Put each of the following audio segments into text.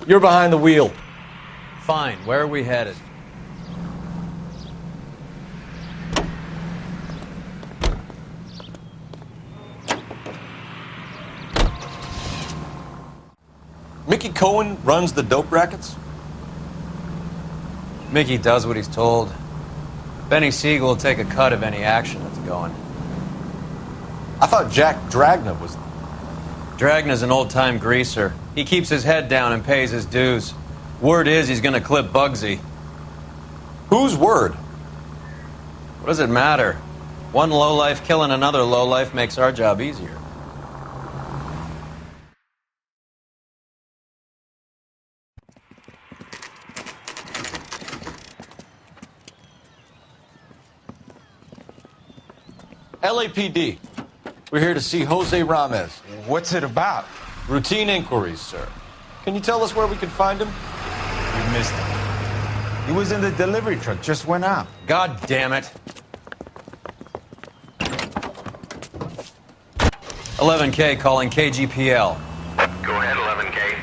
You're behind the wheel. Fine. Where are we headed? Mickey Cohen runs the dope rackets? Mickey does what he's told. Benny Siegel will take a cut of any action that's going. I thought Jack Dragna was... Dragna's an old-time greaser. He keeps his head down and pays his dues. Word is he's gonna clip Bugsy. Whose word? What does it matter? One lowlife killing another lowlife makes our job easier. LAPD. We're here to see Jose Ramez. What's it about? Routine inquiries, sir. Can you tell us where we can find him? You missed him. He was in the delivery truck, just went out. God damn it. 11K calling KGPL. Go ahead, 11K.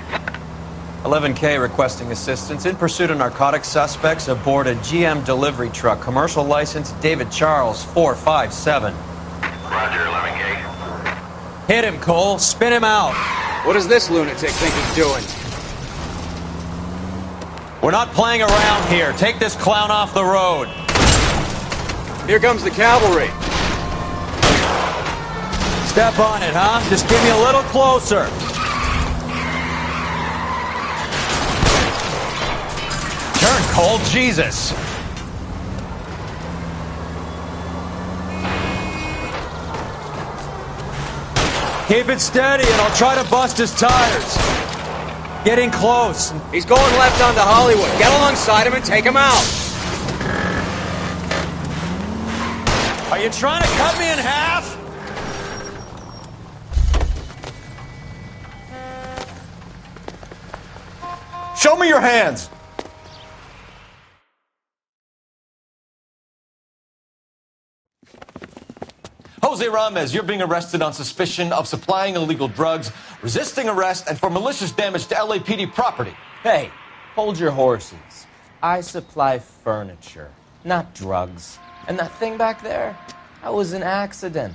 11K requesting assistance in pursuit of narcotic suspects aboard a GM delivery truck. Commercial license David Charles 457. Roger, 11K. Hit him, Cole. Spin him out. What does this lunatic think he's doing? We're not playing around here. Take this clown off the road. Here comes the cavalry. Step on it, huh? Just give me a little closer. Turn, Cole. Jesus. Keep it steady and I'll try to bust his tires. Getting close. He's going left onto Hollywood. Get alongside him and take him out. Are you trying to cut me in half? Show me your hands! Jose Ramez, you're being arrested on suspicion of supplying illegal drugs, resisting arrest, and for malicious damage to LAPD property. Hey, hold your horses. I supply furniture, not drugs. And that thing back there, that was an accident.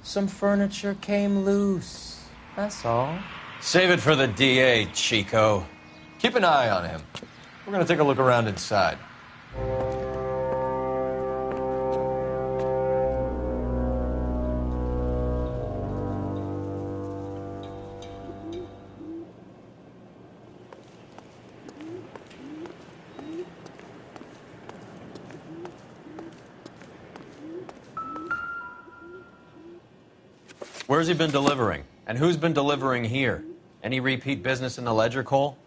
Some furniture came loose. That's all. Save it for the DA, Chico. Keep an eye on him. We're going to take a look around inside. Where's he been delivering? And who's been delivering here? Any repeat business in the ledger, Cole?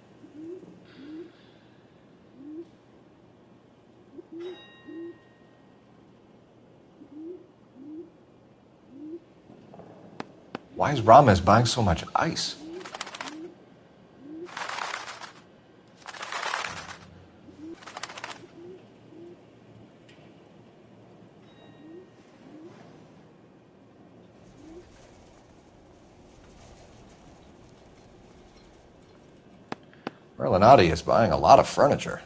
Why is Ramez buying so much ice? Merlinati is buying a lot of furniture.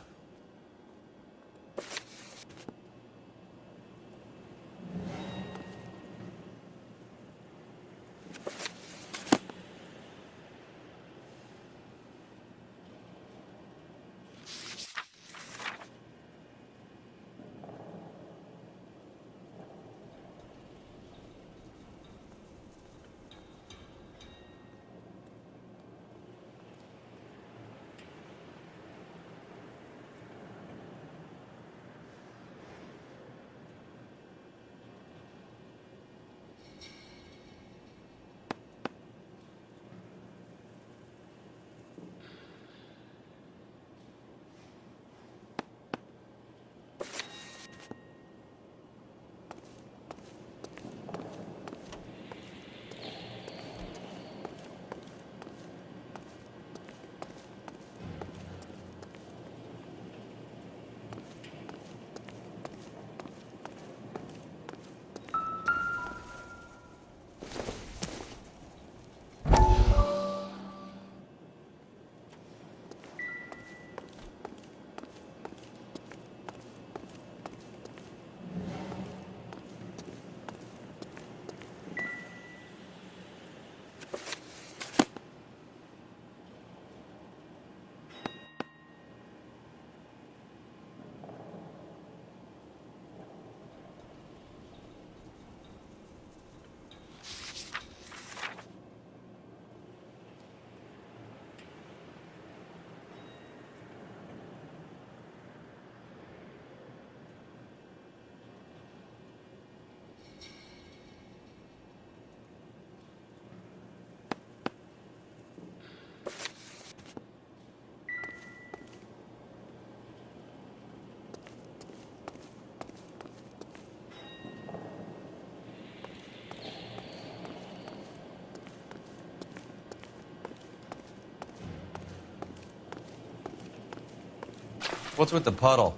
What's with the puddle?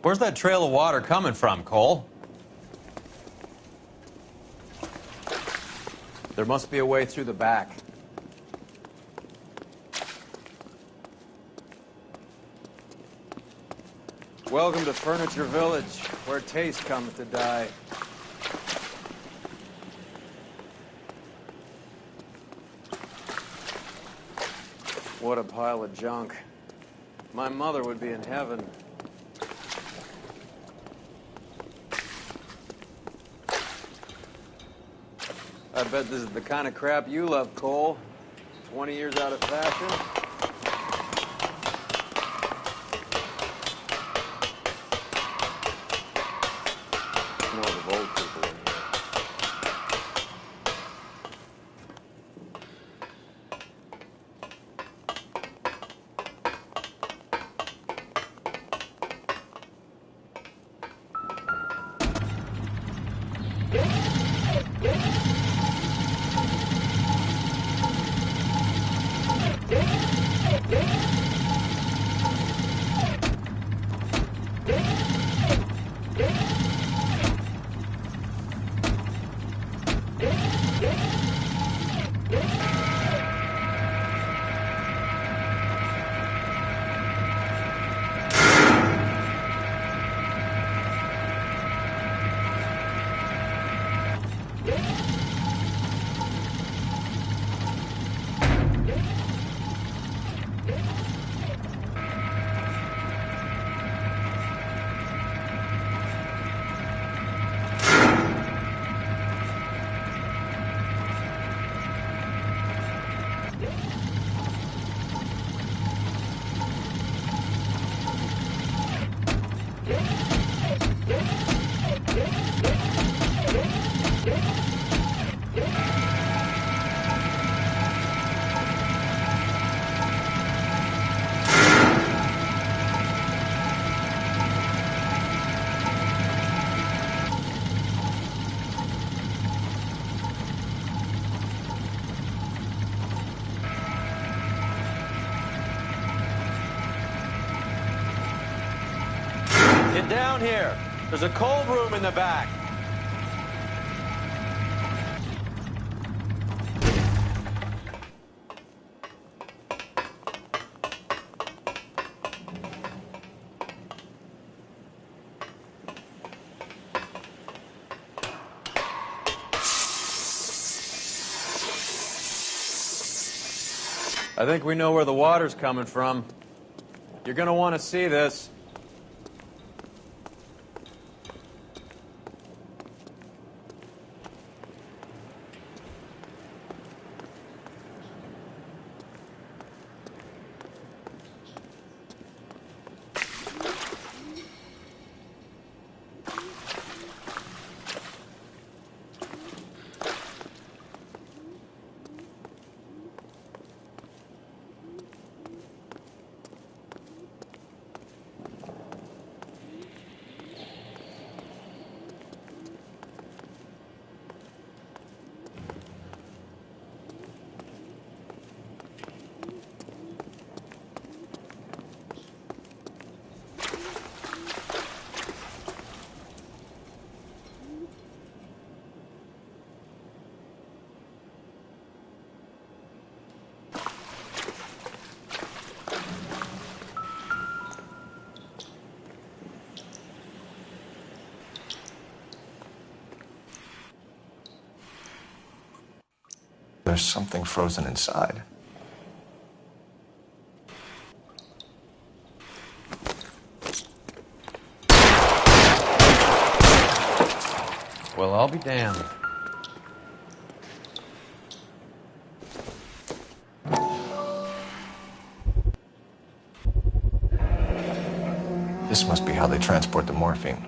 Where's that trail of water coming from, Cole? There must be a way through the back. Welcome to Furniture Village, where taste cometh to die. What a pile of junk. My mother would be in heaven. I bet this is the kind of crap you love, Cole. 20 years out of fashion. Smells of old people in here. Get down here. There's a cold room in the back. I think we know where the water's coming from. You're gonna want to see this. There's something frozen inside. Well, I'll be damned. This must be how they transport the morphine.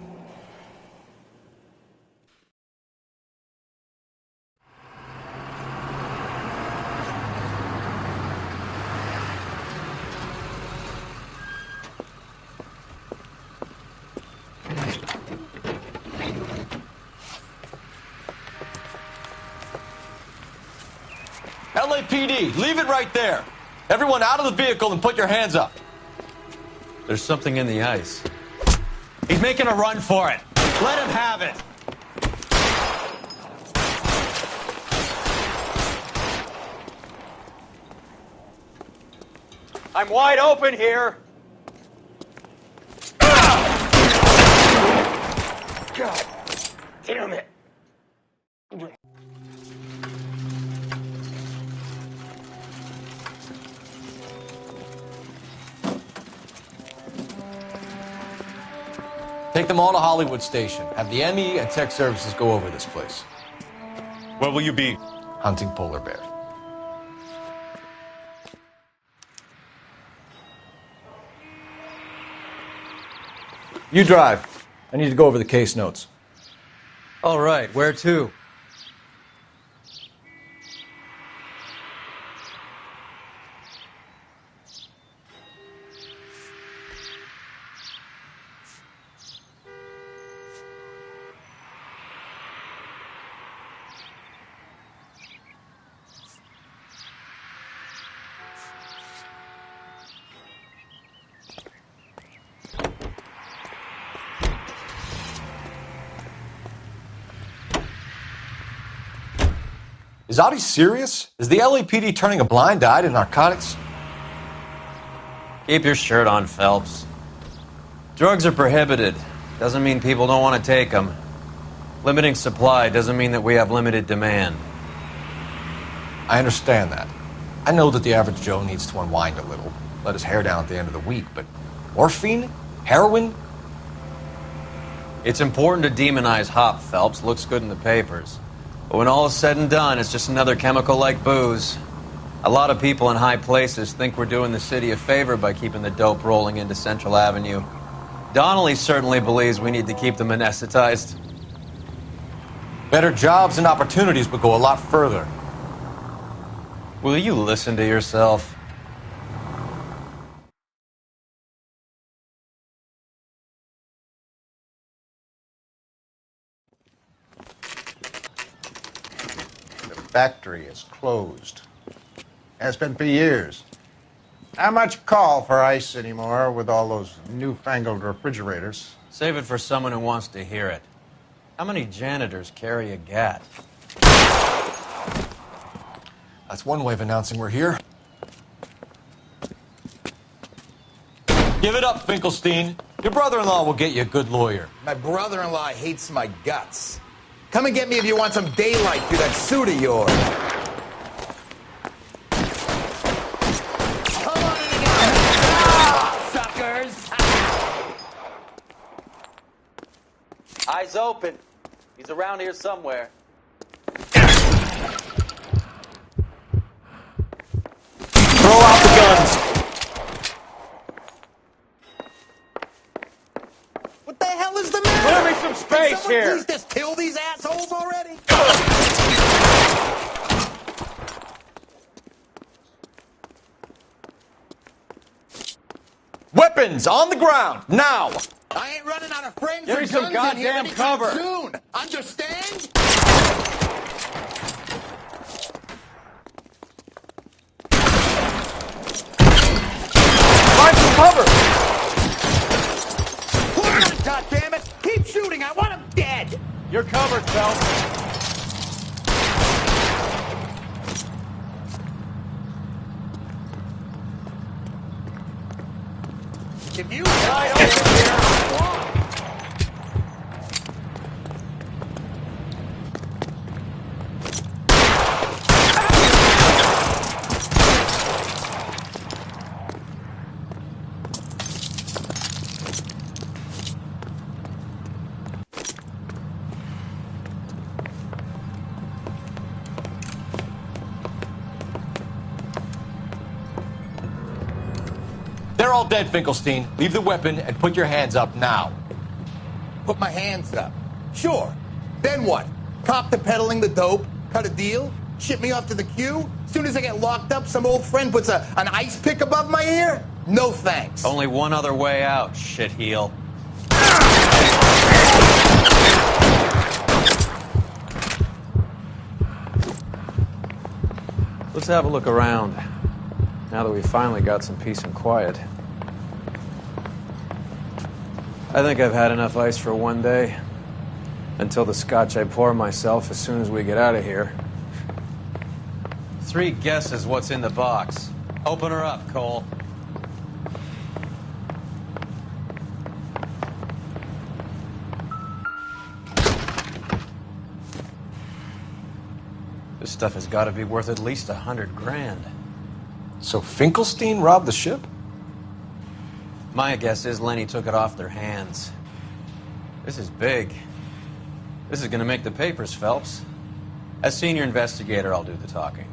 LAPD, leave it right there. Everyone out of the vehicle and put your hands up. There's something in the ice. He's making a run for it. Let him have it. I'm wide open here. God damn it. Take them all to Hollywood Station. Have the ME and tech services go over this place. Where will you be? Hunting polar bear. You drive. I need to go over the case notes. All right, where to? Is Audie serious? Is the LAPD turning a blind eye to narcotics? Keep your shirt on, Phelps. Drugs are prohibited. Doesn't mean people don't want to take them. Limiting supply doesn't mean that we have limited demand. I understand that. I know that the average Joe needs to unwind a little, let his hair down at the end of the week, but morphine? Heroin? It's important to demonize hop, Phelps. Looks good in the papers. But when all is said and done, it's just another chemical like booze. A lot of people in high places think we're doing the city a favor by keeping the dope rolling into Central Avenue. Donnelly certainly believes we need to keep them anesthetized. Better jobs and opportunities would go a lot further. Will you listen to yourself? Factory is closed. Has been for years. Not much call for ice anymore with all those newfangled refrigerators. Save it for someone who wants to hear it. How many janitors carry a gat? That's one way of announcing we're here. Give it up, Finkelstein. Your brother-in-law will get you a good lawyer. My brother-in-law hates my guts. Come and get me if you want some daylight through that suit of yours. Come on in again, suckers! Eyes open. He's around here somewhere. Throw out the guns. What the hell is the matter? Clear me some space Can someone here. please just kill these assholes already? Weapons on the ground, now! I ain't running out of friends Give or me some guns in here goddamn anytime cover. soon. Understand? Find some cover! God damn it! Keep shooting! I want him dead! You're covered, Phelps. If you die over here, They're all dead, Finkelstein. Leave the weapon and put your hands up now. put my hands up. Sure. Then what? Cop to peddling the dope? Cut a deal? Ship me off to the queue? Soon as I get locked up, some old friend puts an ice pick above my ear? No thanks. Only one other way out, shitheel. Let's have a look around, now that we've finally got some peace and quiet. I think I've had enough ice for one day. Until the scotch I pour myself as soon as we get out of here. 3 guesses what's in the box. Open her up, Cole. This stuff has got to be worth at least $100,000. So Finkelstein robbed the ship? My guess is Lenny took it off their hands. This is big. This is going to make the papers, Phelps. As senior investigator, I'll do the talking.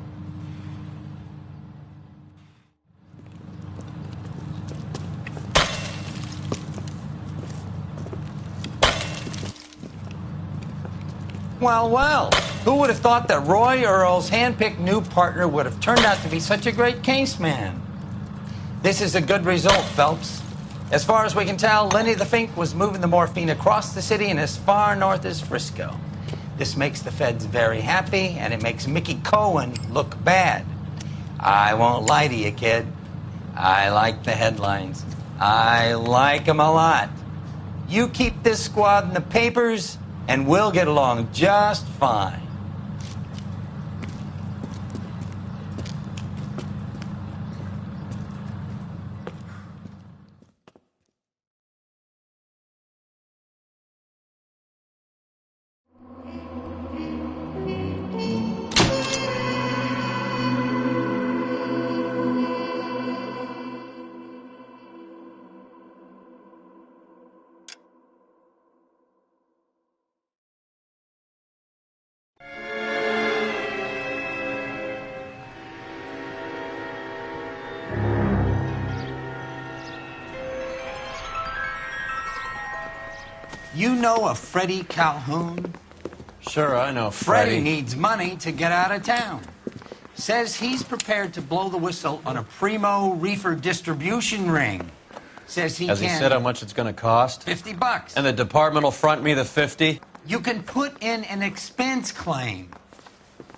Well, well, who would have thought that Roy Earle's handpicked new partner would have turned out to be such a great case man? This is a good result, Phelps. As far as we can tell, Lenny the Fink was moving the morphine across the city and as far north as Frisco. This makes the feds very happy, and it makes Mickey Cohen look bad. I won't lie to you, kid. I like the headlines. I like them a lot. You keep this squad in the papers, and we'll get along just fine. You know a Freddie Calhoun? Sure, I know Freddie Freddie. needs money to get out of town. Says he's prepared to blow the whistle on a primo reefer distribution ring. Says he Has can... he said how much it's going to cost? $50. And the department will front me the 50? You can put in an expense claim.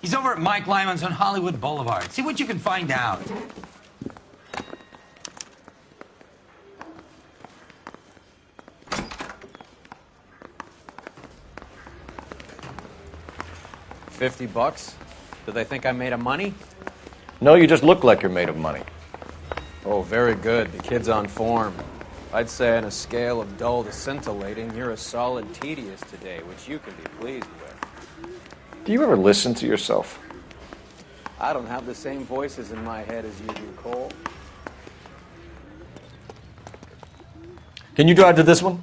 He's over at Mike Lyman's on Hollywood Boulevard. See what you can find out. $50? Do they think I'm made of money? No, you just look like you're made of money. Oh, very good. The kid's on form. I'd say on a scale of dull to scintillating, you're a solid tedious today, which you can be pleased with. Do you ever listen to yourself? I don't have the same voices in my head as you do, Cole. Can you drive to this one?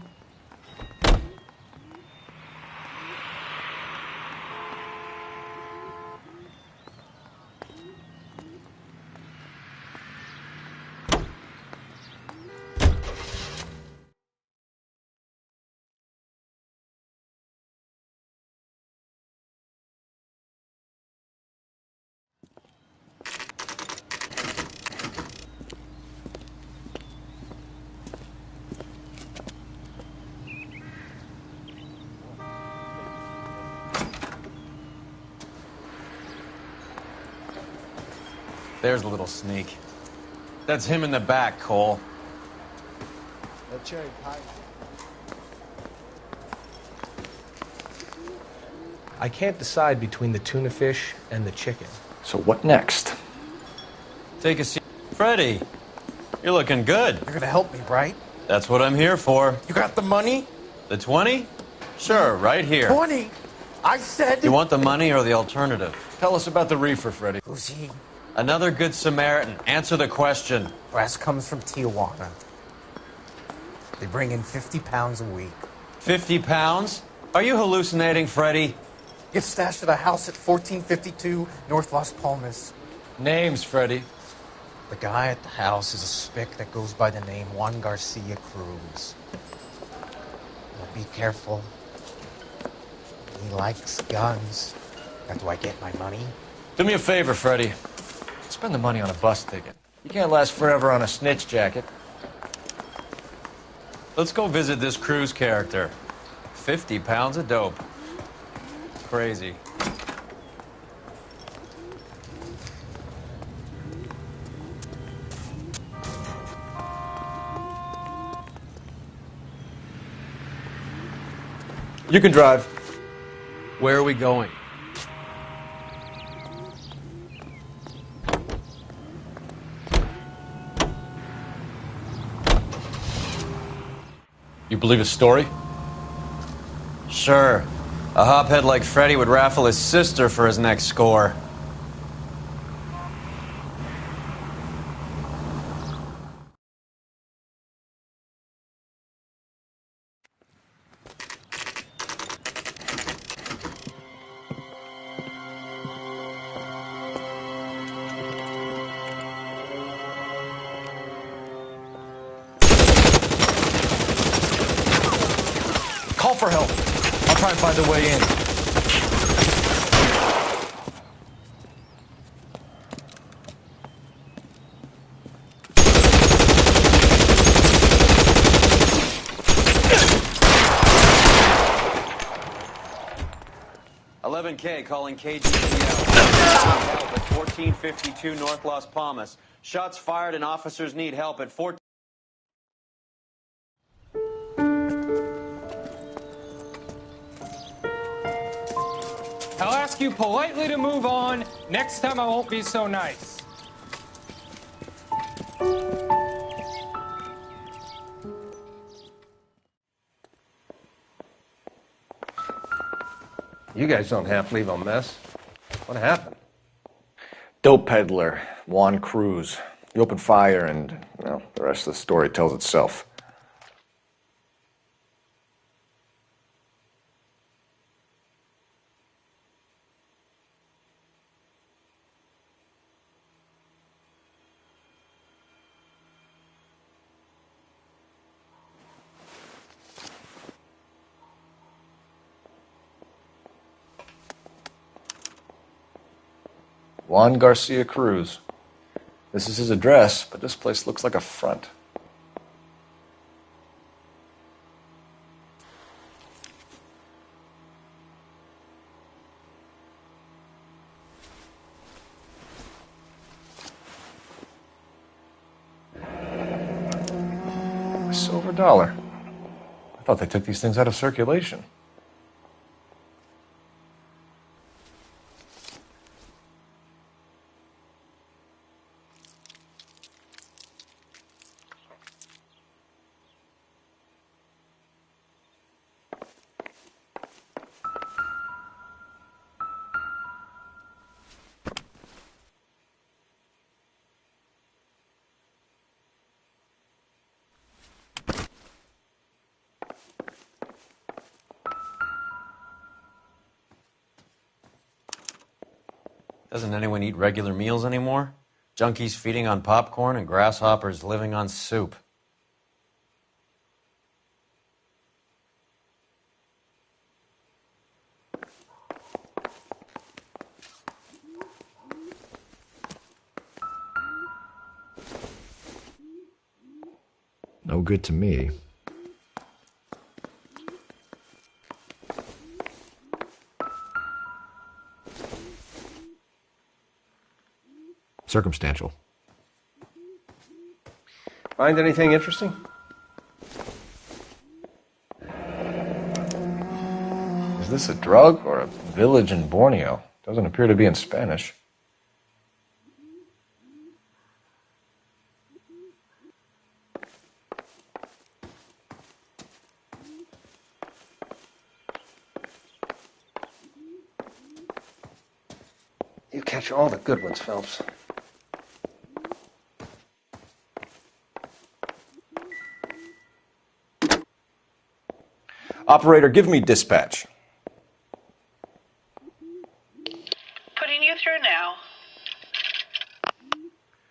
There's a little sneak. That's him in the back, Cole. I can't decide between the tuna fish and the chicken. So what next? Take a seat. Freddie, you're looking good. You're gonna help me, right? That's what I'm here for. You got the money? The 20? Sure, right here. 20? I said... You want the money or the alternative? Tell us about the reefer, Freddie. Who's he? Another good Samaritan. Answer the question. Brass comes from Tijuana. They bring in 50 pounds a week. 50 pounds? Are you hallucinating, Freddie? Gets stashed at a house at 1452 North Las Palmas. Names, Freddie. The guy at the house is a spick that goes by the name Juan Garcia Cruz. Now be careful. He likes guns. Now, do I get my money? Do me a favor, Freddie. Spend the money on a bus ticket. You can't last forever on a snitch jacket. Let's go visit this Cruz character. 50 pounds of dope. Crazy. You can drive. Where are we going? You believe his story? Sure. A hophead like Freddy would raffle his sister for his next score. Call for help. I'll try and find a way in. K calling KGPL. Help at 1452 North Las Palmas. Shots fired and officers need help at 14. I'll ask you politely to move on. Next time I won't be so nice. You guys don't half leave a mess. What happened? Dope peddler, Juan Cruz. He opened fire and, well, the rest of the story tells itself. Juan Garcia Cruz. This is his address, but this place looks like a front. A silver dollar. I thought they took these things out of circulation. Doesn't anyone eat regular meals anymore? Junkies feeding on popcorn and grasshoppers living on soup. No good to me. Circumstantial. Find anything interesting? Is this a drug or a village in Borneo? Doesn't appear to be in Spanish. You catch all the good ones, Phelps. Operator, give me dispatch. Putting you through now.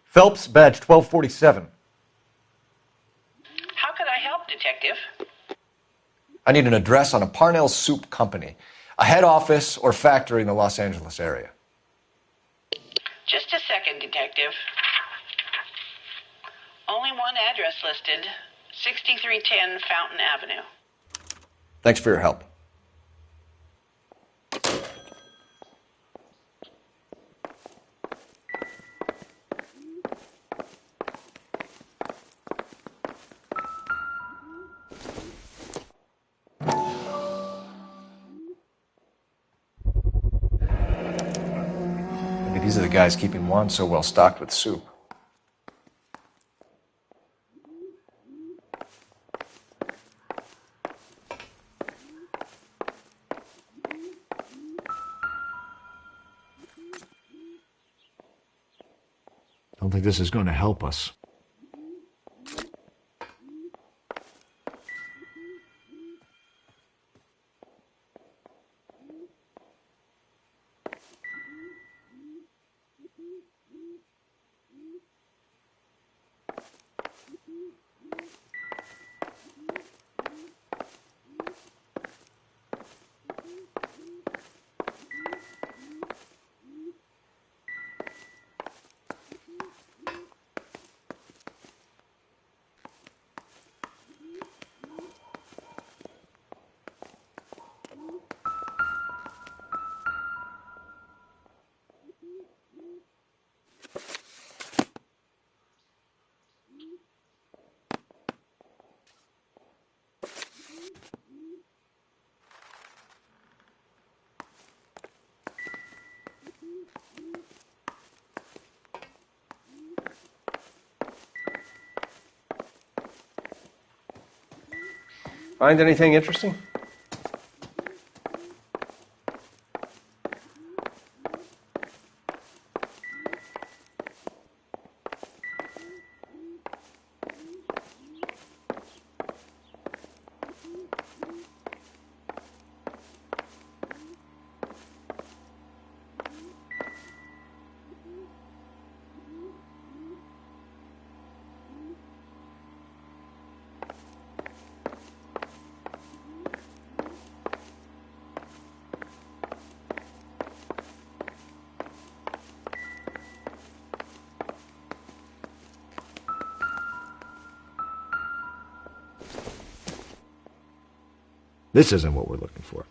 Phelps, badge 1247. How can I help, Detective? I need an address on a Parnell Soup Company, a head office or factory in the Los Angeles area. Just a second, Detective. Only one address listed, 6310 Fountain Avenue. Thanks for your help. These are the guys keeping Juan so well stocked with soup. Don't think this is going to help us. Find anything interesting? This isn't what we're looking for.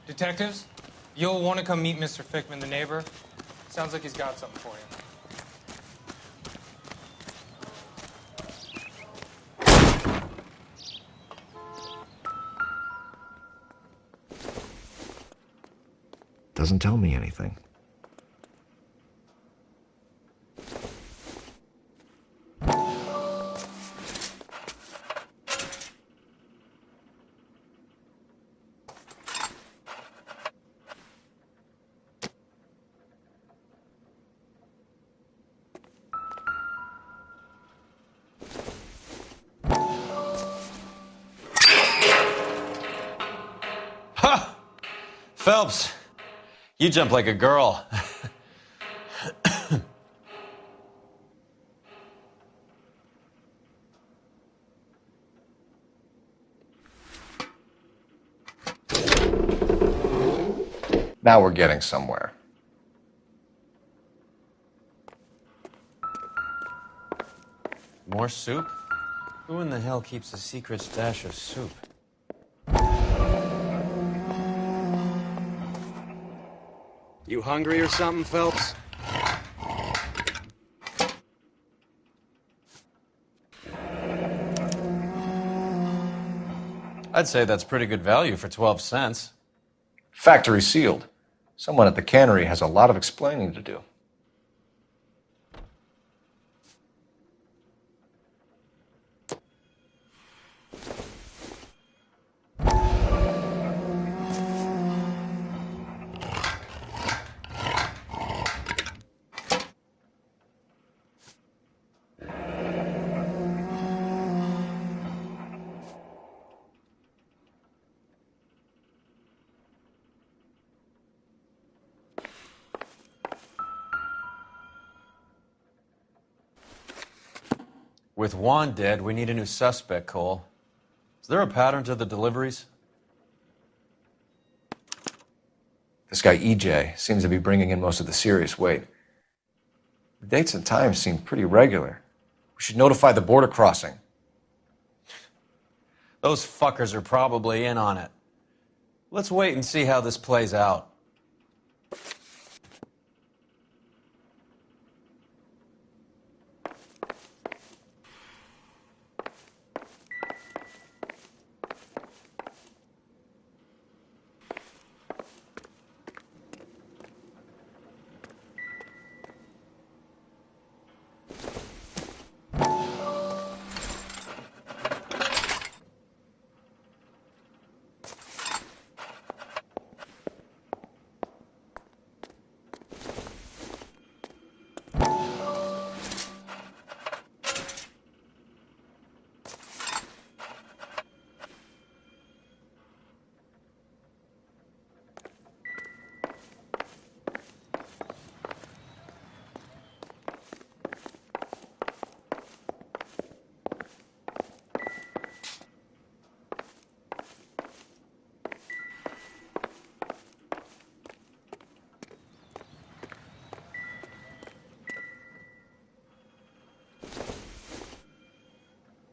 Detectives, you'll want to come meet Mr. Fickman, the neighbor. Sounds like he's got something for you. Doesn't tell me anything. Phelps, you jump like a girl. Now we're getting somewhere. More soup? Who in the hell keeps a secret stash of soup? You hungry or something, Phelps? I'd say that's pretty good value for 12 cents. Factory sealed. Someone at the cannery has a lot of explaining to do. With Juan dead, we need a new suspect, Cole. Is there a pattern to the deliveries? This guy EJ seems to be bringing in most of the serious weight. The dates and times seem pretty regular. We should notify the border crossing. Those fuckers are probably in on it. Let's wait and see how this plays out.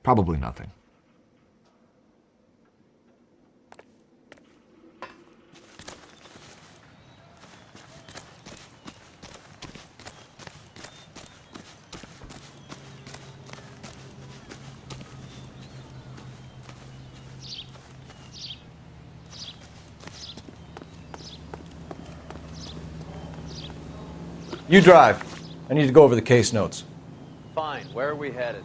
Probably nothing. You drive. I need to go over the case notes. Fine. Where are we headed?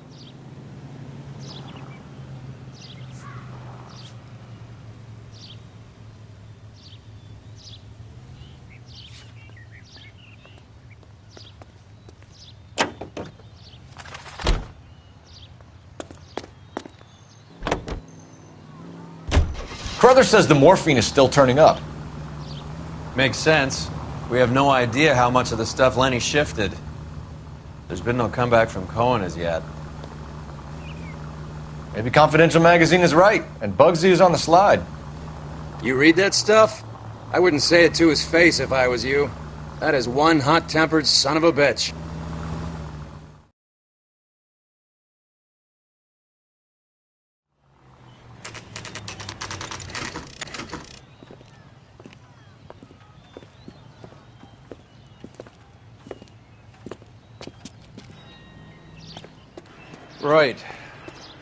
Carruthers says the morphine is still turning up. Makes sense. We have no idea how much of the stuff Lenny shifted. There's been no comeback from Cohen as yet. Maybe Confidential Magazine is right, and Bugsy is on the slide. You read that stuff? I wouldn't say it to his face if I was you. That is one hot-tempered son of a bitch. Right.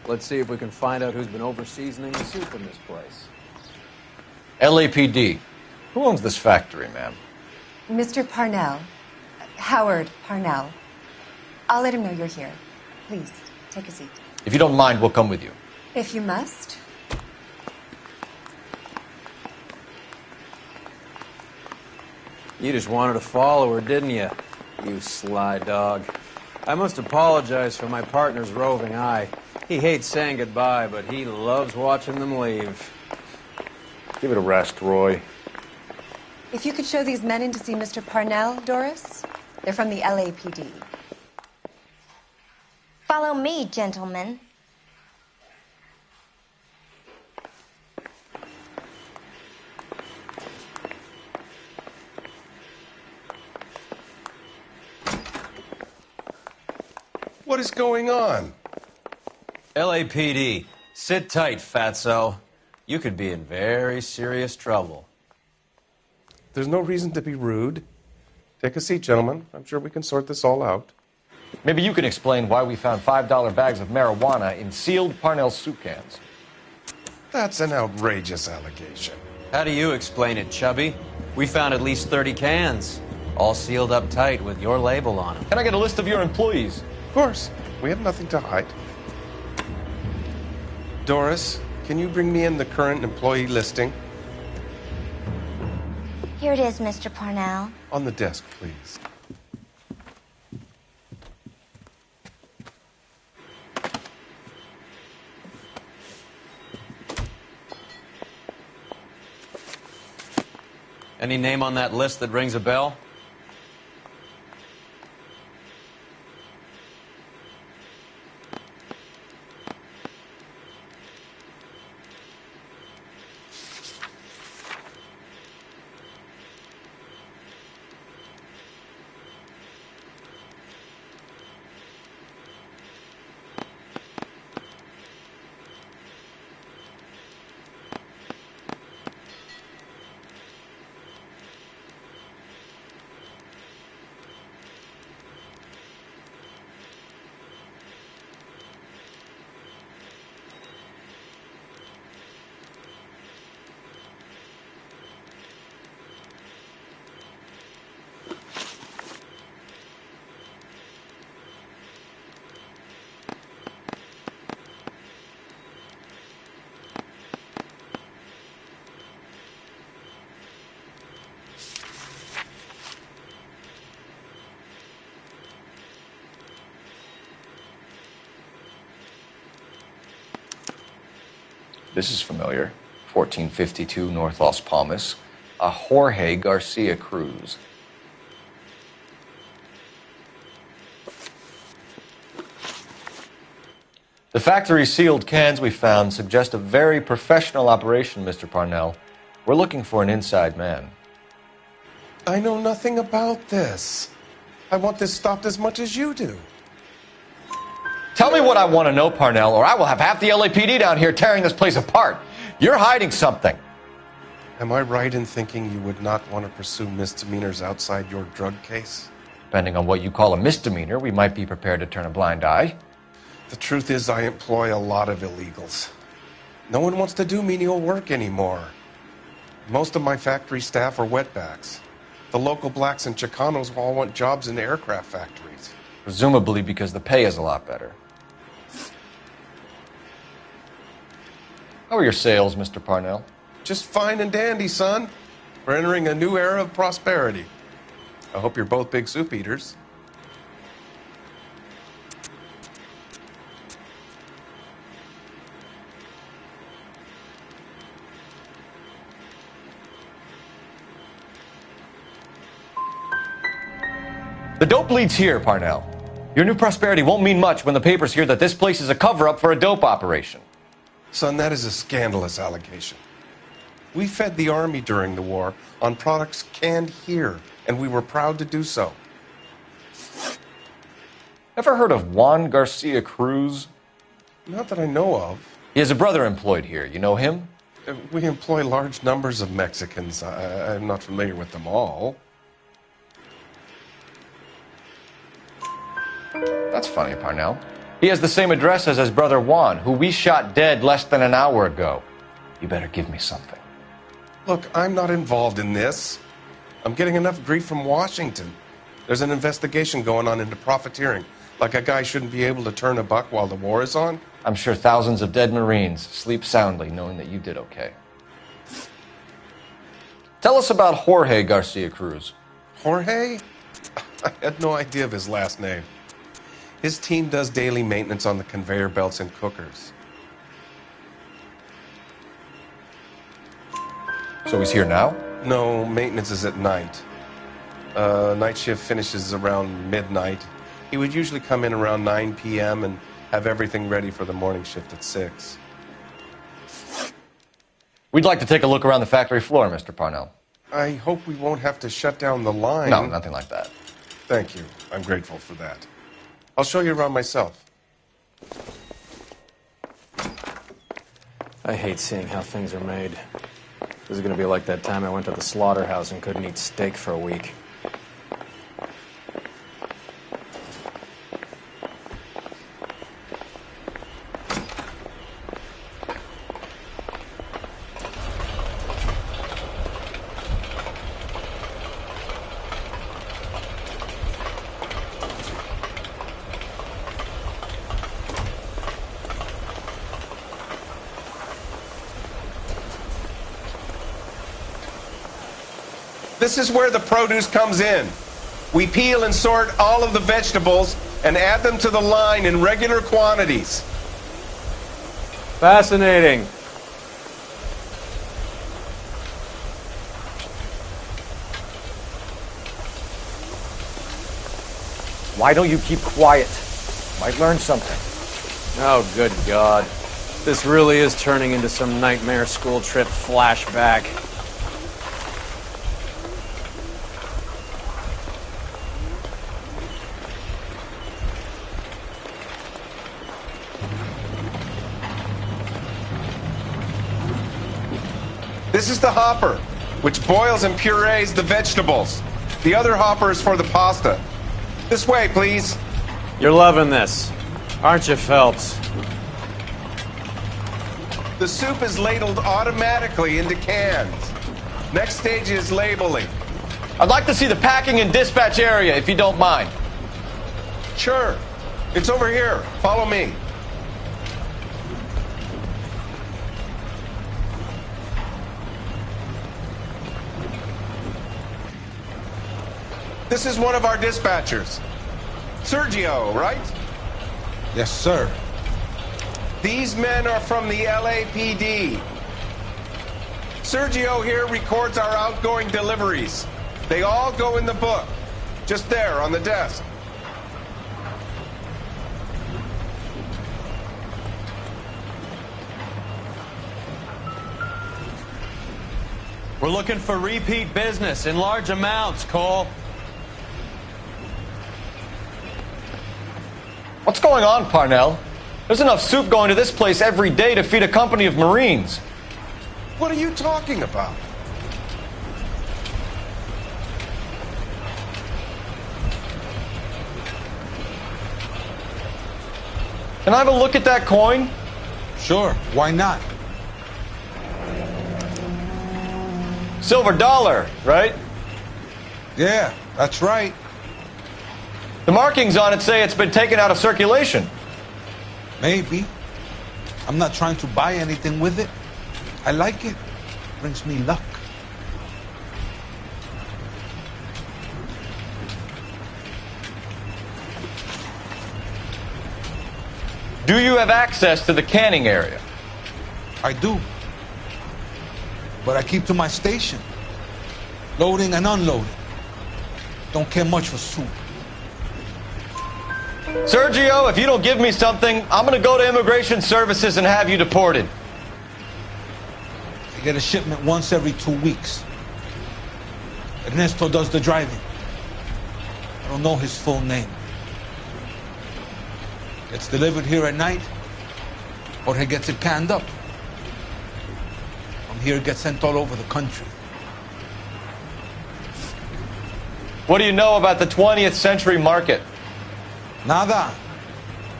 Let's see if we can find out who's been over-seasoning the soup in this place. LAPD. Who owns this factory, ma'am? Mr. Parnell. Howard Parnell. I'll let him know you're here. Please, take a seat. If you don't mind, we'll come with you. If you must. You just wanted to follow her, didn't you? You sly dog. I must apologize for my partner's roving eye. He hates saying goodbye, but he loves watching them leave. Give it a rest, Roy. If you could show these men in to see Mr. Parnell, Doris. They're from the LAPD. Follow me, gentlemen. What is going on? LAPD, sit tight, fatso. You could be in very serious trouble. There's no reason to be rude. Take a seat, gentlemen. I'm sure we can sort this all out. Maybe you can explain why we found $5 bags of marijuana in sealed Parnell soup cans. That's an outrageous allegation. How do you explain it, Chubby? We found at least 30 cans, all sealed up tight with your label on them. Can I get a list of your employees? Of course. We have nothing to hide. Doris, can you bring me in the current employee listing? Here it is, Mr. Parnell. On the desk, please. Any name on that list that rings a bell? This is familiar. 1452 North Las Palmas. A Jorge Garcia Cruz. The factory sealed cans we found suggest a very professional operation, Mr. Parnell. We're looking for an inside man. I know nothing about this. I want this stopped as much as you do. Tell me what I want to know, Parnell, or I will have half the LAPD down here tearing this place apart. You're hiding something. Am I right in thinking you would not want to pursue misdemeanors outside your drug case? Depending on what you call a misdemeanor, we might be prepared to turn a blind eye. The truth is, I employ a lot of illegals. No one wants to do menial work anymore. Most of my factory staff are wetbacks. The local blacks and Chicanos all want jobs in aircraft factories. Presumably because the pay is a lot better. How are your sales, Mr. Parnell? Just fine and dandy, son. We're entering a new era of prosperity. I hope you're both big soup eaters. The dope leads here, Parnell. Your new prosperity won't mean much when the papers hear that this place is a cover-up for a dope operation. Son, that is a scandalous allegation. We fed the Army during the war on products canned here, and we were proud to do so. Ever heard of Juan Garcia Cruz? Not that I know of. He has a brother employed here. You know him? We employ large numbers of Mexicans. I'm not familiar with them all. That's funny, Parnell. He has the same address as his brother Juan, who we shot dead less than an hour ago. You better give me something. Look, I'm not involved in this. I'm getting enough grief from Washington. There's an investigation going on into profiteering. Like a guy shouldn't be able to turn a buck while the war is on. I'm sure thousands of dead Marines sleep soundly knowing that you did okay. Tell us about Jorge Garcia Cruz. Jorge? I had no idea of his last name. His team does daily maintenance on the conveyor belts and cookers. So he's here now? No, maintenance is at night. Night shift finishes around midnight. He would usually come in around 9 p.m. and have everything ready for the morning shift at 6. We'd like to take a look around the factory floor, Mr. Parnell. I hope we won't have to shut down the line. No, nothing like that. Thank you. I'm grateful for that. I'll show you around myself. I hate seeing how things are made. This is going to be like that time I went to the slaughterhouse and couldn't eat steak for a week. This is where the produce comes in. We peel and sort all of the vegetables and add them to the line in regular quantities. Fascinating. Why don't you keep quiet? Might learn something. Oh, good God. This really is turning into some nightmare school trip flashback. This is the hopper, which boils and purees the vegetables. The other hopper is for the pasta. This way, please. You're loving this, aren't you, Phelps? The soup is ladled automatically into cans. Next stage is labeling. I'd like to see the packing and dispatch area, if you don't mind. Sure. It's over here. Follow me. This is one of our dispatchers. Sergio, right? Yes, sir. These men are from the LAPD. Sergio here records our outgoing deliveries. They all go in the book. Just there on the desk. We're looking for repeat business in large amounts, Cole. What's going on, Parnell? There's enough soup going to this place every day to feed a company of Marines. What are you talking about? Can I have a look at that coin? Sure, why not? Silver dollar, right? Yeah, that's right. The markings on it say it's been taken out of circulation. Maybe. I'm not trying to buy anything with it. I like it. Brings me luck. Do you have access to the canning area? I do. But I keep to my station. Loading and unloading. Don't care much for soup. Sergio, if you don't give me something, I'm going to go to Immigration Services and have you deported. I get a shipment once every 2 weeks. Ernesto does the driving. I don't know his full name. Gets delivered here at night, or he gets it canned up. From here, it gets sent all over the country. What do you know about the 20th century market? Nada.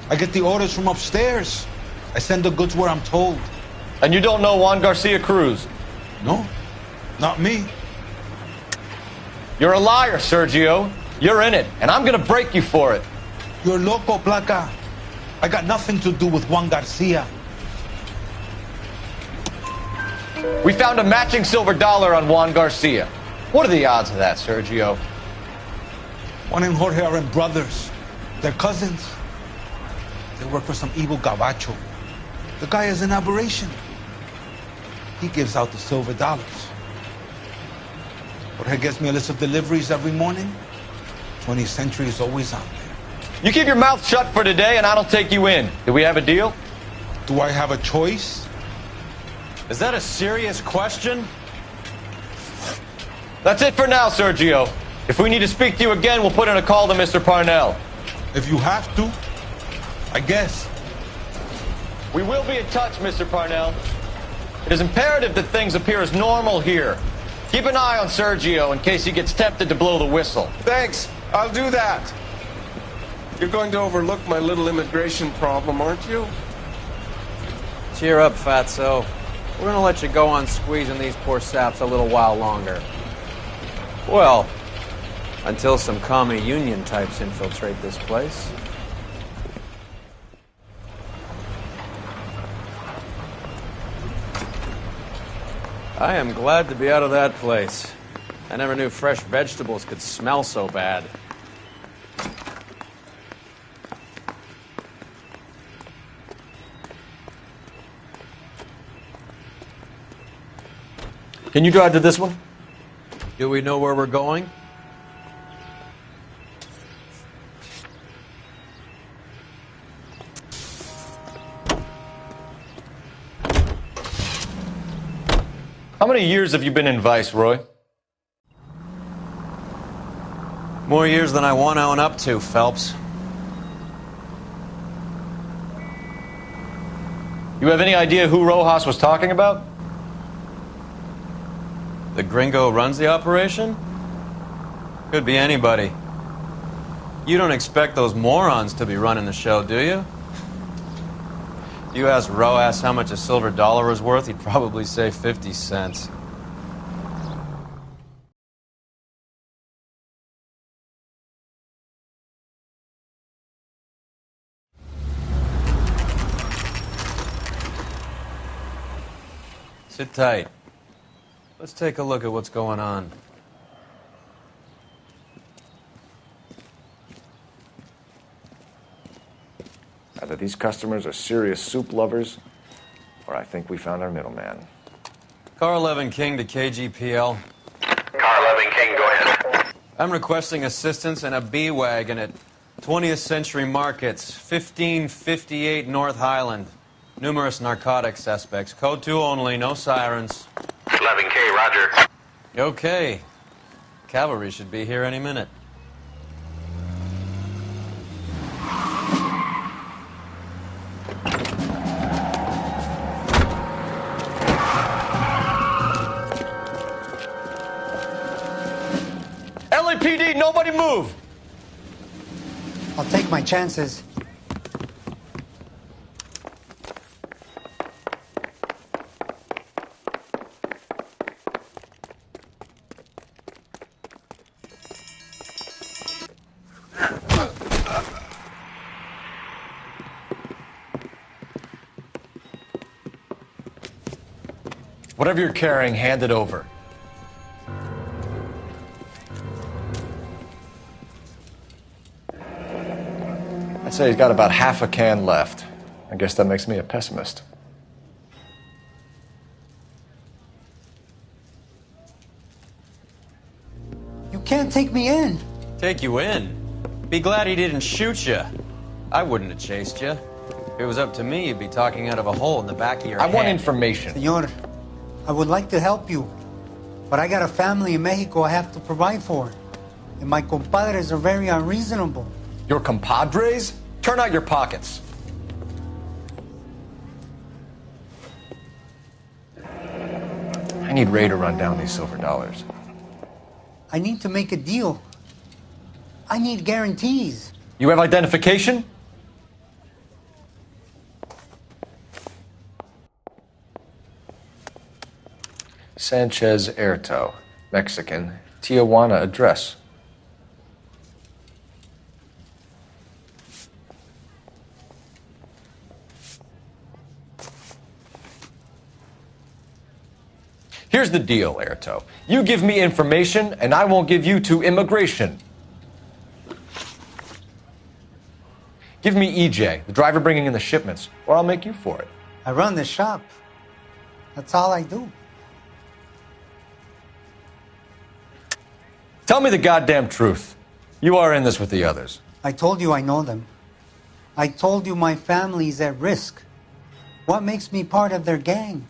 I get the orders from upstairs. I send the goods where I'm told. And you don't know Juan Garcia Cruz? No, not me. You're a liar, Sergio. You're in it, and I'm going to break you for it. You're loco, Placa. I got nothing to do with Juan Garcia. We found a matching silver dollar on Juan Garcia. What are the odds of that, Sergio? Juan and Jorge are brothers. They're cousins. They work for some evil gabacho. The guy is an aberration. He gives out the silver dollars. Jorge gets me a list of deliveries every morning. 20th Century is always on there. You keep your mouth shut for today and I don't take you in. Do we have a deal? Do I have a choice? Is that a serious question? That's it for now, Sergio. If we need to speak to you again, we'll put in a call to Mr. Parnell. If you have to, I guess. We will be in touch, Mr. Parnell. It is imperative that things appear as normal here. Keep an eye on Sergio in case he gets tempted to blow the whistle. Thanks. I'll do that. You're going to overlook my little immigration problem, aren't you? Cheer up, fatso. We're gonna let you go on squeezing these poor saps a little while longer. Well, until some commie union types infiltrate this place. I am glad to be out of that place. I never knew fresh vegetables could smell so bad. Can you drive to this one? Do we know where we're going? How many years have you been in Vice, Roy? More years than I want to own up to, Phelps. You have any idea who Rojas was talking about? The gringo runs the operation? Could be anybody. You don't expect those morons to be running the show, do you? If you asked Rojas how much a silver dollar was worth, he'd probably say 50 cents. Sit tight. Let's take a look at what's going on. How did these customers are serious soup lovers, or I think we found our middleman. Car 11 King to KGPL. Car 11 King, go ahead. I'm requesting assistance in a B-Wagon at 20th Century Markets, 1558 North Highland. Numerous narcotic suspects. Code 2 only, no sirens. 11K, roger. Okay. Cavalry should be here any minute. LAPD, nobody move! I'll take my chances. Whatever you're carrying, hand it over. I'd say he's got about half a can left. I guess that makes me a pessimist. You can't take me in. Take you in? Be glad he didn't shoot you. I wouldn't have chased you. If it was up to me, you'd be talking out of a hole in the back of your head. I want information. Senor, I would like to help you, but I got a family in Mexico I have to provide for. And my compadres are very unreasonable. Your compadres? Turn out your pockets. I need Ray to run down these silver dollars. I need to make a deal. I need guarantees. You have identification? Sanchez Erto, Mexican, Tijuana address. Here's the deal, Erto. You give me information, and I won't give you to immigration. Give me EJ, the driver bringing in the shipments, or I'll make you for it. I run the shop. That's all I do. Tell me the goddamn truth. You are in this with the others. I told you I know them. I told you my family's at risk. What makes me part of their gang?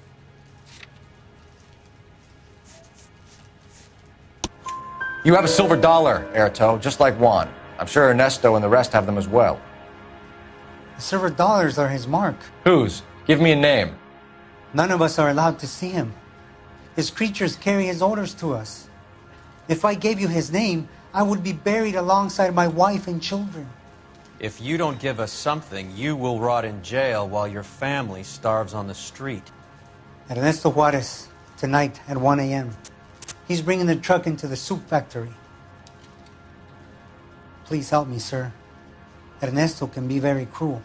You have a silver dollar, Erto, just like Juan. I'm sure Ernesto and the rest have them as well. The silver dollars are his mark. Whose? Give me a name. None of us are allowed to see him. His creatures carry his orders to us. If I gave you his name, I would be buried alongside my wife and children. If you don't give us something, you will rot in jail while your family starves on the street. Ernesto Juarez, tonight at 1 a.m. He's bringing the truck into the soup factory. Please help me, sir. Ernesto can be very cruel.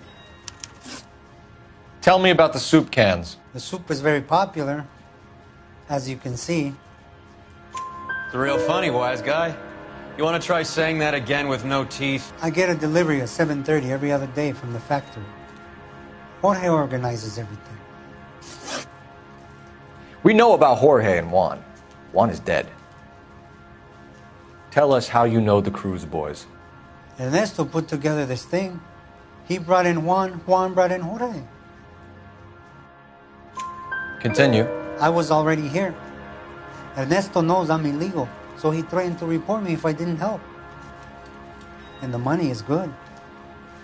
Tell me about the soup cans. The soup is very popular, as you can see. It's real funny, wise guy. You want to try saying that again with no teeth? I get a delivery at 7:30 every other day from the factory. Jorge organizes everything. We know about Jorge and Juan. Juan is dead. Tell us how you know the Cruz boys. Ernesto put together this thing. He brought in Juan, Juan brought in Jorge. Continue. I was already here. Ernesto knows I'm illegal, so he threatened to report me if I didn't help. And the money is good.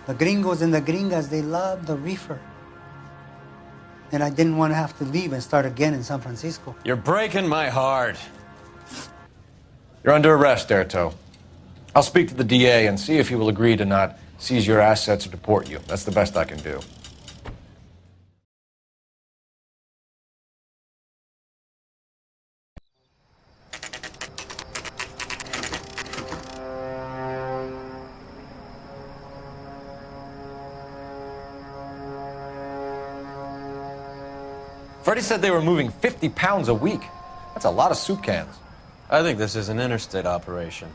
The gringos and the gringas, they love the reefer. And I didn't want to have to leave and start again in San Francisco. You're breaking my heart. You're under arrest, Erto. I'll speak to the DA and see if he will agree to not seize your assets or deport you. That's the best I can do. Freddie said they were moving 50 pounds a week. That's a lot of soup cans. I think this is an interstate operation.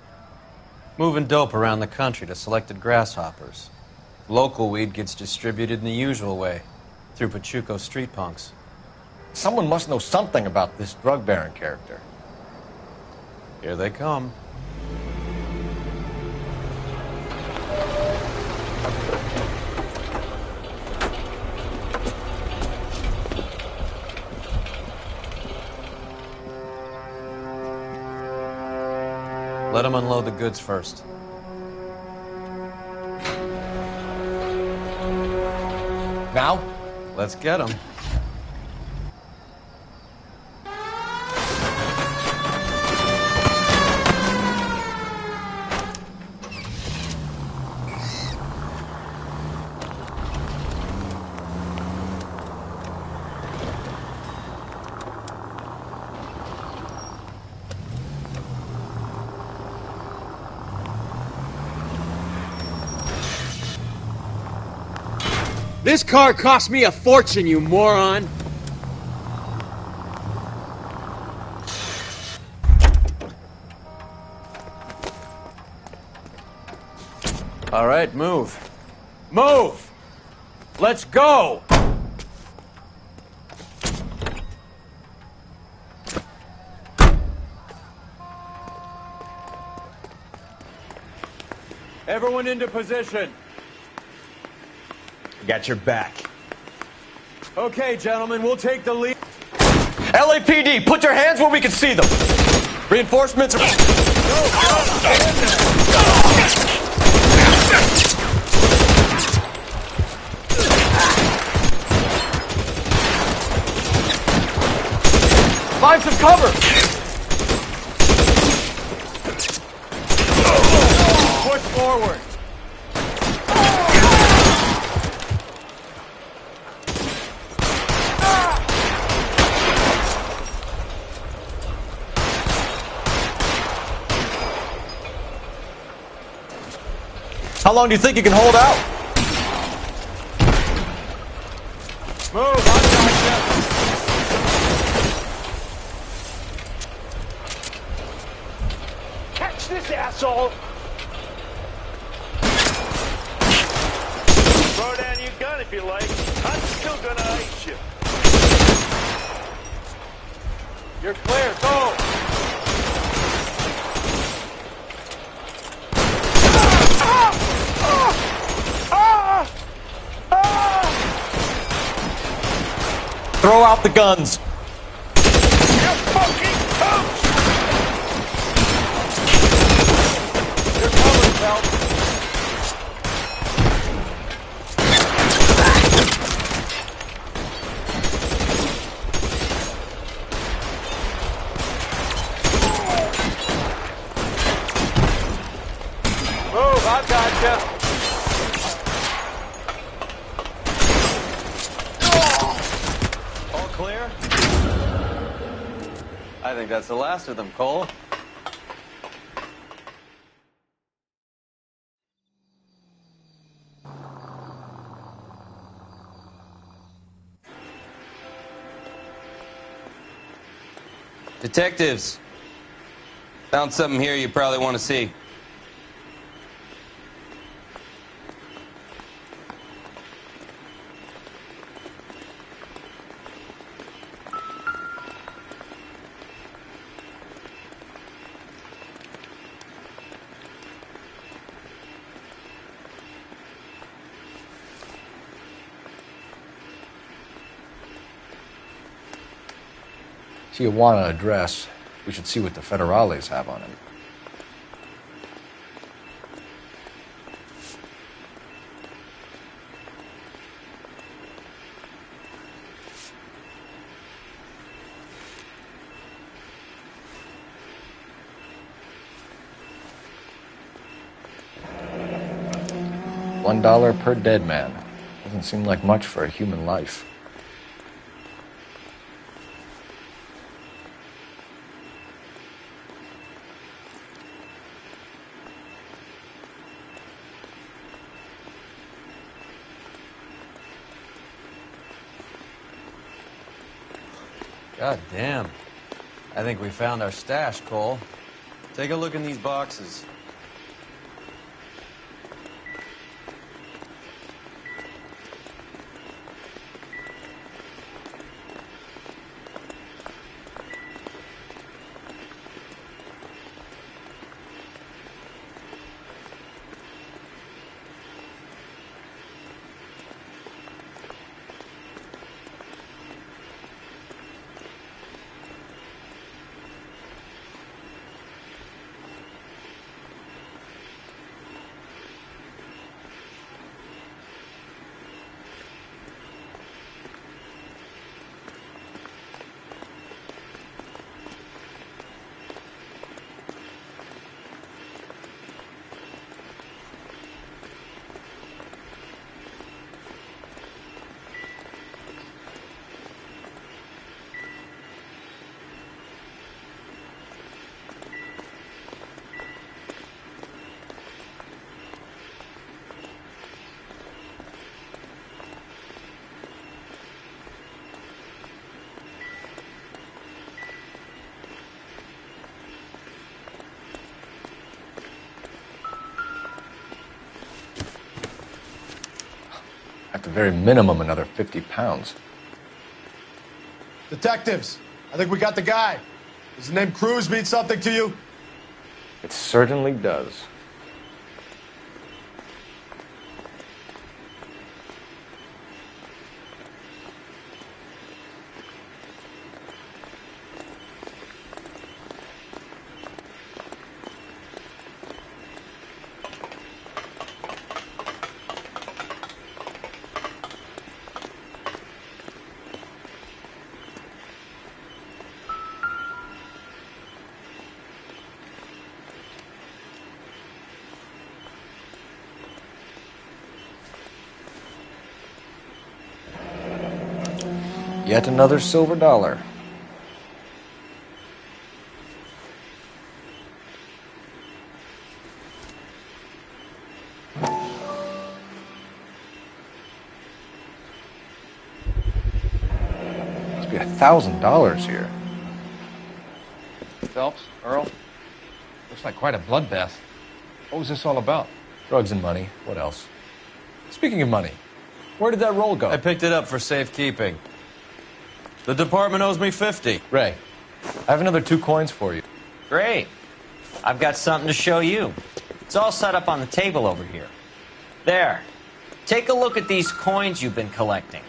Moving dope around the country to selected grasshoppers. Local weed gets distributed in the usual way, through Pachuco street punks. Someone must know something about this drug baron character. Here they come. Let them unload the goods first. Now? Let's get them. This car cost me a fortune, you moron! All right, move. Move! Let's go! Everyone into position. Got your back. Okay, gentlemen, we'll take the lead. LAPD, put your hands where we can see them. Reinforcements are... Find some cover! Push forward. How long do you think you can hold out? Move, I gotcha. Catch this asshole! Throw down your gun if you like. I'm still gonna ice you. You're clear, go! Throw out the guns. You fucking coach! You're covered, Phelps. Move, I've gotcha. Clear? I think that's the last of them, Cole. Detectives, found something here you probably want to see. Tijuana address. We should see what the federales have on it. $1 per dead man. Doesn't seem like much for a human life. God damn. I think we found our stash, Cole. Take a look in these boxes. very minimum, another 50 pounds. Detectives, I think we got the guy. Does the name Cruz mean something to you? It certainly does. Yet another silver dollar. Must be $1,000 here. Phelps, Earl, looks like quite a bloodbath. What was this all about? Drugs and money. What else? Speaking of money, where did that roll go? I picked it up for safekeeping. The department owes me 50. Ray, I have another 2 coins for you. Great. I've got something to show you. It's all set up on the table over here. There. Take a look at these coins you've been collecting.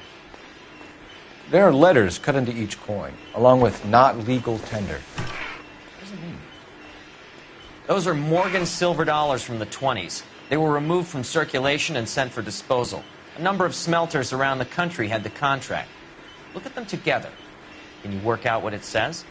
There are letters cut into each coin, along with not legal tender. What does it mean? Those are Morgan silver dollars from the 20s. They were removed from circulation and sent for disposal. A number of smelters around the country had the contract. Look at them together. Can you work out what it says?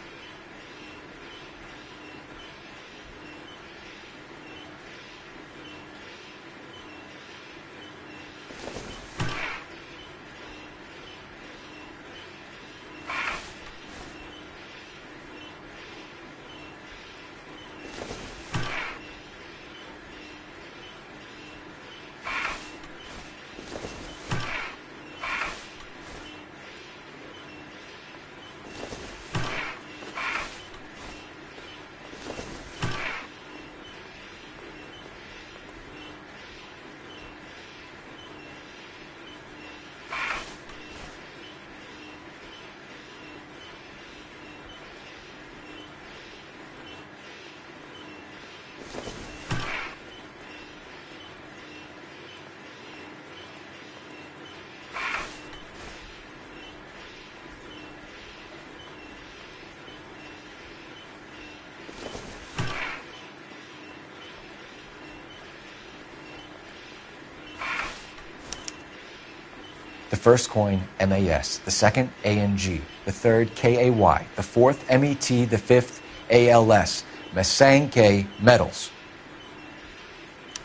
The first coin, MAS. The second, ANG. The third, KAY. The fourth, MET. The fifth, ALS. Masanke Metals.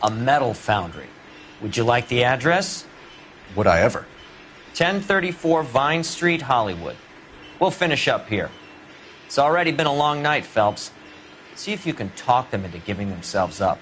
A metal foundry. Would you like the address? Would I ever? 1034 Vine Street, Hollywood. We'll finish up here. It's already been a long night, Phelps. See if you can talk them into giving themselves up.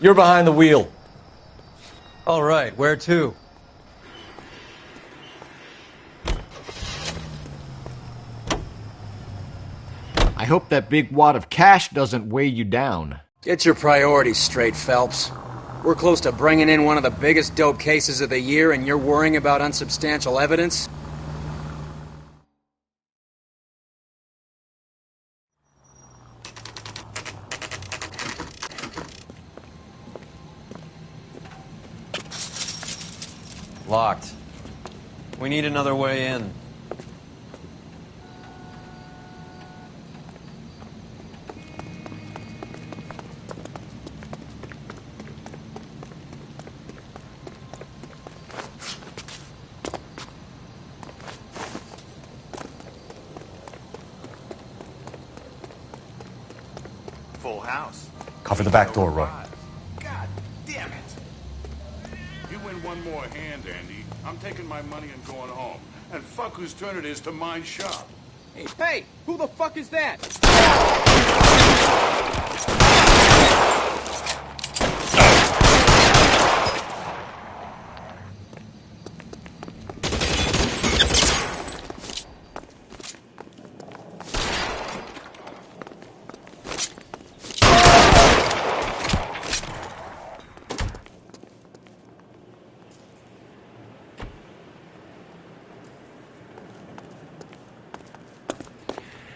You're behind the wheel. All right, where to? I hope that big wad of cash doesn't weigh you down. Get your priorities straight, Phelps. We're close to bringing in one of the biggest dope cases of the year, and you're worrying about unsubstantial evidence? Locked. We need another way in. whole house. Cover the back door, Roy. God damn it! You win one more hand, Andy. I'm taking my money and going home. And fuck whose turn it is to mind shop. Hey, who the fuck is that?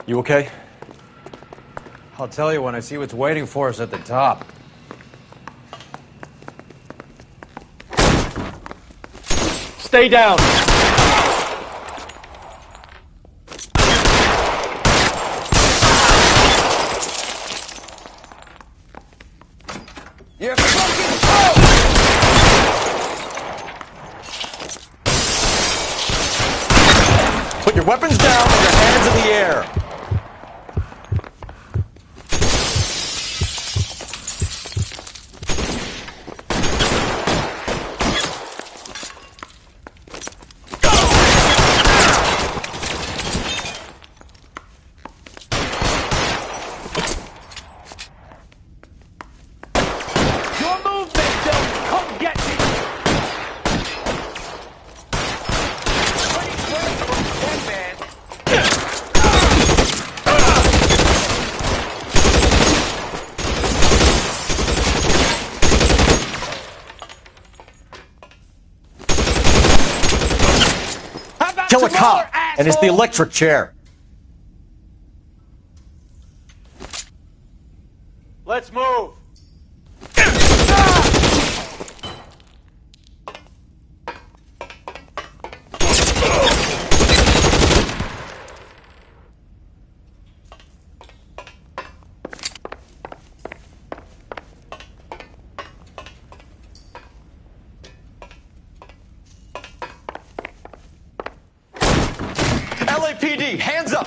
You okay? I'll tell you when I see what's waiting for us at the top. Stay down! You're fucking Put your weapons down and your hands in the air! Kill a cop, and it's the electric chair. Let's move. LAPD, hands up!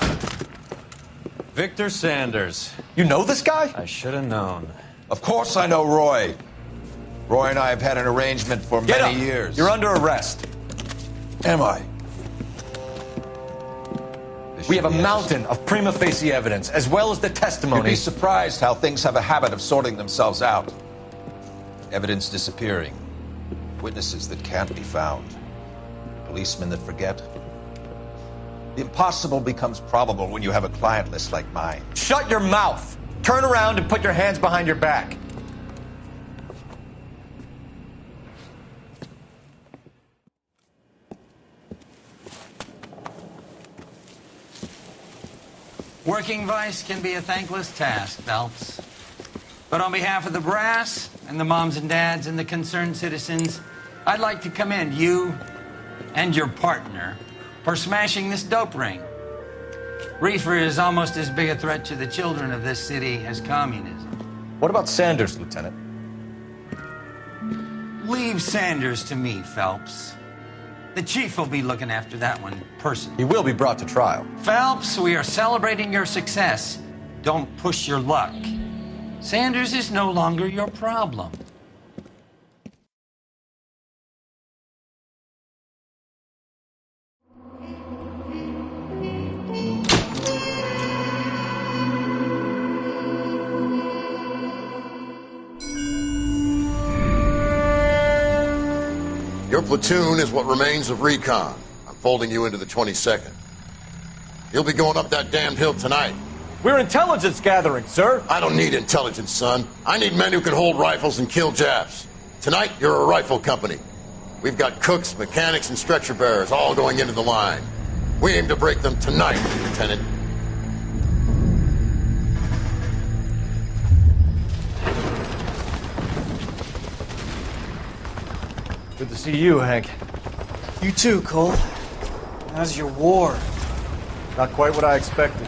Victor Sanders. You know this guy? I should have known. Of course I know Roy. Roy and I have had an arrangement for many years. You're under arrest. Am I? We have a mountain of prima facie evidence, as well as the testimony. You'd be surprised how things have a habit of sorting themselves out. Evidence disappearing. Witnesses that can't be found. Policemen that forget. The impossible becomes probable when you have a client list like mine. Shut your mouth! Turn around and put your hands behind your back. Working vice can be a thankless task, Phelps. But on behalf of the brass and the moms and dads and the concerned citizens, I'd like to commend you and your partner for smashing this dope ring. Reefer is almost as big a threat to the children of this city as communism. What about Sanders, Lieutenant? Leave Sanders to me, Phelps. The chief will be looking after that one personally. He will be brought to trial. Phelps, we are celebrating your success. Don't push your luck. Sanders is no longer your problem. Your platoon is what remains of recon. I'm folding you into the 22nd. You'll be going up that damned hill tonight. We're intelligence gathering, sir. I don't need intelligence, son. I need men who can hold rifles and kill Japs. Tonight, you're a rifle company. We've got cooks, mechanics, and stretcher bearers all going into the line. We aim to break them tonight, Lieutenant. Good to see you, Hank. You too, Cole. How's your war? Not quite what I expected.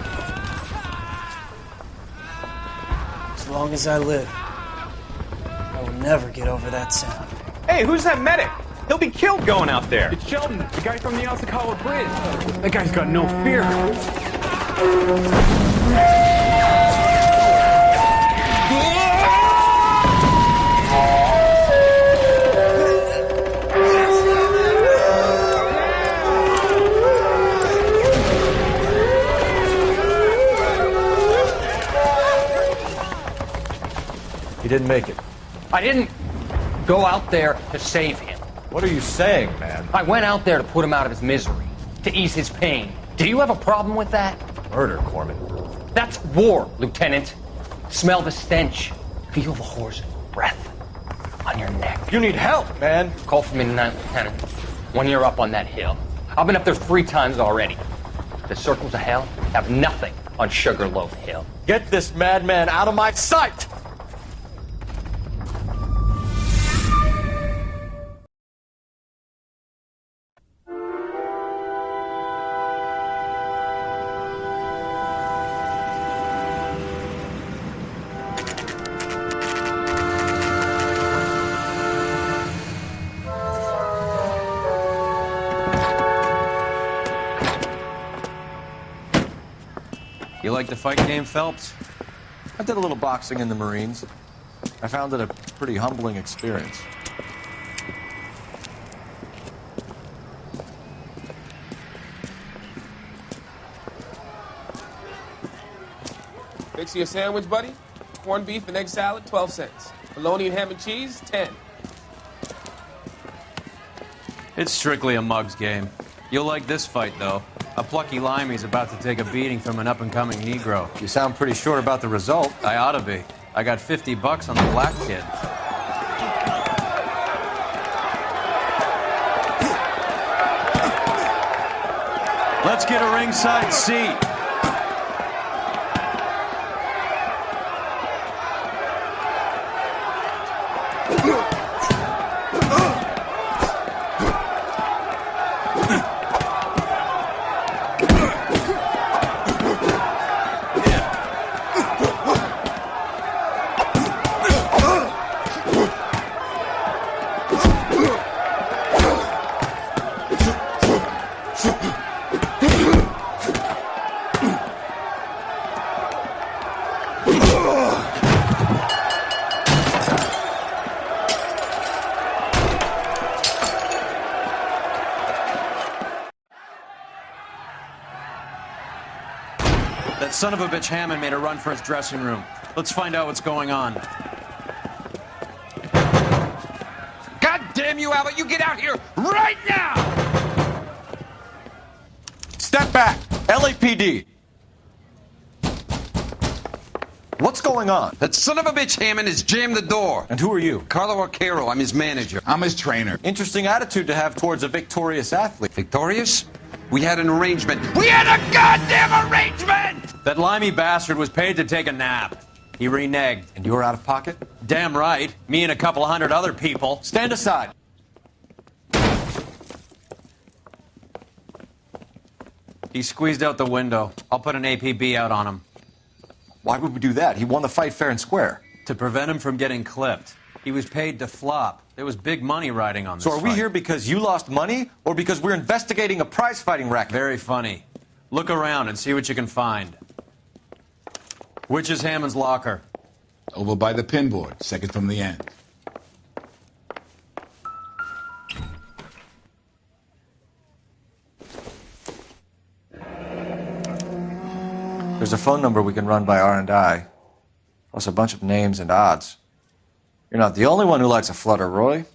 As long as I live, I will never get over that sound. Hey, who's that medic? He'll be killed going out there. It's Sheldon, the guy from the Osakawa Bridge. That guy's got no fear. didn't make it. I didn't go out there to save him. What are you saying, man? I went out there to put him out of his misery, to ease his pain. Do you have a problem with that? Murder, Corman. That's war, Lieutenant. Smell the stench. Feel the whore's breath on your neck. You need help, man. Call for me tonight, Lieutenant, when you're up on that hill. I've been up there 3 times already. The circles of hell have nothing on Sugarloaf Hill. Get this madman out of my sight! You like the fight game, Phelps? I did a little boxing in the Marines. I found it a pretty humbling experience. Fix you a sandwich, buddy? Corned beef and egg salad, 12 cents. Bologna and ham and cheese, 10. It's strictly a mug's game. You'll like this fight, though. A plucky limey's about to take a beating from an up-and-coming Negro. You sound pretty sure about the result. I ought to be. I got $50 on the black kid. Let's get a ringside seat. That son of a bitch Hammond made a run for his dressing room. Let's find out what's going on. God damn you, Albert! You get out here right now! Step back! LAPD! What's going on? That son of a bitch Hammond has jammed the door. And who are you? Carlo Arcaro. I'm his manager. I'm his trainer. Interesting attitude to have towards a victorious athlete. Victorious? We had an arrangement. We had a goddamn arrangement! That limey bastard was paid to take a nap. He reneged. And you were out of pocket? Damn right. Me and a couple of 100 other people. Stand aside. He squeezed out the window. I'll put an APB out on him. Why would we do that? He won the fight fair and square. To prevent him from getting clipped. He was paid to flop. There was big money riding on this So are we fight. here because you lost money or because we're investigating a prize-fighting racket? Very funny. Look around and see what you can find. Which is Hammond's locker? Over by the pinboard, second from the end. There's a phone number we can run by R&I, plus a bunch of names and odds. You're not the only one who likes a flutter, Roy.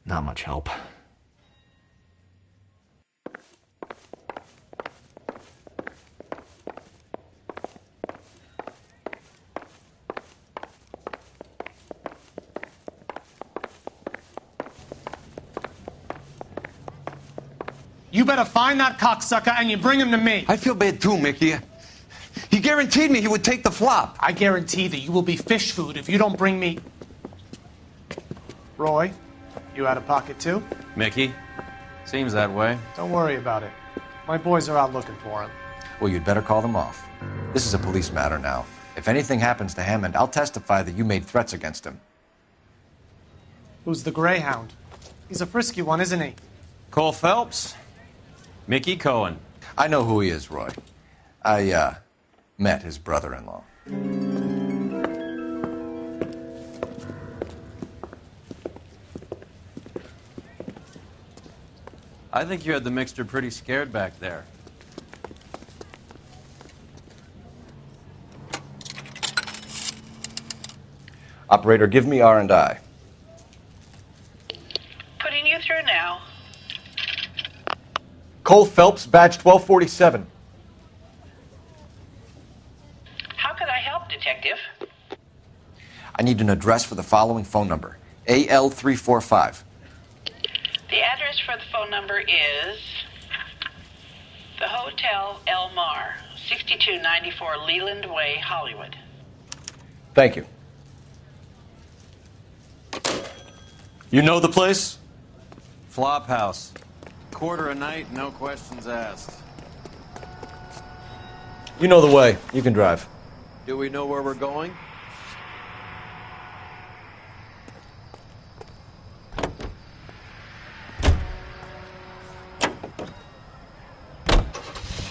Not much help. You better find that cocksucker and you bring him to me. I feel bad too, Mickey. He guaranteed me he would take the flop. I guarantee that you will be fish food if you don't bring me... Roy, you out of pocket too? Mickey? Seems that way. Don't worry about it. My boys are out looking for him. Well, you'd better call them off. This is a police matter now. If anything happens to Hammond, I'll testify that you made threats against him. Who's the Greyhound? He's a frisky one, isn't he? Cole Phelps? Mickey Cohen. I know who he is, Roy. I met his brother-in-law. I think you had the mixture pretty scared back there. Operator, give me R&I. Putting you through now. Cole Phelps, badge 1247. How could I help, Detective? I need an address for the following phone number. AL345. The address for the phone number is the Hotel El Mar, 6294 Leland Way, Hollywood. Thank you. You know the place? Flop house. Quarter a night, no questions asked. You know the way. You can drive. Do we know where we're going?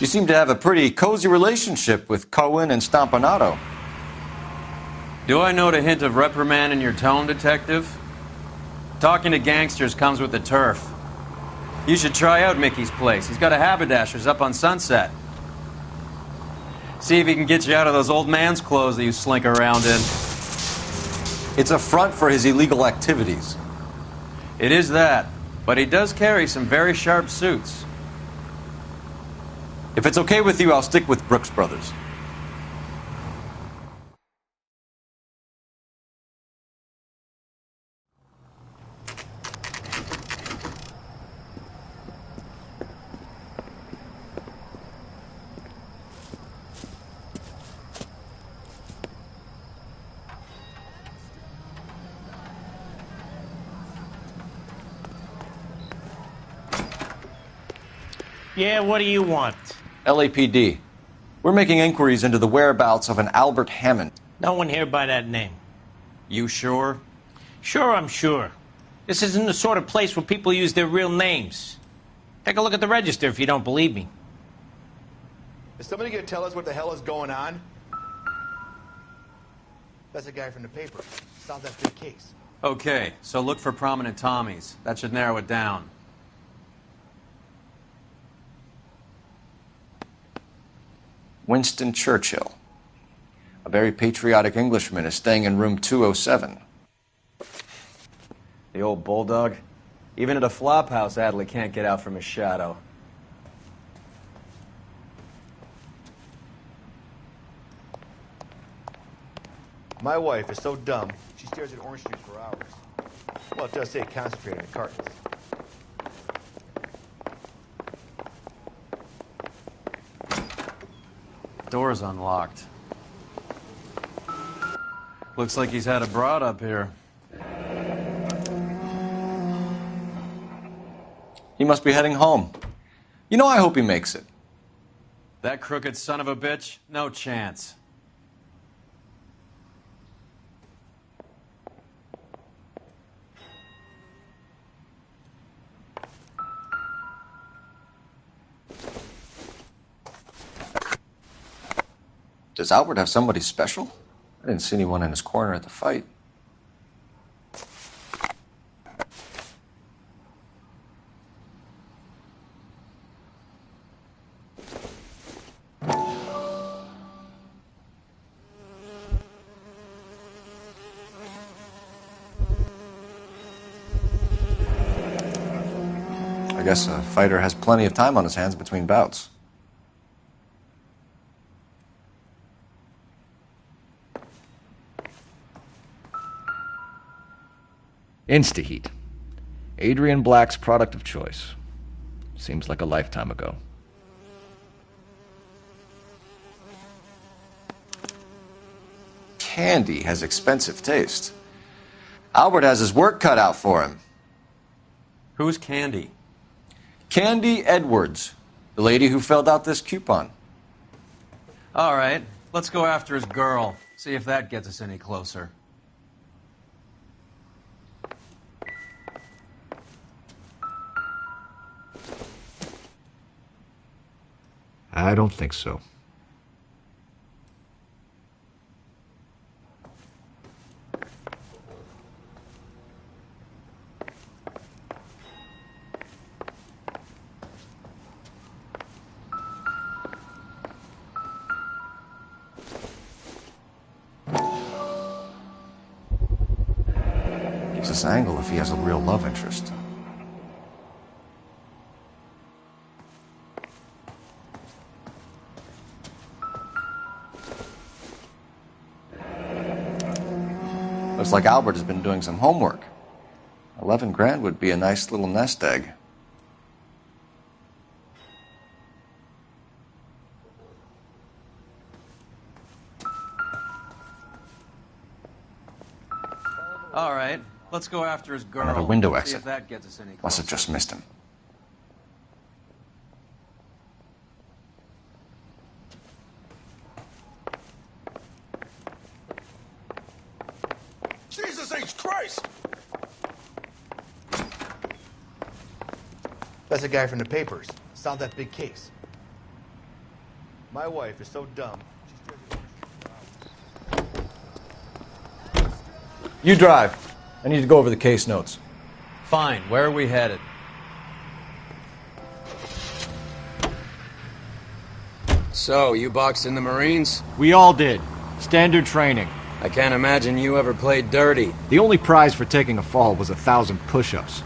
You seem to have a pretty cozy relationship with Cohen and Stompanato. Do I note a hint of reprimand in your tone, Detective? Talking to gangsters comes with the turf. You should try out Mickey's place. He's got a haberdasher's up on Sunset. See if he can get you out of those old man's clothes that you slink around in. It's a front for his illegal activities. It is that, but he does carry some very sharp suits. If it's okay with you, I'll stick with Brooks Brothers. Yeah, what do you want? LAPD. We're making inquiries into the whereabouts of an Albert Hammond. No one here by that name. You sure? Sure, I'm sure. This isn't the sort of place where people use their real names. Take a look at the register if you don't believe me. Is somebody going to tell us what the hell is going on? That's a guy from the paper. Solve that big case. Okay, so look for prominent Tommies. That should narrow it down. Winston Churchill. A very patriotic Englishman is staying in room 207. The old bulldog. Even at a flop house, Adley can't get out from his shadow. My wife is so dumb, she stares at orange juice for hours. Well, it does say concentrated in cartons. Door's unlocked. Looks like he's had a broad up here. He must be heading home. You know, I hope he makes it. That crooked son of a bitch? No chance. Does Albert have somebody special? I didn't see anyone in his corner at the fight. I guess a fighter has plenty of time on his hands between bouts. Instaheat. Adrian Black's product of choice. Seems like a lifetime ago. Candy has expensive taste. Albert has his work cut out for him. Who's Candy? Candy Edwards, the lady who filled out this coupon. All right, let's go after his girl. See if that gets us any closer. I don't think so. What's this angle if he has a real love interest? Looks like Albert has been doing some homework. 11 grand would be a nice little nest egg. All right, let's go after his girl. Another window See exit. if that gets us any closer. Must have just missed him. Jesus H. Christ! That's a guy from the papers. Solved that big case. My wife is so dumb. You drive. I need to go over the case notes. Fine, where are we headed? So, you boxed in the Marines? We all did. Standard training. I can't imagine you ever played dirty. The only prize for taking a fall was 1,000 push-ups.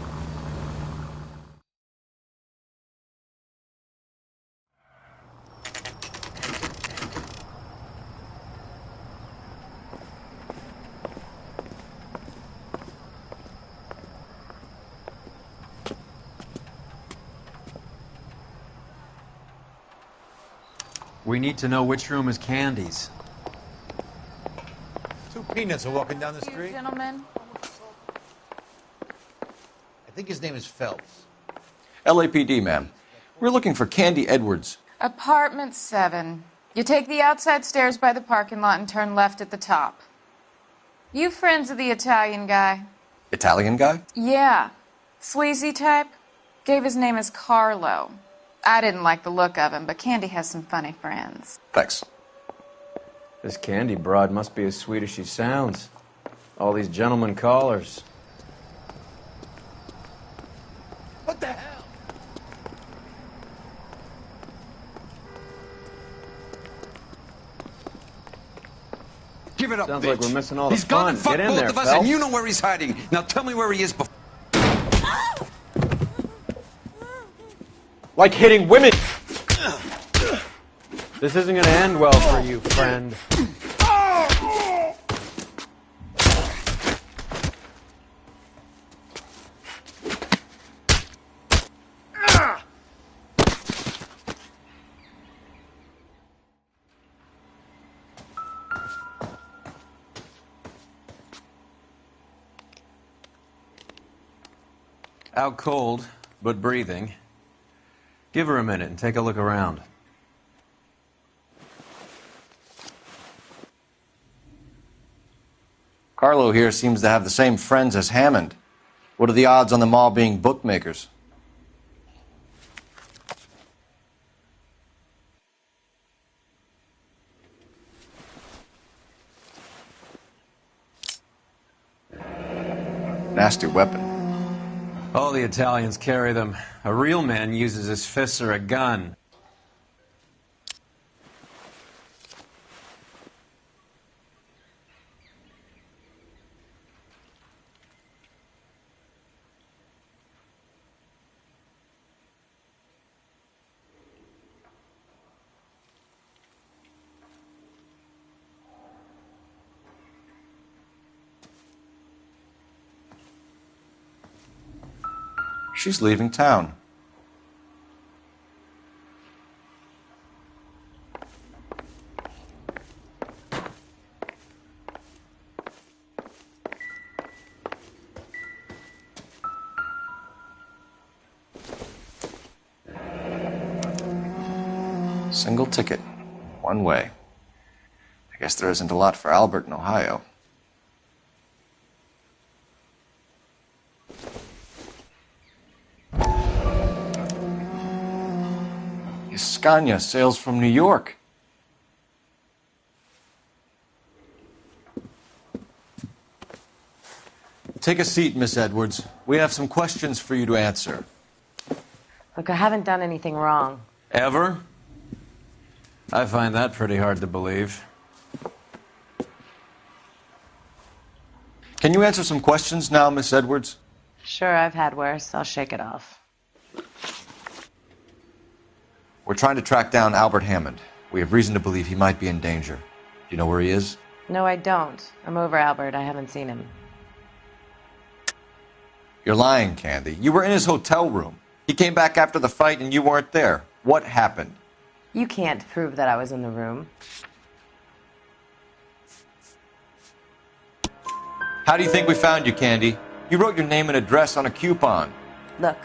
We need to know which room is Candy's. Two peanuts are walking down the street. Gentlemen. I think his name is Phelps. LAPD, ma'am. We're looking for Candy Edwards. Apartment 7. You take the outside stairs by the parking lot and turn left at the top. You friends of the Italian guy? Italian guy? Yeah. Sleazy type? Gave his name as Carlo. I didn't like the look of him, but Candy has some funny friends. Thanks. This Candy broad must be as sweet as she sounds. All these gentlemen callers. What the hell? Give it up, Sounds bitch. like we're missing all the He's fun. gonna fuck Get in both there, of us, Phelps. and you know where he's hiding. Now tell me where he is before. Like hitting women! This isn't gonna end well for you, friend. Out cold, but breathing. Give her a minute and take a look around. Carlo here seems to have the same friends as Hammond. What are the odds on them all being bookmakers? Nasty weapon. All the Italians carry them. A real man uses his fists or a gun. She's leaving town. Single ticket, one way. I guess there isn't a lot for Albert in Ohio. Scania sails from New York. Take a seat, Miss Edwards. We have some questions for you to answer. Look, I haven't done anything wrong. Ever? I find that pretty hard to believe. Can you answer some questions now, Miss Edwards? Sure, I've had worse. I'll shake it off. We're trying to track down Albert Hammond. We have reason to believe he might be in danger. Do you know where he is? No, I don't. I'm over Albert. I haven't seen him. You're lying, Candy. You were in his hotel room. He came back after the fight and you weren't there. What happened? You can't prove that I was in the room. How do you think we found you, Candy? You wrote your name and address on a coupon. Look,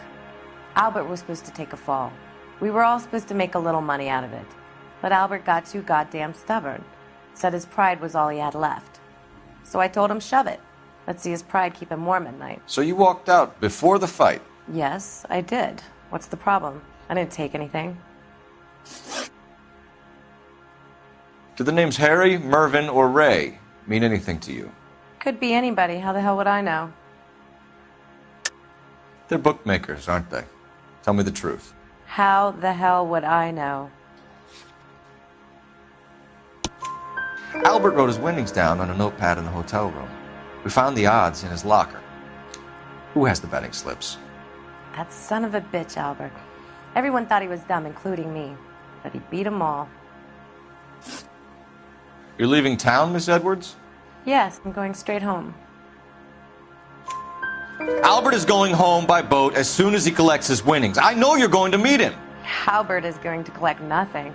Albert was supposed to take a fall. We were all supposed to make a little money out of it. But Albert got too goddamn stubborn. Said his pride was all he had left. So I told him, shove it. Let's see his pride keep him warm at night. So you walked out before the fight? Yes, I did. What's the problem? I didn't take anything. Do the names Harry, Mervyn, or Ray mean anything to you? Could be anybody. How the hell would I know? They're bookmakers, aren't they? Tell me the truth. How the hell would I know? Albert wrote his winnings down on a notepad in the hotel room. We found the odds in his locker. Who has the betting slips? That son of a bitch, Albert. Everyone thought he was dumb, including me. But he beat them all. You're leaving town, Miss Edwards? Yes, I'm going straight home. Albert is going home by boat as soon as he collects his winnings. I know you're going to meet him. Albert is going to collect nothing.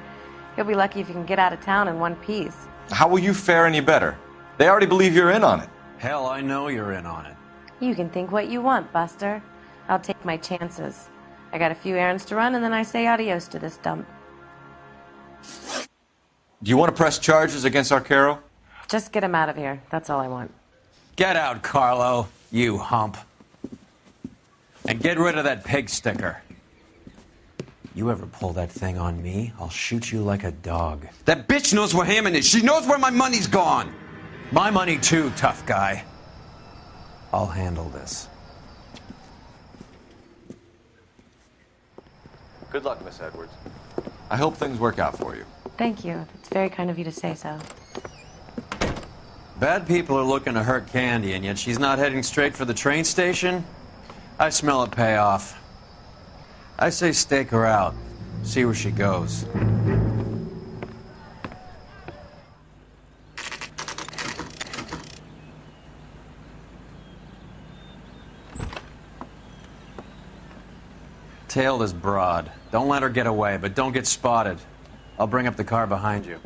He'll be lucky if he can get out of town in one piece. How will you fare any better? They already believe you're in on it. Hell, I know you're in on it. You can think what you want, Buster. I'll take my chances. I got a few errands to run, and then I say adios to this dump. Do you want to press charges against Arcaro? Just get him out of here. That's all I want. Get out, Carlo, you hump. And get rid of that pig sticker. You ever pull that thing on me, I'll shoot you like a dog. That bitch knows where Hammond is. She knows where my money's gone. My money too, tough guy. I'll handle this. Good luck, Miss Edwards. I hope things work out for you. Thank you. It's very kind of you to say so. Bad people are looking to hurt Candy, and yet she's not heading straight for the train station? I smell a payoff. I say stake her out. See where she goes. Tail this broad. Don't let her get away, but don't get spotted. I'll bring up the car behind you.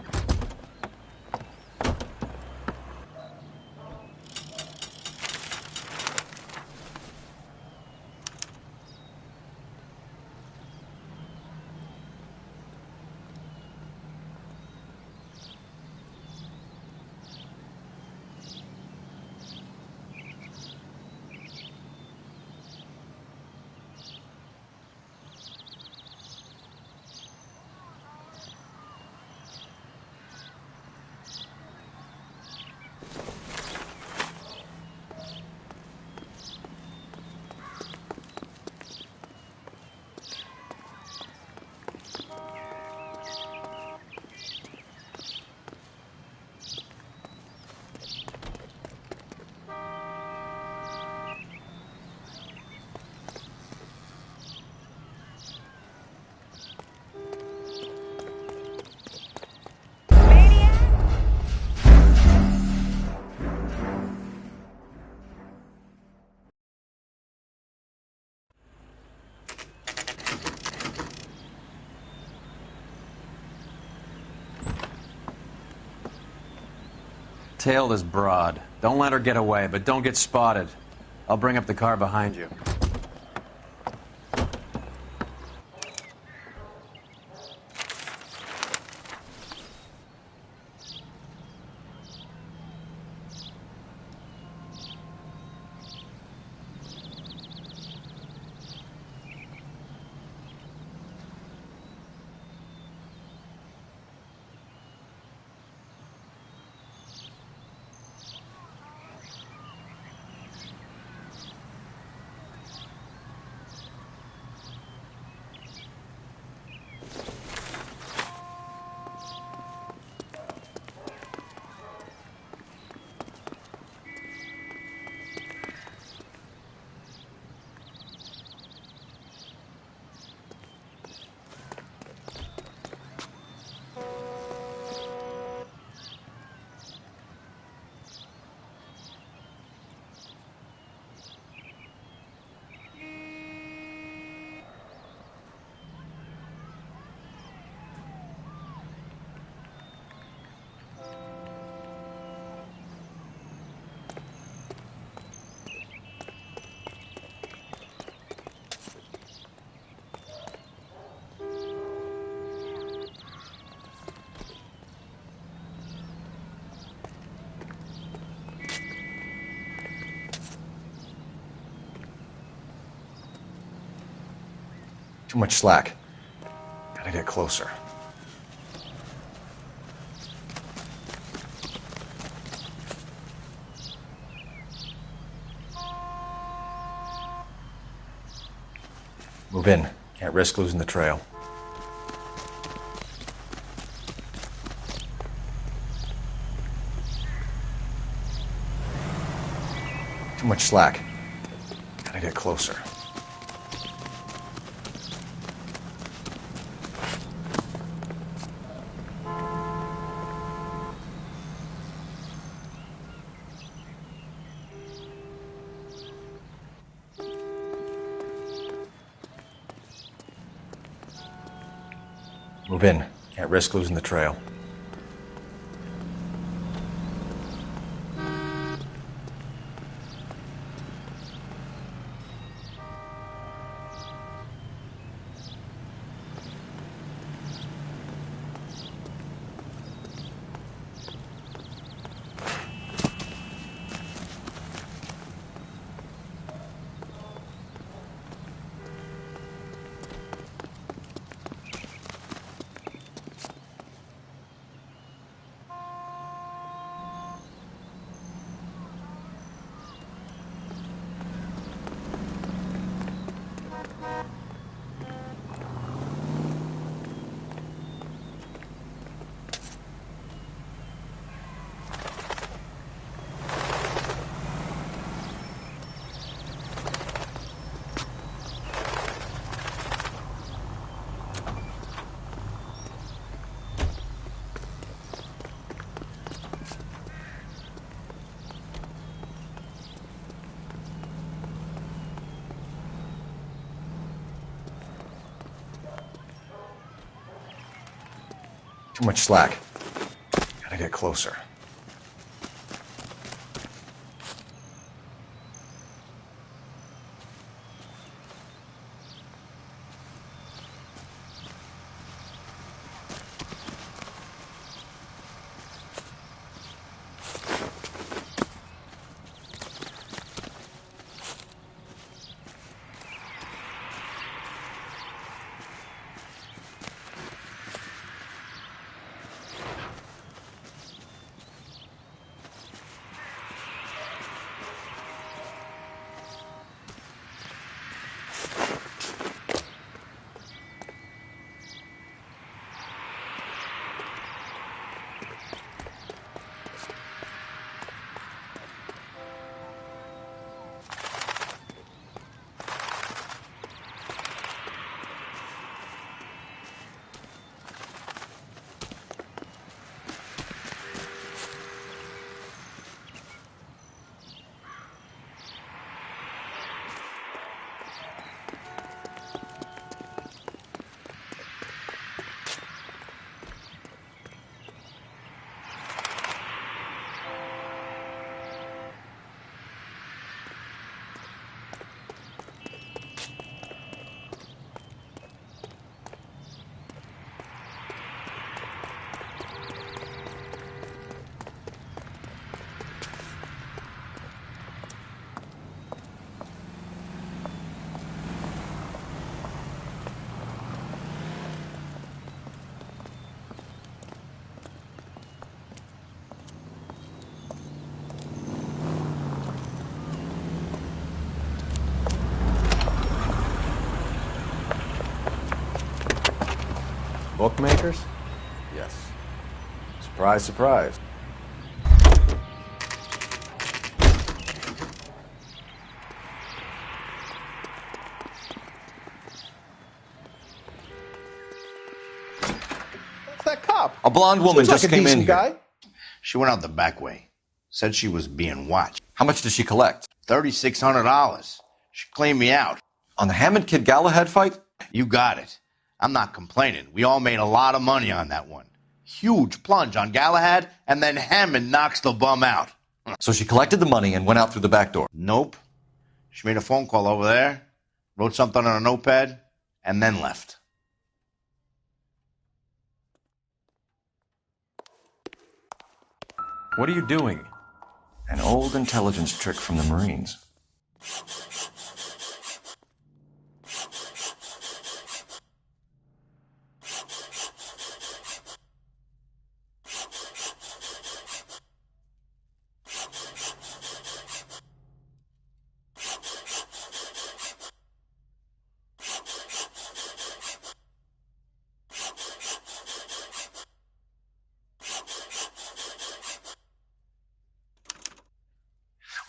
Tail this broad. Don't let her get away, but don't get spotted. I'll bring up the car behind you. Too much slack. Gotta get closer. Move in. Can't risk losing the trail. Too much slack. Gotta get closer. Move in. Can't risk losing the trail. Too much slack. Gotta get closer. Bookmakers? Yes. Surprise, surprise. That's that cop. A blonde woman Seems just like a came in decent here. guy. She went out the back way. Said she was being watched. How much did she collect? $3,600. She cleaned me out. On the Hammond Kid Galahad fight? You got it. I'm not complaining. We all made a lot of money on that one. Huge plunge on Galahad, and then Hammond knocks the bum out. So she collected the money and went out through the back door? Nope. She made a phone call over there, wrote something on a notepad, and then left. What are you doing? An old intelligence trick from the Marines.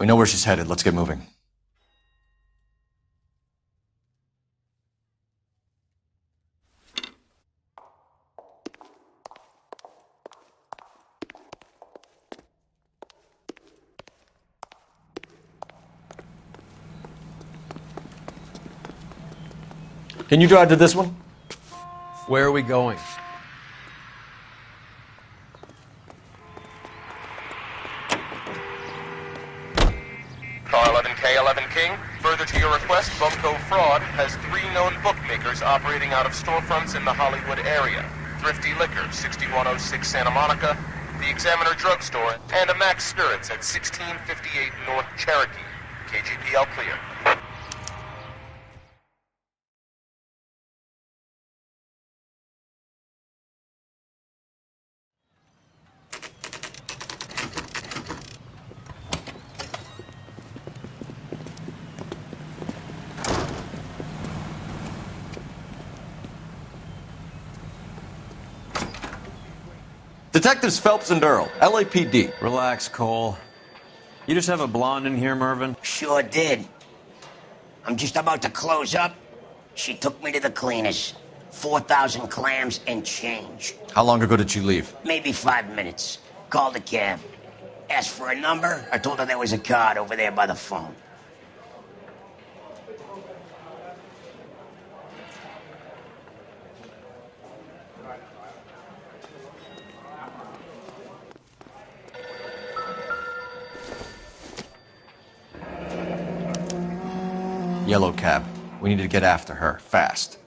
We know where she's headed. Let's get moving. Can you drive to this one? Where are we going? Car 11K, 11 King. Further to your request, Bumco Fraud has 3 known bookmakers operating out of storefronts in the Hollywood area. Thrifty Liquor, 6106 Santa Monica, the Examiner Drugstore, and a Max Spirits at 1658 North Cherokee. KGPL clear. Detectives Phelps and Earl, LAPD. Relax, Cole. You just have a blonde in here, Mervyn? Sure did. I'm just about to close up. She took me to the cleaners. 4,000 clams and change. How long ago did you leave? Maybe 5 minutes. Called a cab. Asked for a number. I told her there was a card over there by the phone. Yellow cab. We need to get after her, fast.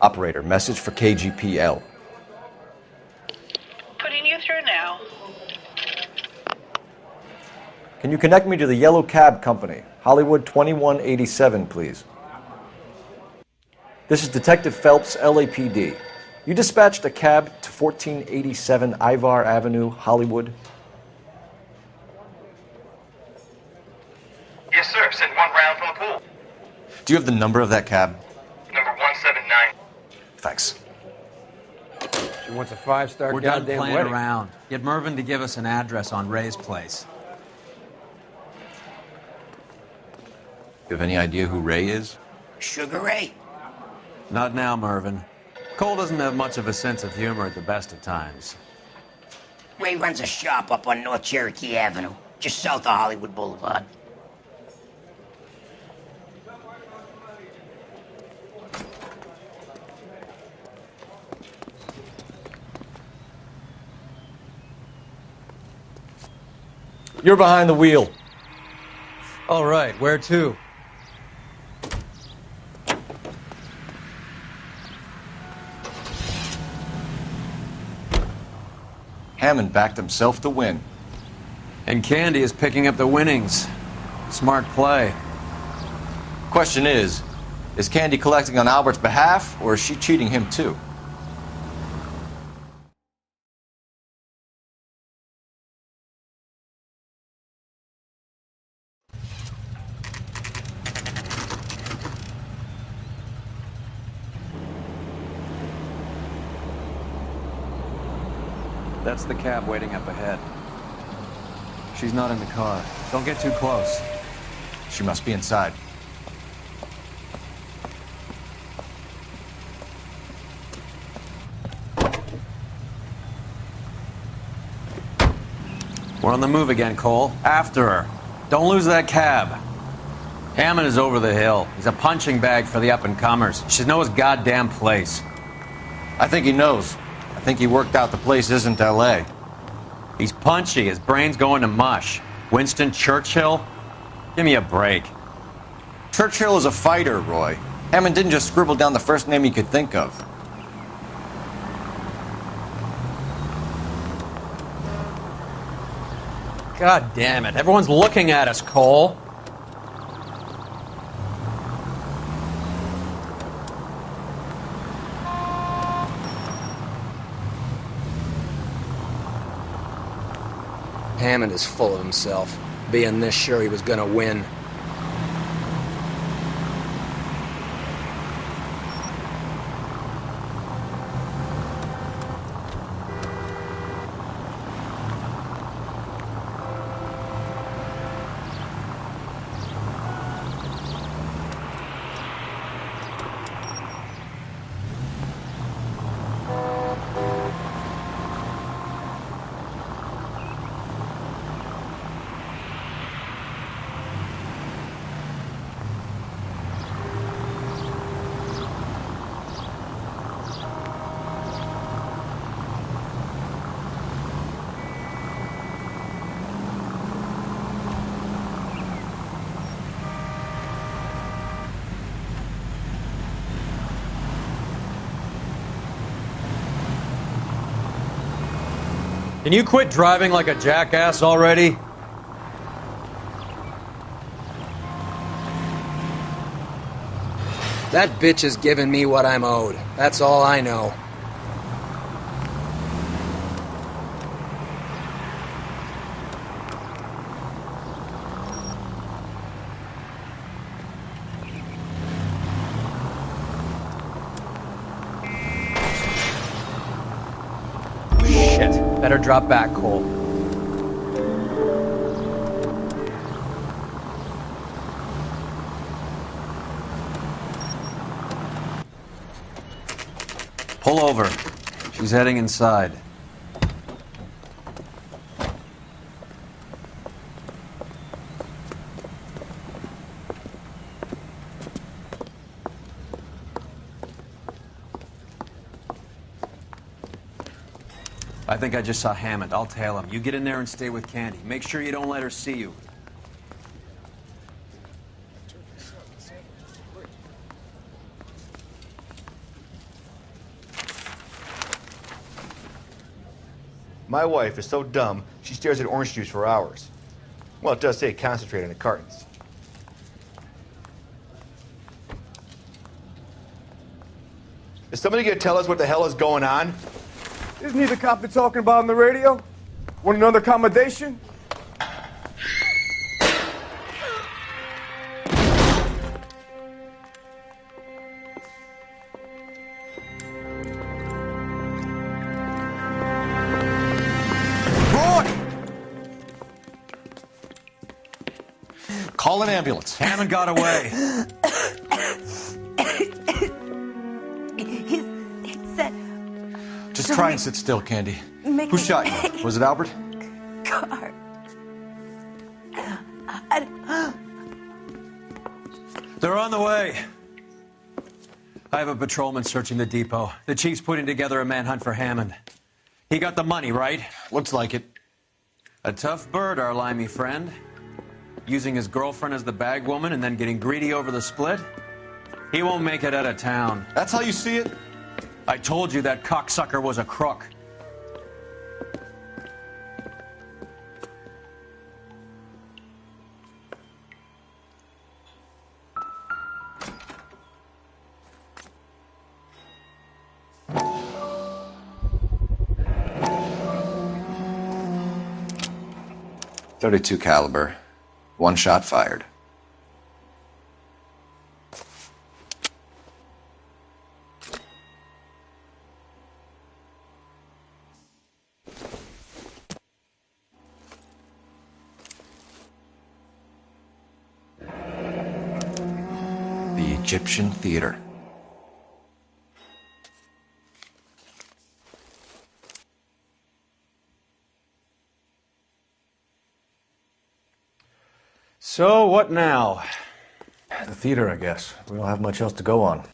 Operator, message for KGPL. Putting you through now. Can you connect me to the Yellow Cab Company, Hollywood 2187, please? This is Detective Phelps, LAPD. You dispatched a cab to 1487 Ivar Avenue, Hollywood? Yes, sir. Send 1 round from the pool. Do you have the number of that cab? Number 179. Thanks. She wants a 5-star We're done goddamn playing wedding. around. Get Mervyn to give us an address on Ray's place. You have any idea who Ray is? Sugar Ray? Not now, Mervyn. Cole doesn't have much of a sense of humor at the best of times. Ray runs a shop up on North Cherokee Avenue, just south of Hollywood Boulevard. You're behind the wheel. All right, where to? Hammond backed himself to win. And Candy is picking up the winnings. Smart play. Question is Candy collecting on Albert's behalf, or is she cheating him too? That's the cab waiting up ahead. She's not in the car. Don't get too close. She must be inside. We're on the move again, Cole. After her. Don't lose that cab. Hammond is over the hill. He's a punching bag for the up-and-comers. He should know his goddamn place. I think he knows. I think he worked out the place isn't L.A. He's punchy. His brain's going to mush. Winston Churchill? Give me a break. Churchill is a fighter, Roy. Hammond didn't just scribble down the first name he could think of. God damn it. Everyone's looking at us, Cole. Hammond is full of himself, being this sure he was gonna win. Can you quit driving like a jackass already? That bitch is giving me what I'm owed. That's all I know. Shit. Better drop back, Cole. Pull over. She's heading inside. I think I just saw Hammond. I'll tail him. You get in there and stay with Candy. Make sure you don't let her see you. My wife is so dumb, she stares at orange juice for hours. Well, it does say concentrate on the cartons. Is somebody gonna tell us what the hell is going on? Isn't he the cop they're talking about on the radio? Want another accommodation? Call an ambulance. Hammond got away. He said... Just try and sit still, Candy. Who shot you? Was it Albert? Car. They're on the way. I have a patrolman searching the depot. The chief's putting together a manhunt for Hammond. He got the money, right? Looks like it. A tough bird, our limey friend. Using his girlfriend as the bag woman and then getting greedy over the split. He won't make it out of town. That's how you see it? I told you that cocksucker was a crook. .32 caliber. One shot fired. The Egyptian Theater. So, what now? The theater, I guess. We don't have much else to go on.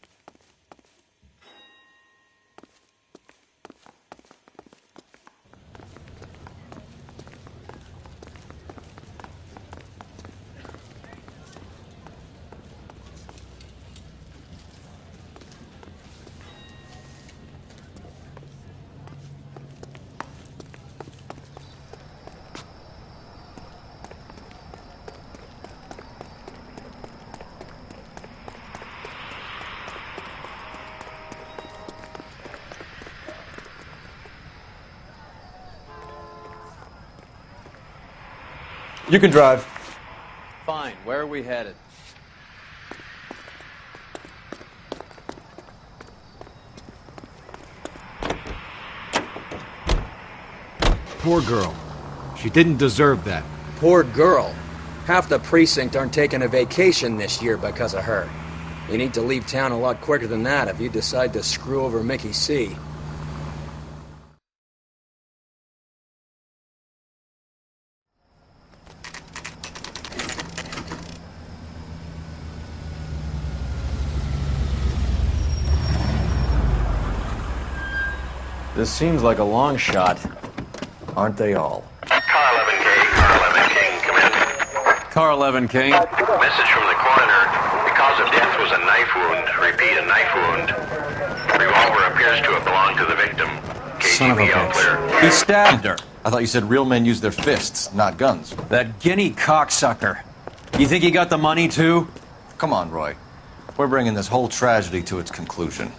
You can drive. Fine. Where are we headed? Poor girl. She didn't deserve that. Poor girl. Half the precinct aren't taking a vacation this year because of her. You need to leave town a lot quicker than that if you decide to screw over Mickey C. This seems like a long shot. Aren't they all? Car 11K, Car 11 King, come in. Car 11 King. Message from the coroner. The cause of death was a knife wound. Repeat, a knife wound. Revolver appears to have belonged to the victim. Son of a KGB all clear. bitch. He stabbed her. I thought you said real men use their fists, not guns. That guinea cocksucker. You think he got the money, too? Come on, Roy. We're bringing this whole tragedy to its conclusion.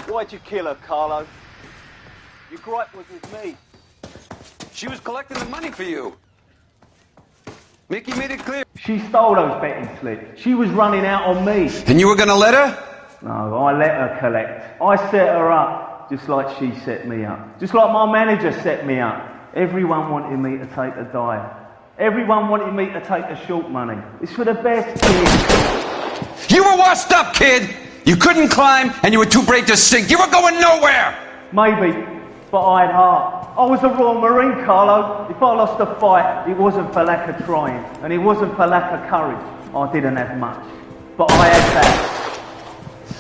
Why'd you kill her, Carlo? Your gripe was with me. She was collecting the money for you. Mickey made it clear. She stole those betting slips. She was running out on me. And you were gonna let her? No, I let her collect. I set her up, just like she set me up. Just like my manager set me up. Everyone wanted me to take a dive. Everyone wanted me to take the short money. It's for the best, kid. You were washed up, kid! You couldn't climb, and you were too brave to sink. You were going nowhere! Maybe, but I had heart. I was a Royal Marine, Carlo. If I lost a fight, it wasn't for lack of trying, and it wasn't for lack of courage. I didn't have much, but I had that.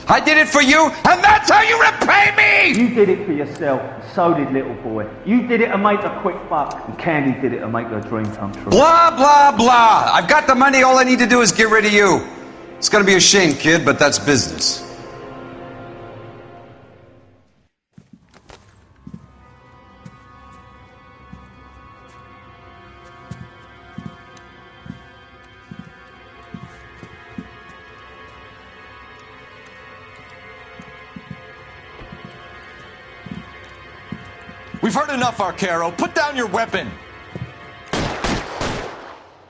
I did it for you, and that's how you repay me! You did it for yourself, and so did little boy. You did it to make a quick buck, and Candy did it to make her dream come true. Blah, blah, blah. I've got the money, all I need to do is get rid of you. It's gonna be a shame, kid, but that's business. We've heard enough, Arcaro. Put down your weapon.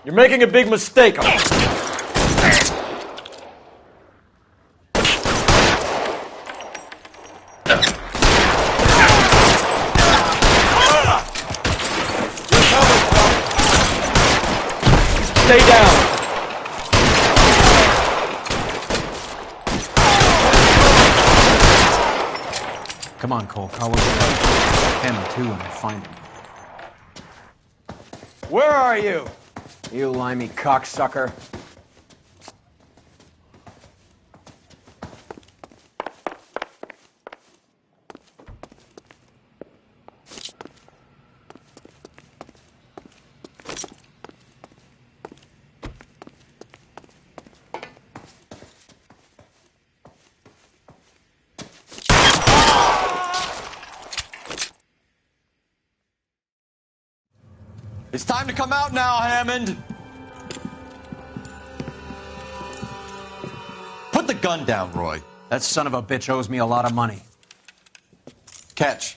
You're making a big mistake. Stay down. Come on, Cole. Call over him, too, and I'll find him. Where are you? You limey cocksucker. It's time to come out now, Hammond. Put the gun down, Roy. That son of a bitch owes me a lot of money. Catch.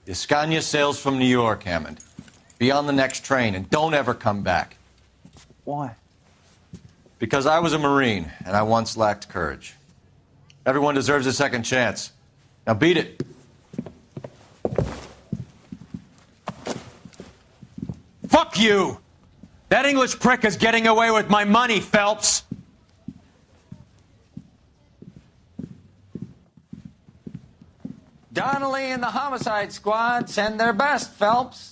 The Escania sails from New York, Hammond. Be on the next train and don't ever come back. Why? Because I was a Marine and I once lacked courage. Everyone deserves a second chance. Now beat it. Fuck you! That English prick is getting away with my money, Phelps! Donnelly and the homicide squad send their best, Phelps.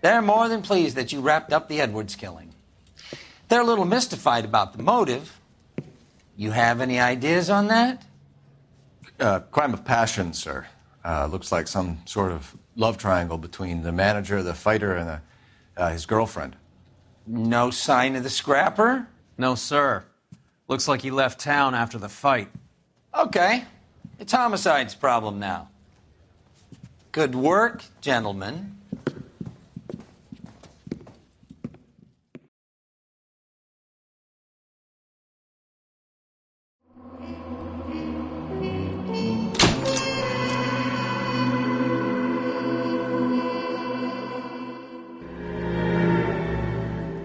They're more than pleased that you wrapped up the Edwards killing. They're a little mystified about the motive. You have any ideas on that? Crime of passion, sir. Looks like some sort of love triangle between the manager, the fighter, and his girlfriend. No sign of the scrapper? No, sir. Looks like he left town after the fight. Okay. It's homicide's problem now. Good work, gentlemen.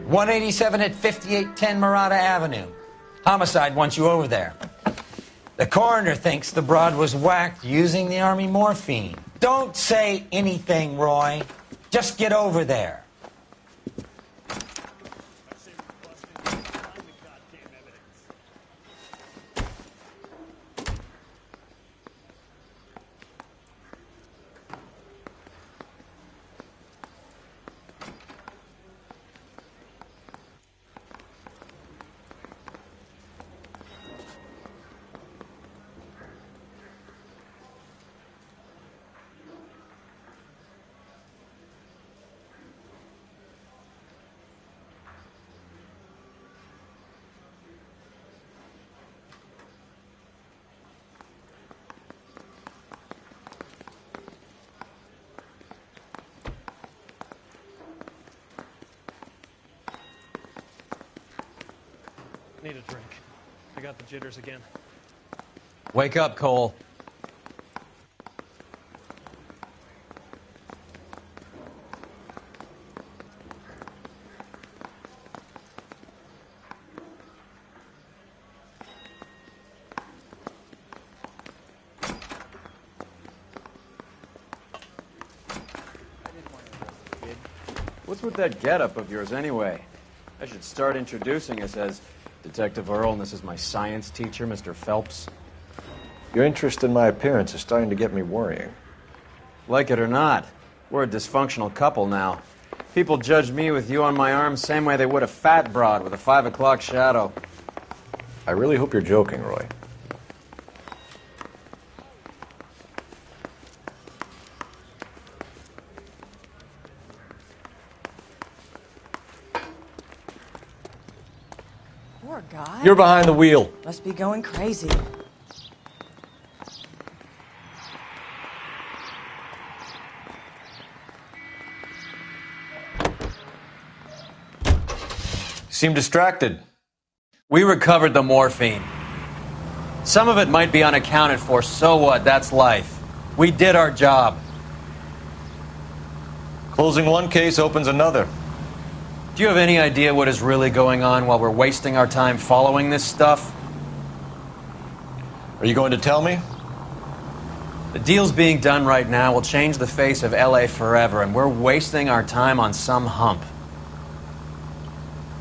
.187 at 5810 Murata Avenue. Homicide wants you over there. The coroner thinks the broad was whacked using the Army morphine. Don't say anything, Roy. Just get over there. Need a drink. I got the jitters again. Wake up, Cole. What's with that getup of yours, anyway? I should start introducing us as Detective Earl, and this is my science teacher, Mr. Phelps. Your interest in my appearance is starting to get me worrying. Like it or not, we're a dysfunctional couple now. People judge me with you on my arm same way they would a fat broad with a 5 o'clock shadow. I really hope you're joking, Roy. Poor guy. You're behind the wheel. Must be going crazy. Seem distracted. We recovered the morphine. Some of it might be unaccounted for, so what? That's life. We did our job. Closing one case opens another. Do you have any idea what is really going on while we're wasting our time following this stuff? Are you going to tell me? The deals being done right now will change the face of LA forever, and we're wasting our time on some hump.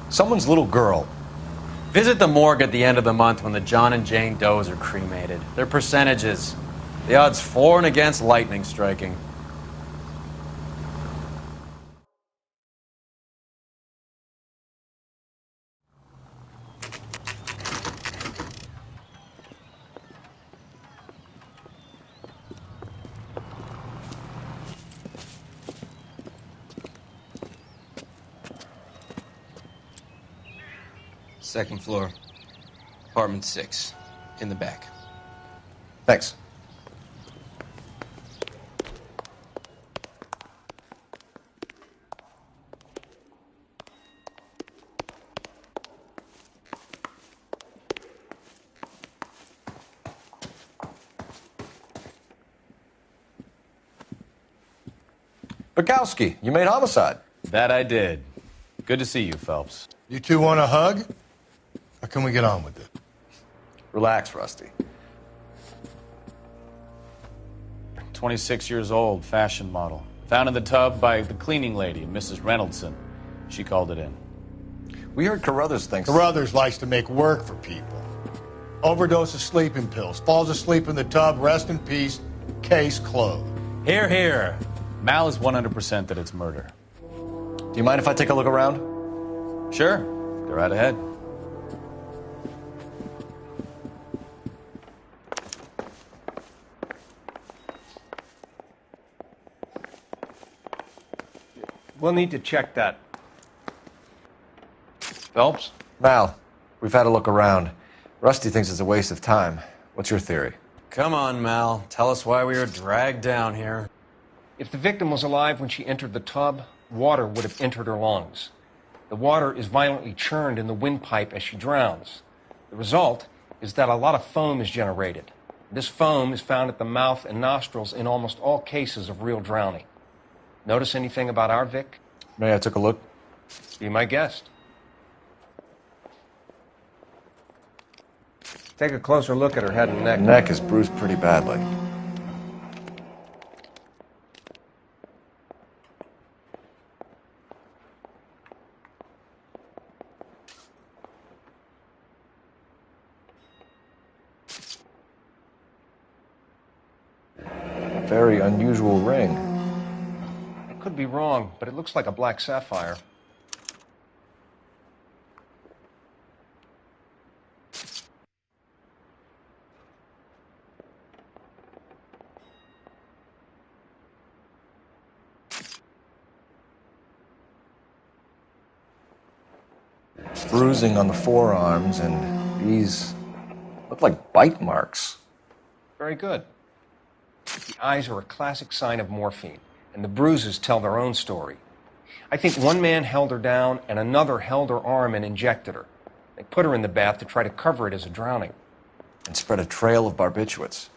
Someone's little girl. Visit the morgue at the end of the month when the John and Jane Does are cremated. Their percentages. The odds for and against lightning striking. Second floor, apartment 6, in the back. Thanks. Bukowski, you made homicide. That I did. Good to see you, Phelps. You two want a hug? Or can we get on with it? Relax, Rusty. 26 years old, fashion model. Found in the tub by the cleaning lady, Mrs. Reynoldson. She called it in. We heard Carruthers thinks... Carruthers likes to make work for people. Overdose of sleeping pills. Falls asleep in the tub. Rest in peace. Case closed. Here, here. Mal is 100% that it's murder. Do you mind if I take a look around? Sure. Go right ahead. We'll need to check that. Phelps? Mal, we've had a look around. Rusty thinks it's a waste of time. What's your theory? Come on, Mal. Tell us why we were dragged down here. If the victim was alive when she entered the tub, water would have entered her lungs. The water is violently churned in the windpipe as she drowns. The result is that a lot of foam is generated. This foam is found at the mouth and nostrils in almost all cases of real drowning. Notice anything about our Vic? May I take a look? Be my guest. Take a closer look at her head and neck. Her neck is bruised pretty badly. A very unusual ring. I could be wrong, but it looks like a black sapphire. Bruising on the forearms, and these look like bite marks. Very good. The eyes are a classic sign of morphine, and the bruises tell their own story. I think one man held her down and another held her arm and injected her. They put her in the bath to try to cover it as a drowning. And spread a trail of barbiturates.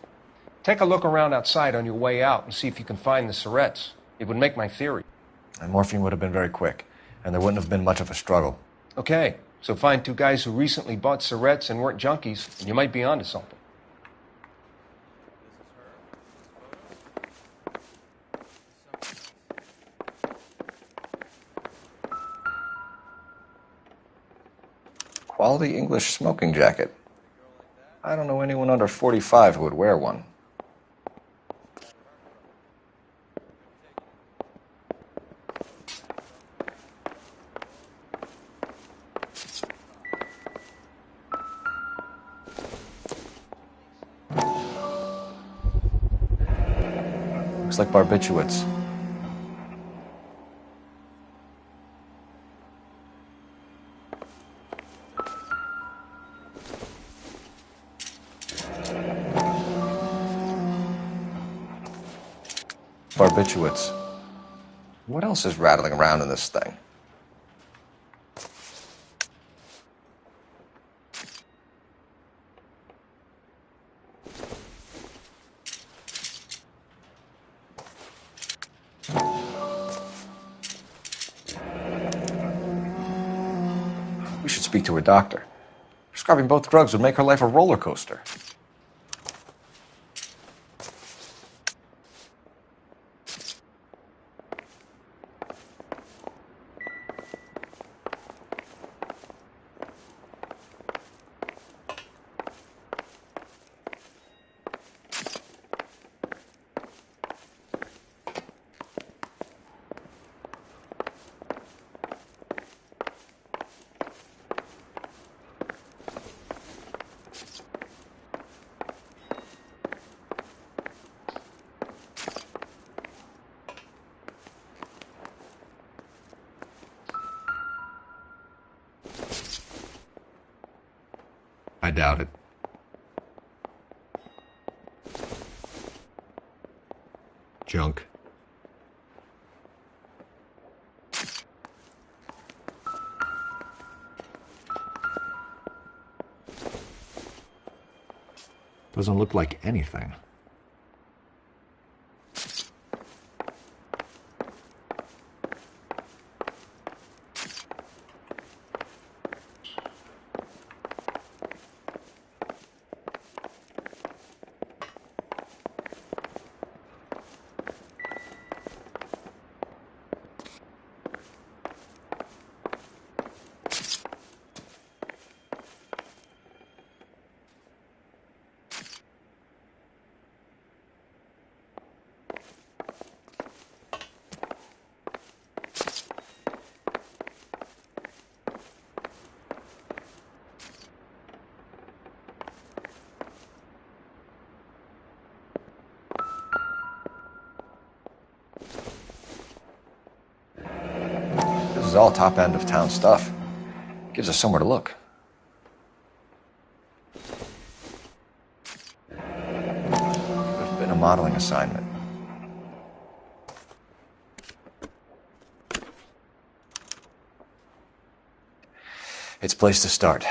Take a look around outside on your way out and see if you can find the syrettes. It would make my theory. And morphine would have been very quick, and there wouldn't have been much of a struggle. Okay, so find two guys who recently bought syrettes and weren't junkies, and you might be onto something. Quality English smoking jacket. I don't know anyone under 45 who would wear one. Looks like barbiturates. Barbiturates. What else is rattling around in this thing? We should speak to a doctor. Prescribing both drugs would make her life a roller coaster. I doubt it. Junk. Doesn't look like anything. This is all top end of town stuff. Gives us somewhere to look. Could have been a modeling assignment. It's a place to start.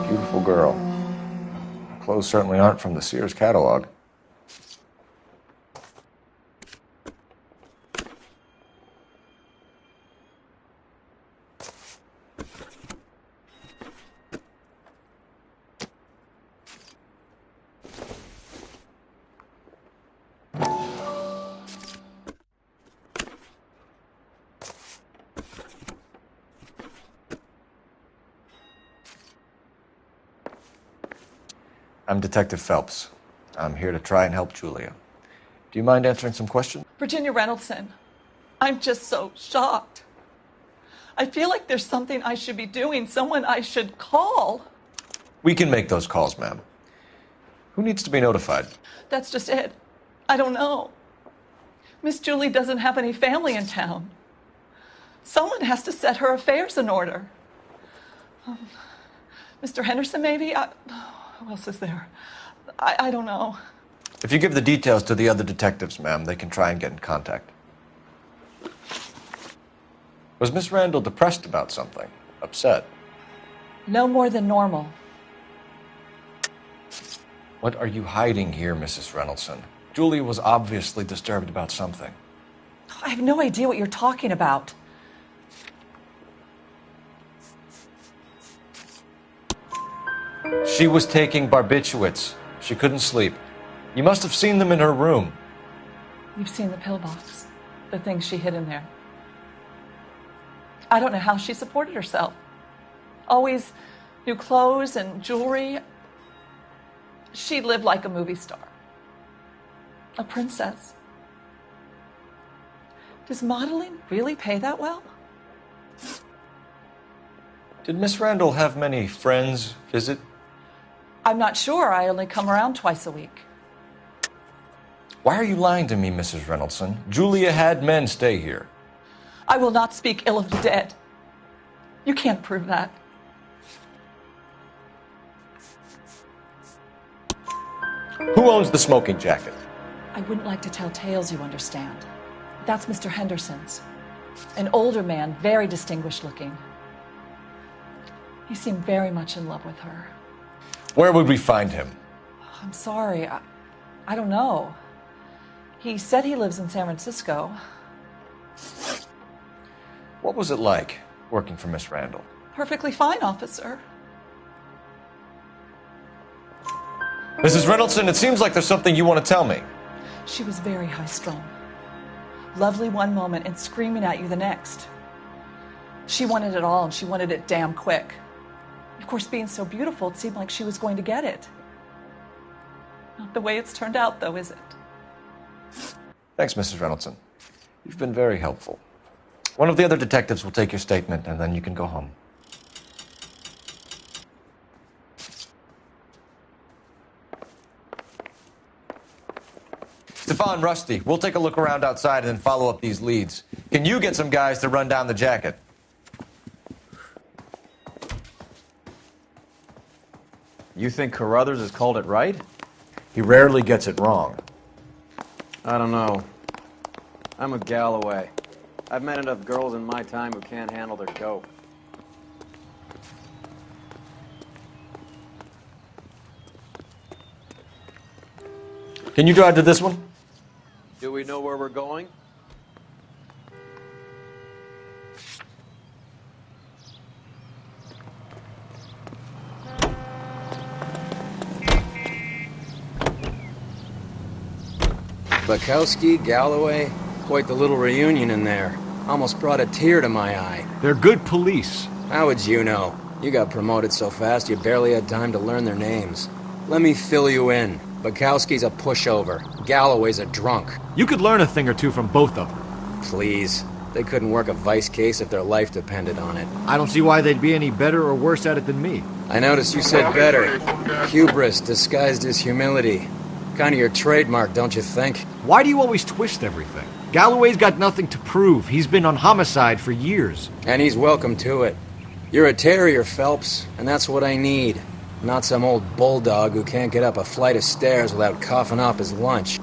Beautiful girl. Clothes certainly aren't from the Sears catalog. I'm Detective Phelps. I'm here to try and help Julia. Do you mind answering some questions? Virginia Reynoldson, I'm just so shocked. I feel like there's something I should be doing, someone I should call. We can make those calls, ma'am. Who needs to be notified? That's just it. I don't know. Miss Julie doesn't have any family in town. Someone has to set her affairs in order. Mr. Henderson, maybe? Who else is there? I don't know. If you give the details to the other detectives, ma'am, they can try and get in contact. Was Miss Randall depressed about something? Upset? No more than normal. What are you hiding here, Mrs. Reynoldsson? Julia was obviously disturbed about something. I have no idea what you're talking about. She was taking barbiturates. She couldn't sleep. You must have seen them in her room. You've seen the pillbox, the things she hid in there. I don't know how she supported herself. Always new clothes and jewelry. She lived like a movie star. A princess. Does modeling really pay that well? Did Miss Randall have many friends visit? I'm not sure. I only come around twice a week. Why are you lying to me, Mrs. Reynoldsson? Julia had men stay here. I will not speak ill of the dead. You can't prove that. Who owns the smoking jacket? I wouldn't like to tell tales, you understand. That's Mr. Henderson's. An older man, very distinguished looking. He seemed very much in love with her. Where would we find him? I'm sorry. I don't know. He said he lives in San Francisco. What was it like working for Miss Randall? Perfectly fine, officer. Mrs. Reynoldsson, it seems like there's something you want to tell me. She was very high-strung. Lovely one moment and screaming at you the next. She wanted it all, and she wanted it damn quick. Of course, being so beautiful, it seemed like she was going to get it. Not the way it's turned out, though, is it? Thanks, Mrs. Reynoldsson. You've been very helpful. One of the other detectives will take your statement, and then you can go home. Stefan, Rusty, we'll take a look around outside and then follow up these leads. Can you get some guys to run down the jacket? You think Carruthers has called it right? He rarely gets it wrong. I don't know. I'm a Galloway. I've met enough girls in my time who can't handle their dope. Can you drive to this one? Do we know where we're going? Bukowski, Galloway, quite the little reunion in there. Almost brought a tear to my eye. They're good police. How would you know? You got promoted so fast you barely had time to learn their names. Let me fill you in. Bukowski's a pushover. Galloway's a drunk. You could learn a thing or two from both of them. Please. They couldn't work a vice case if their life depended on it. I don't see why they'd be any better or worse at it than me. I noticed you said better. Hubris disguised as humility. Kind of your trademark, don't you think? Why do you always twist everything? Galloway's got nothing to prove. He's been on homicide for years. And he's welcome to it. You're a terrier, Phelps, and that's what I need. Not some old bulldog who can't get up a flight of stairs without coughing up his lunch.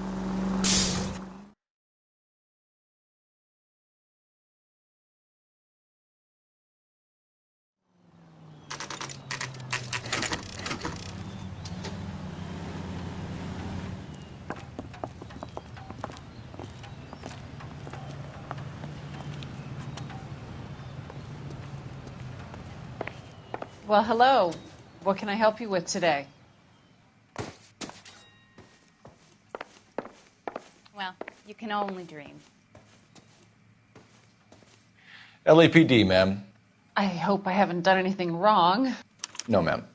Well, hello. What can I help you with today? Well, you can only dream. LAPD, ma'am. I hope I haven't done anything wrong. No, ma'am.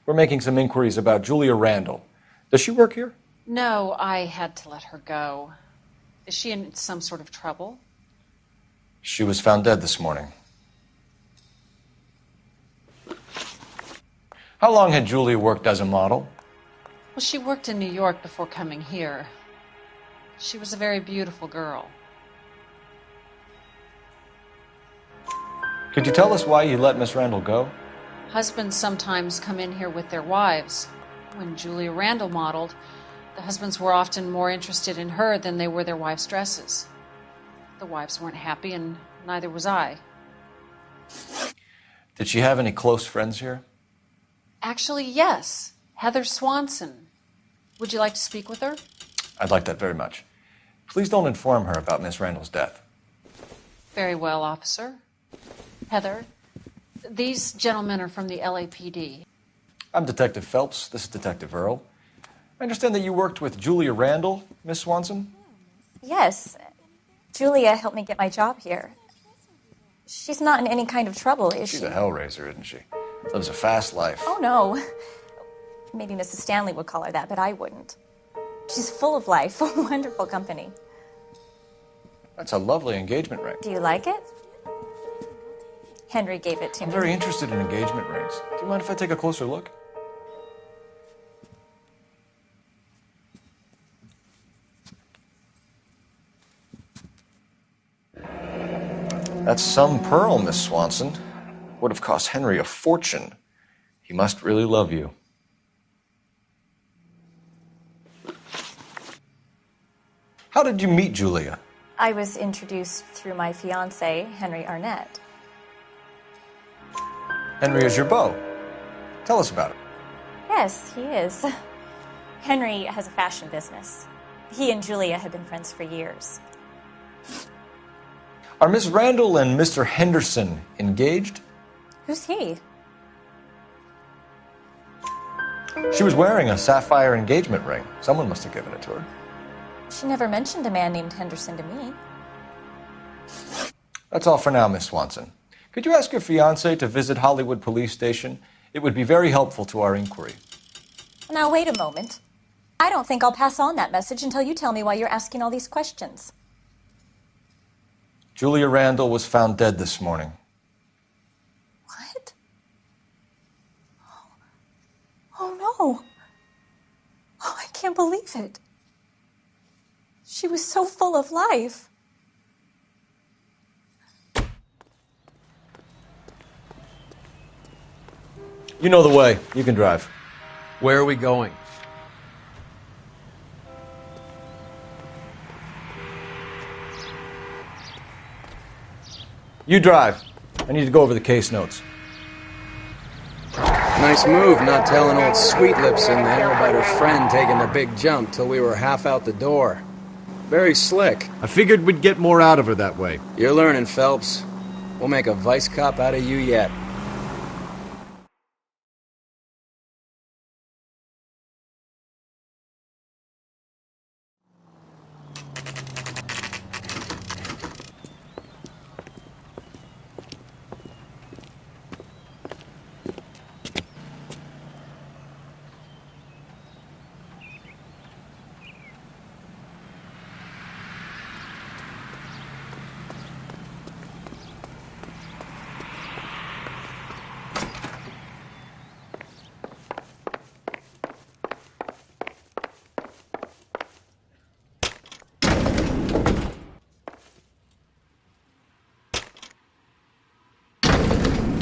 We're making some inquiries about Julia Randall. Does she work here? No, I had to let her go. Is she in some sort of trouble? She was found dead this morning. How long had Julia worked as a model? Well, she worked in New York before coming here. She was a very beautiful girl. Could you tell us why you let Miss Randall go? Husbands sometimes come in here with their wives. When Julia Randall modeled, the husbands were often more interested in her than they were their wives' dresses. The wives weren't happy, and neither was I. Did she have any close friends here? Actually, yes. Heather Swanson. Would you like to speak with her? I'd like that very much. Please don't inform her about Miss Randall's death. Very well, officer. Heather, these gentlemen are from the LAPD. I'm Detective Phelps. This is Detective Earl. I understand that you worked with Julia Randall, Miss Swanson? Yes. Julia helped me get my job here. She's not in any kind of trouble, is she? She's a hellraiser, isn't she? Lives a fast life. Oh, no. Maybe Mrs. Stanley would call her that, but I wouldn't. She's full of life, wonderful company. That's a lovely engagement ring. Do you like it? Henry gave it to me. I'm very interested in engagement rings. Do you mind if I take a closer look? That's some pearl, Miss Swanson. Would have cost Henry a fortune. He must really love you. How did you meet Julia? I was introduced through my fiancé, Henry Arnett. Henry is your beau. Tell us about it. Yes, he is. Henry has a fashion business. He and Julia have been friends for years. Are Miss Randall and Mr. Henderson engaged? Who's he? She was wearing a sapphire engagement ring. Someone must have given it to her. She never mentioned a man named Henderson to me. That's all for now, Miss Swanson. Could you ask your fiancé to visit Hollywood Police Station? It would be very helpful to our inquiry. Now, wait a moment. I don't think I'll pass on that message until you tell me why you're asking all these questions. Julia Randall was found dead this morning. What? Oh, no. Oh, I can't believe it. She was so full of life. You know the way. You can drive. Where are we going? You drive. I need to go over the case notes. Nice move not telling old Sweet Lips in there about her friend taking the big jump till we were half out the door. Very slick. I figured we'd get more out of her that way. You're learning, Phelps. We'll make a vice cop out of you yet.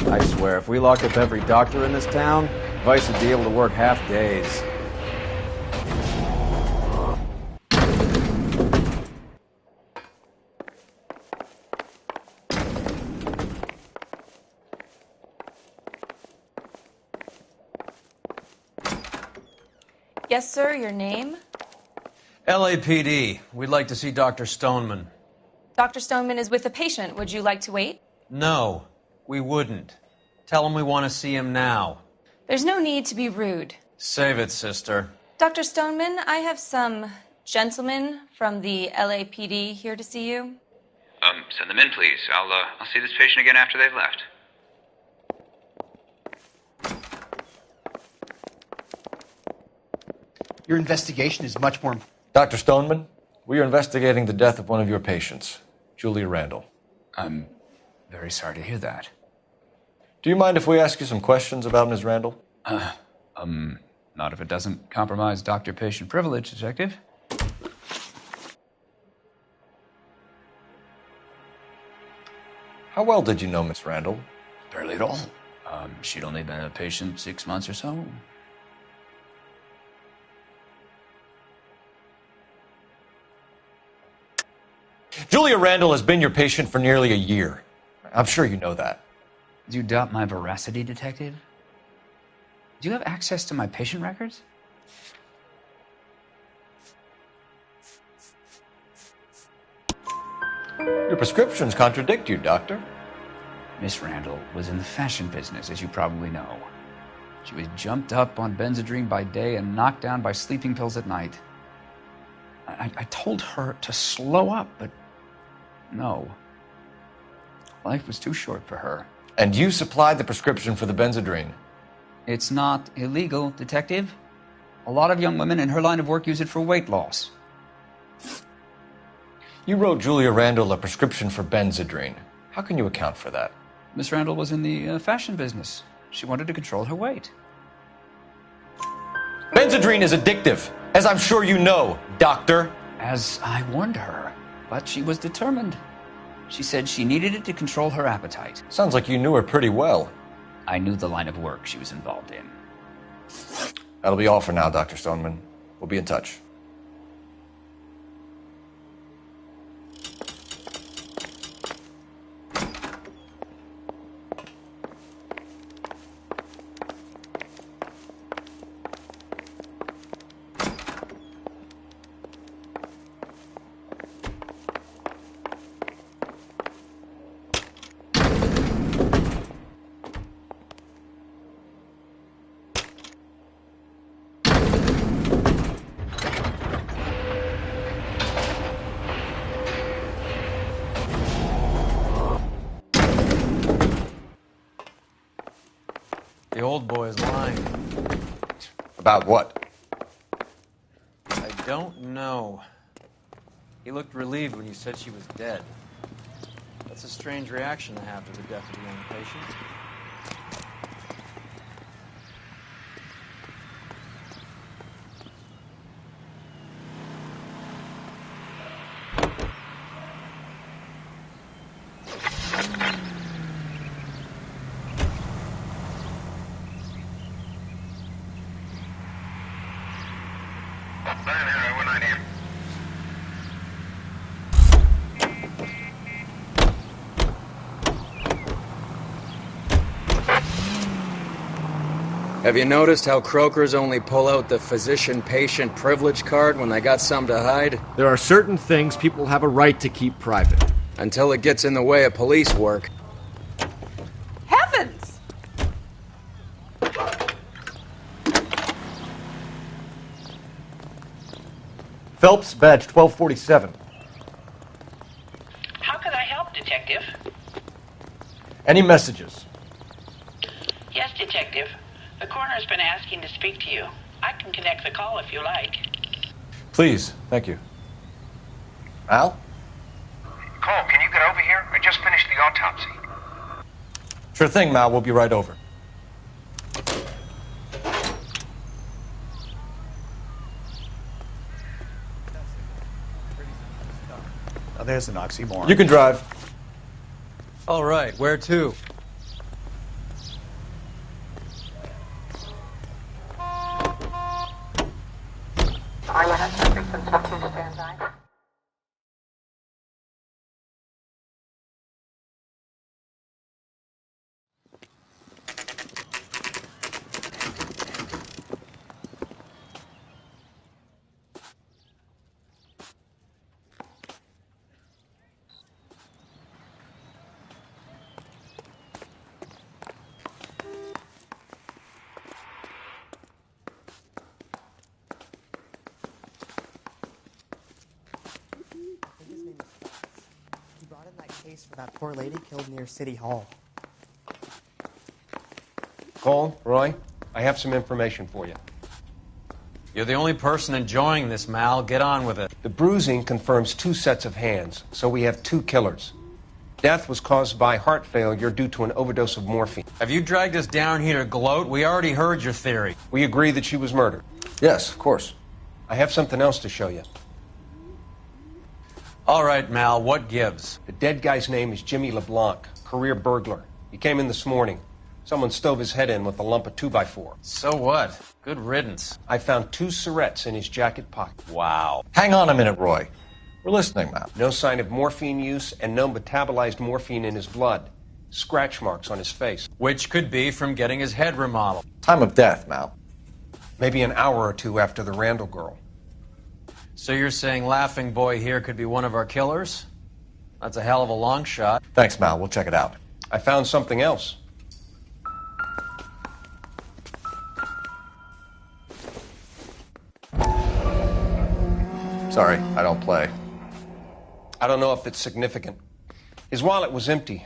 I swear, if we locked up every doctor in this town, Vice would be able to work half days. Yes, sir, your name? LAPD. We'd like to see Dr. Stoneman. Dr. Stoneman is with a patient. Would you like to wait? No, we wouldn't. Tell him we want to see him now. There's no need to be rude. Save it, sister. Dr. Stoneman, I have some gentlemen from the LAPD here to see you. Send them in, please. I'll see this patient again after they've left. Your investigation is much more important. Dr. Stoneman, we are investigating the death of one of your patients, Julia Randall. I'm very sorry to hear that. Do you mind if we ask you some questions about Ms. Randall? Not if it doesn't compromise doctor-patient privilege, Detective. How well did you know Miss Randall? Barely at all. She'd only been a patient 6 months or so. Julia Randall has been your patient for nearly a year. I'm sure you know that. Do you doubt my veracity, Detective? Do you have access to my patient records? Your prescriptions contradict you, Doctor. Miss Randall was in the fashion business, as you probably know. She was jumped up on Benzedrine by day and knocked down by sleeping pills at night. I told her to slow up, but no. Life was too short for her. And you supplied the prescription for the Benzedrine? It's not illegal, Detective. A lot of young women in her line of work use it for weight loss. You wrote Julia Randall a prescription for Benzedrine. How can you account for that? Miss Randall was in the fashion business. She wanted to control her weight. Benzedrine is addictive, as I'm sure you know, Doctor. As I warned her, but she was determined. She said she needed it to control her appetite. Sounds like you knew her pretty well. I knew the line of work she was involved in. That'll be all for now, Dr. Stoneman. We'll be in touch. The old boy is lying. About what? I don't know. He looked relieved when you said she was dead. That's a strange reaction to have to the death of a young patient. Have you noticed how croakers only pull out the physician-patient privilege card when they got something to hide? There are certain things people have a right to keep private. Until it gets in the way of police work. Heavens! Phelps, badge 1247. How can I help, Detective? Any messages? Yes, Detective. The coroner's been asking to speak to you. I can connect the call if you like. Please, thank you. Al? Cole, can you get over here? I just finished the autopsy. Sure thing, Mal. We'll be right over. Now there's an oxymoron. You can drive. All right, where to? For that poor lady killed near City Hall. Cole, Roy, I have some information for you. You're the only person enjoying this, Mal. Get on with it. The bruising confirms 2 sets of hands, so we have 2 killers. Death was caused by heart failure due to an overdose of morphine. Have you dragged us down here to gloat? We already heard your theory. We agree that she was murdered. Yes, of course. I have something else to show you. All right, Mal, what gives? The dead guy's name is Jimmy LeBlanc, career burglar. He came in this morning. Someone stove his head in with a lump of 2x4. So what? Good riddance. I found 2 syrettes in his jacket pocket. Wow. Hang on a minute, Roy. We're listening, Mal. No sign of morphine use and no metabolized morphine in his blood. Scratch marks on his face. Which could be from getting his head remodeled. Time of death, Mal. Maybe an hour or two after the Randall girl. So you're saying Laughing Boy here could be one of our killers? That's a hell of a long shot. Thanks, Mal. We'll check it out. I found something else. Sorry, I don't play. I don't know if it's significant. His wallet was empty.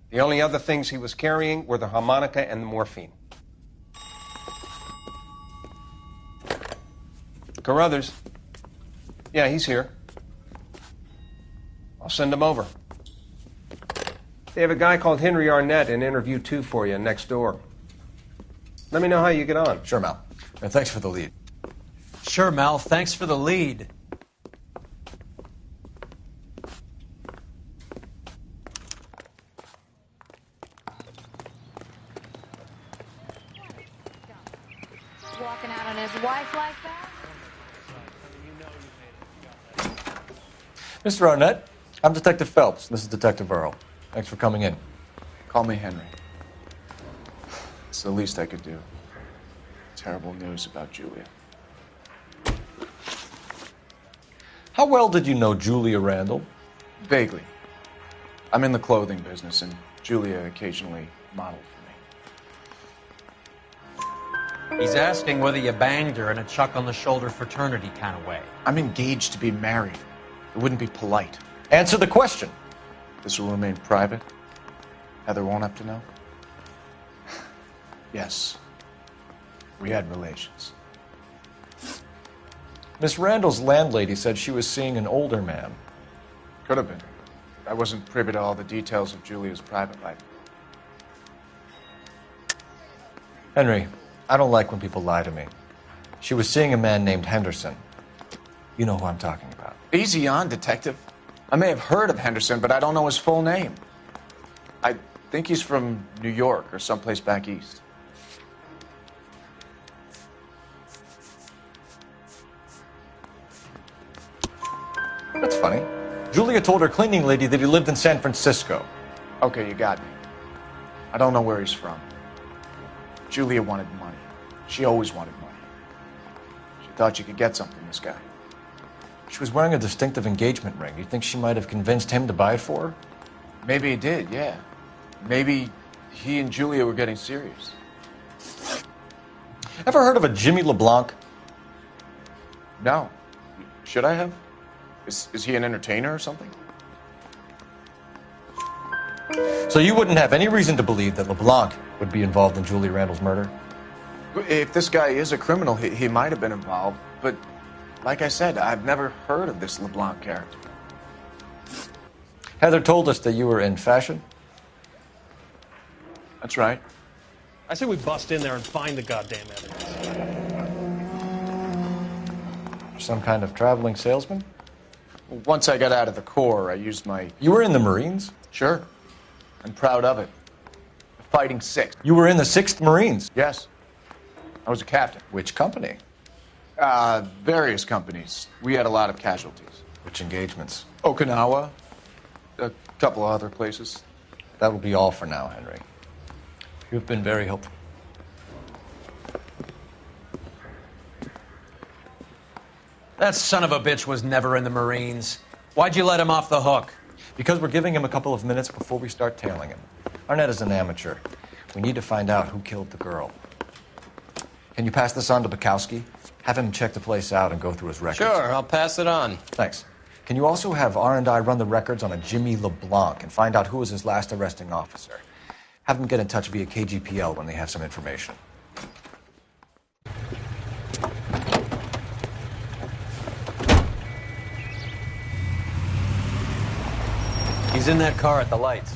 The only other things he was carrying were the harmonica and the morphine. Carruthers. Yeah, he's here. I'll send him over. They have a guy called Henry Arnett in interview 2 for you next door. Let me know how you get on. Sure, Mal. And thanks for the lead. Sure, Mel. Thanks for the lead. Walking out on his wife like that? Mr. Arnett, I'm Detective Phelps. This is Detective Earl. Thanks for coming in. Call me Henry. It's the least I could do. Terrible news about Julia. How well did you know Julia Randall? Vaguely. I'm in the clothing business, and Julia occasionally modeled for me. He's asking whether you banged her in a chuck-on-the-shoulder fraternity kind of way. I'm engaged to be married. It wouldn't be polite. Answer the question. This will remain private? Heather won't have to know? Yes. We had relations. Miss Randall's landlady said she was seeing an older man. Could have been. I wasn't privy to all the details of Julia's private life. Henry, I don't like when people lie to me. She was seeing a man named Henderson. You know who I'm talking about. Easy on, Detective. I may have heard of Henderson, but I don't know his full name. I think he's from New York or someplace back east. That's funny. Julia told her cleaning lady that he lived in San Francisco. Okay, you got me. I don't know where he's from. Julia wanted money. She always wanted money. She thought she could get something from this guy. She was wearing a distinctive engagement ring. You think she might have convinced him to buy it for her? Maybe he did, yeah. Maybe he and Julia were getting serious. Ever heard of a Jimmy LeBlanc? No. Should I have? Is he an entertainer or something? So you wouldn't have any reason to believe that LeBlanc would be involved in Julia Randall's murder? If this guy is a criminal, he might have been involved. But like I said, I've never heard of this LeBlanc character. Heather told us that you were in fashion. That's right. I say we bust in there and find the goddamn evidence. Some kind of traveling salesman? Once I got out of the Corps, I used my... You were in the Marines? Sure. I'm proud of it. Fighting 6th. You were in the 6th Marines? Yes. I was a captain. Which company? Various companies. We had a lot of casualties. Which engagements? Okinawa. A couple of other places. That will be all for now, Henry. You've been very helpful. That son of a bitch was never in the Marines. Why'd you let him off the hook? Because we're giving him a couple of minutes before we start tailing him. Arnett is an amateur. We need to find out who killed the girl. Can you pass this on to Bukowski? Have him check the place out and go through his records. Sure, I'll pass it on. Thanks. Can you also have R&I run the records on a Jimmy LeBlanc and find out who was his last arresting officer? Have them get in touch via KGPL when they have some information. He's in that car at the lights.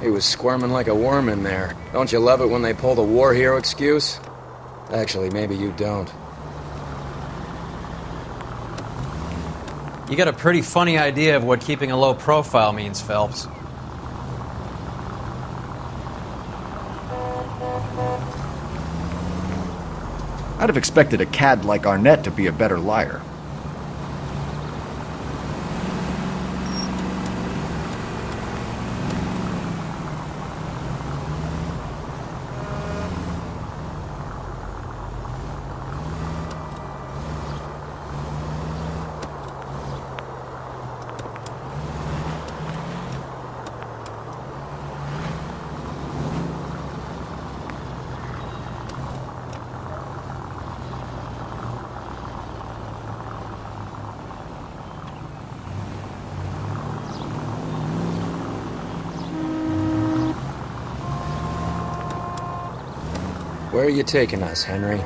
He was squirming like a worm in there. Don't you love it when they pull the war hero excuse? Actually, maybe you don't. You got a pretty funny idea of what keeping a low profile means, Phelps. I'd have expected a cad like Arnett to be a better liar. Where are you taking us, Henry?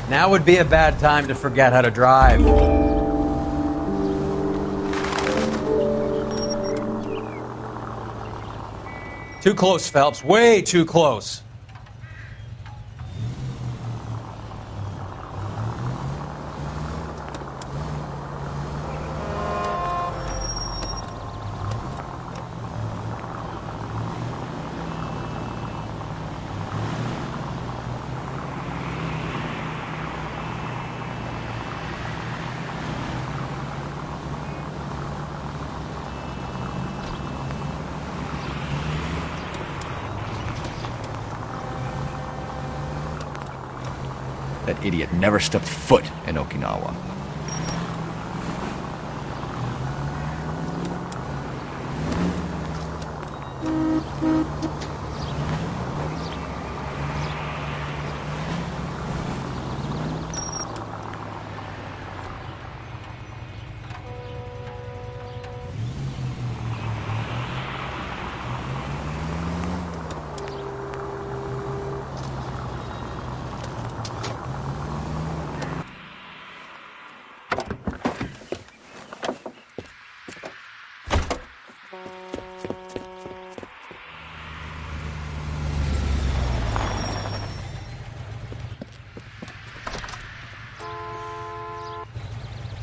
Now would be a bad time to forget how to drive. Too close, Phelps. Way too close. That idiot never stepped foot in Okinawa.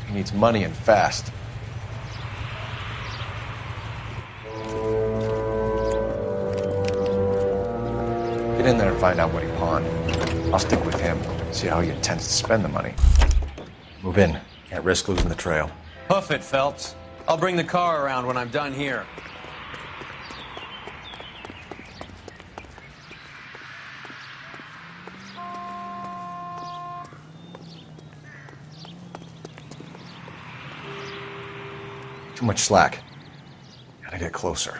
He needs money and fast. Get in there and find out what he pawned. I'll stick with him, see how he intends to spend the money. Move in. Can't risk losing the trail. Hoof it, Phelps. I'll bring the car around when I'm done here. Too much slack. Gotta get closer.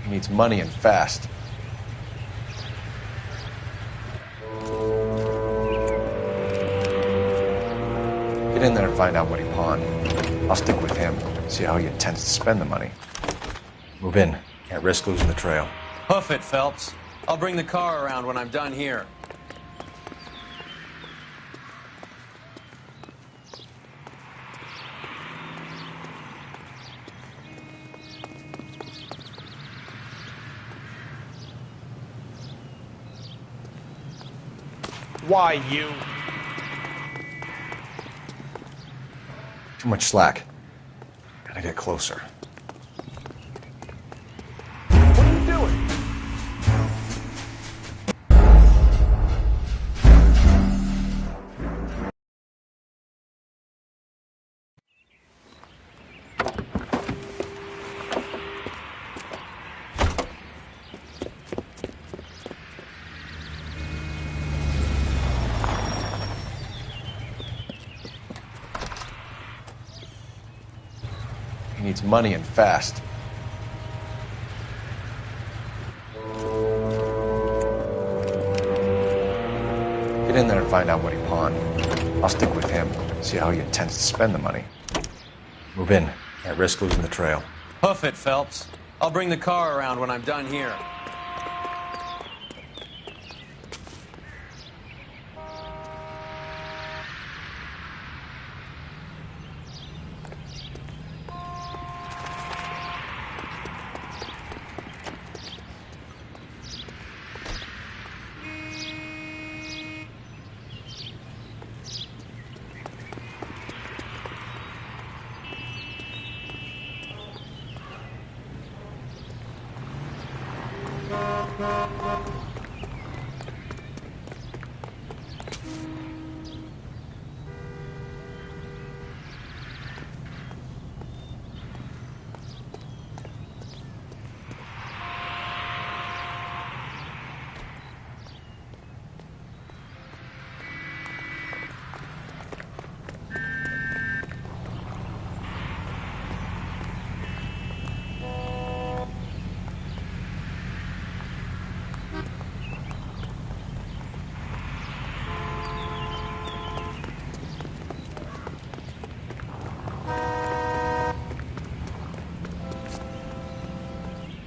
He needs money and fast. Get in there and find out what he pawned. I'll stick with him, see how he intends to spend the money. Move in. Can't risk losing the trail. Hoof it, Phelps. I'll bring the car around when I'm done here. Why you? Too much slack. Gotta get closer. What are you doing? He needs money and fast. Get in there and find out what he pawned. I'll stick with him, see how he intends to spend the money. Move in. Can't risk losing the trail. Hoof it, Phelps. I'll bring the car around when I'm done here.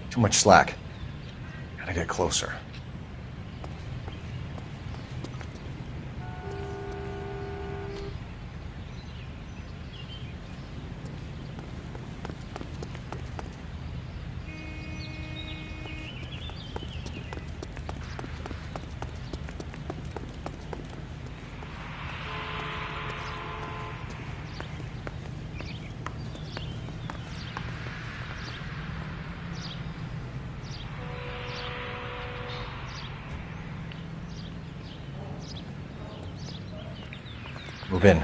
Too much slack. Gotta get closer. Move in.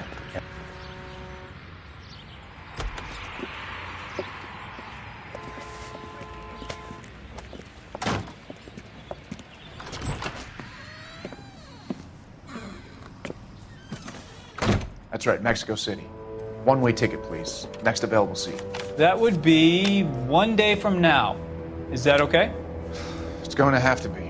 That's right, Mexico City. One-way ticket, please. Next available seat. That would be 1 day from now. Is that okay? It's going to have to be.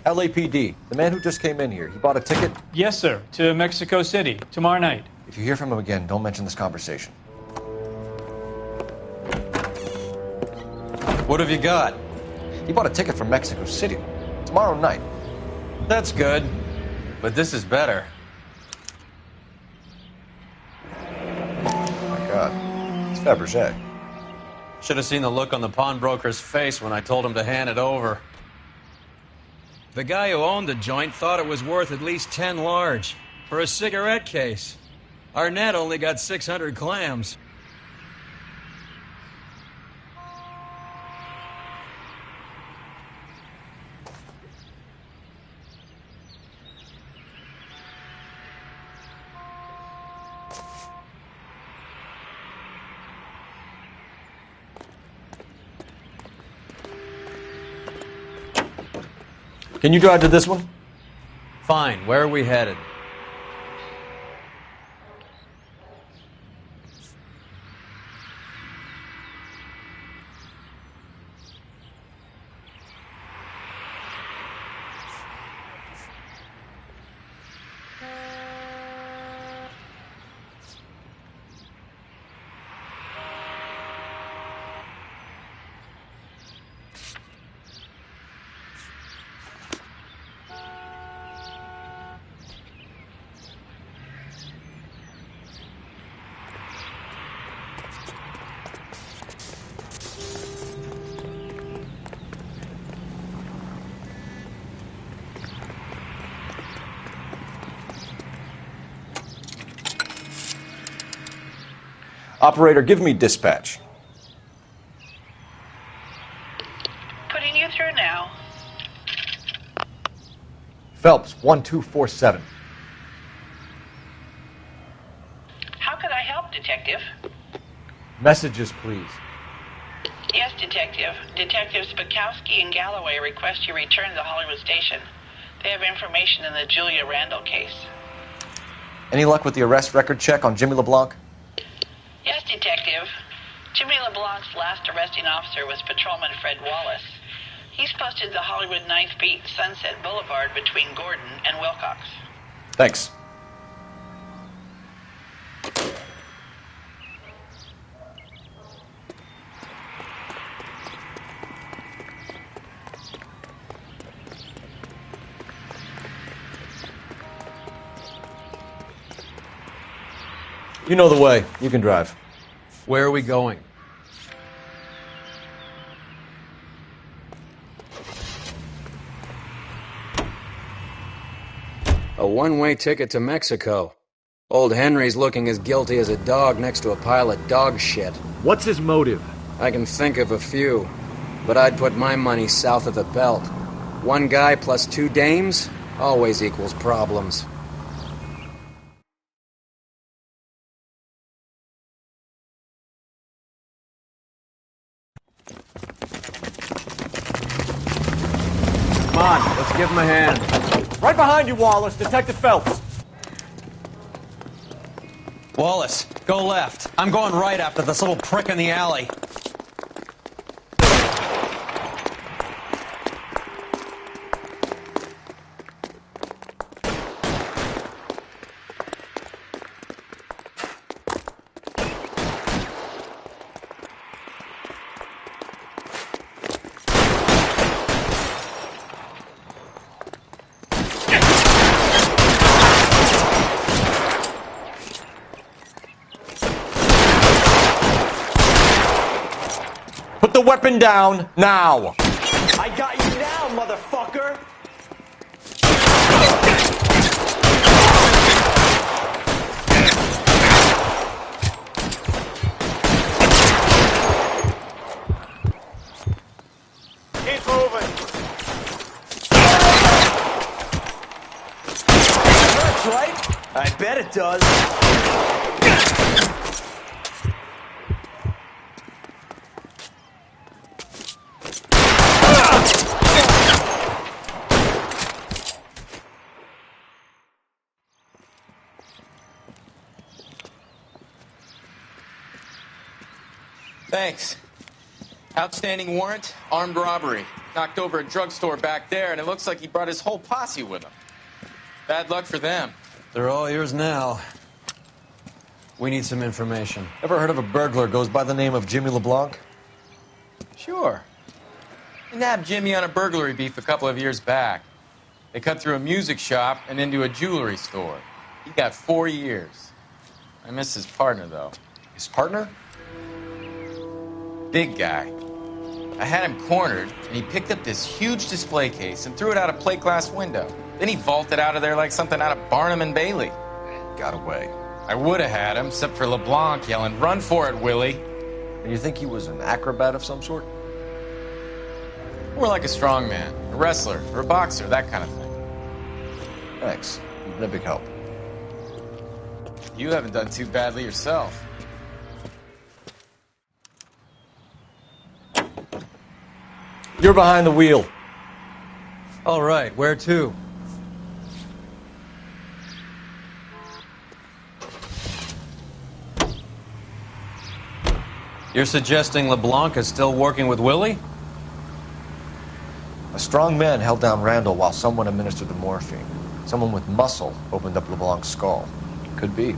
LAPD, the man who just came in here, he bought a ticket? Yes, sir. To Mexico City, tomorrow night. If you hear from him again, don't mention this conversation. What have you got? He bought a ticket from Mexico City. Tomorrow night. That's good. But this is better. Oh my God. It's Fabergé. Should have seen the look on the pawnbroker's face when I told him to hand it over. The guy who owned the joint thought it was worth at least 10 large for a cigarette case. Arnett only got 600 clams. Can you drive to this one? Fine. Where are we headed? Operator, give me dispatch. Putting you through now. Phelps, 1247. How could I help, Detective? Messages, please. Yes, Detective. Detectives Bukowski and Galloway request you return to the Hollywood station. They have information in the Julia Randall case. Any luck with the arrest record check on Jimmy LeBlanc? Yes, Detective. Jimmy LeBlanc's last arresting officer was Patrolman Fred Wallace. He's posted the Hollywood 9th Beat Sunset Boulevard between Gordon and Wilcox. Thanks. You know the way. You can drive. Where are we going? A one-way ticket to Mexico. Old Henry's looking as guilty as a dog next to a pile of dog shit. What's his motive? I can think of a few, but I'd put my money south of the belt. One guy plus two dames always equals problems. Come on, let's give him a hand. Right behind you, Wallace. Detective Phelps. Wallace, go left. I'm going right after this little prick in the alley. Put the weapon down now. I got you now, motherfucker! Keep moving. Works, right? I bet it does. Thanks. Outstanding warrant, armed robbery. Knocked over a drugstore back there, and it looks like he brought his whole posse with him. Bad luck for them. They're all yours now. We need some information. Ever heard of a burglar goes by the name of Jimmy LeBlanc? Sure. We nabbed Jimmy on a burglary beef a couple of years back. They cut through a music shop and into a jewelry store. He got 4 years. I miss his partner, though. His partner? Big guy. I had him cornered, and he picked up this huge display case and threw it out a plate glass window. Then he vaulted out of there like something out of Barnum and Bailey. Got away. I would have had him, except for LeBlanc yelling, "Run for it, Willie!" And you think he was an acrobat of some sort? More like a strongman, a wrestler, or a boxer, that kind of thing. Thanks. You've been a big help. You haven't done too badly yourself. You're behind the wheel. All right, where to? You're suggesting LeBlanc is still working with Willie? A strong man held down Randall while someone administered the morphine. Someone with muscle opened up LeBlanc's skull. Could be.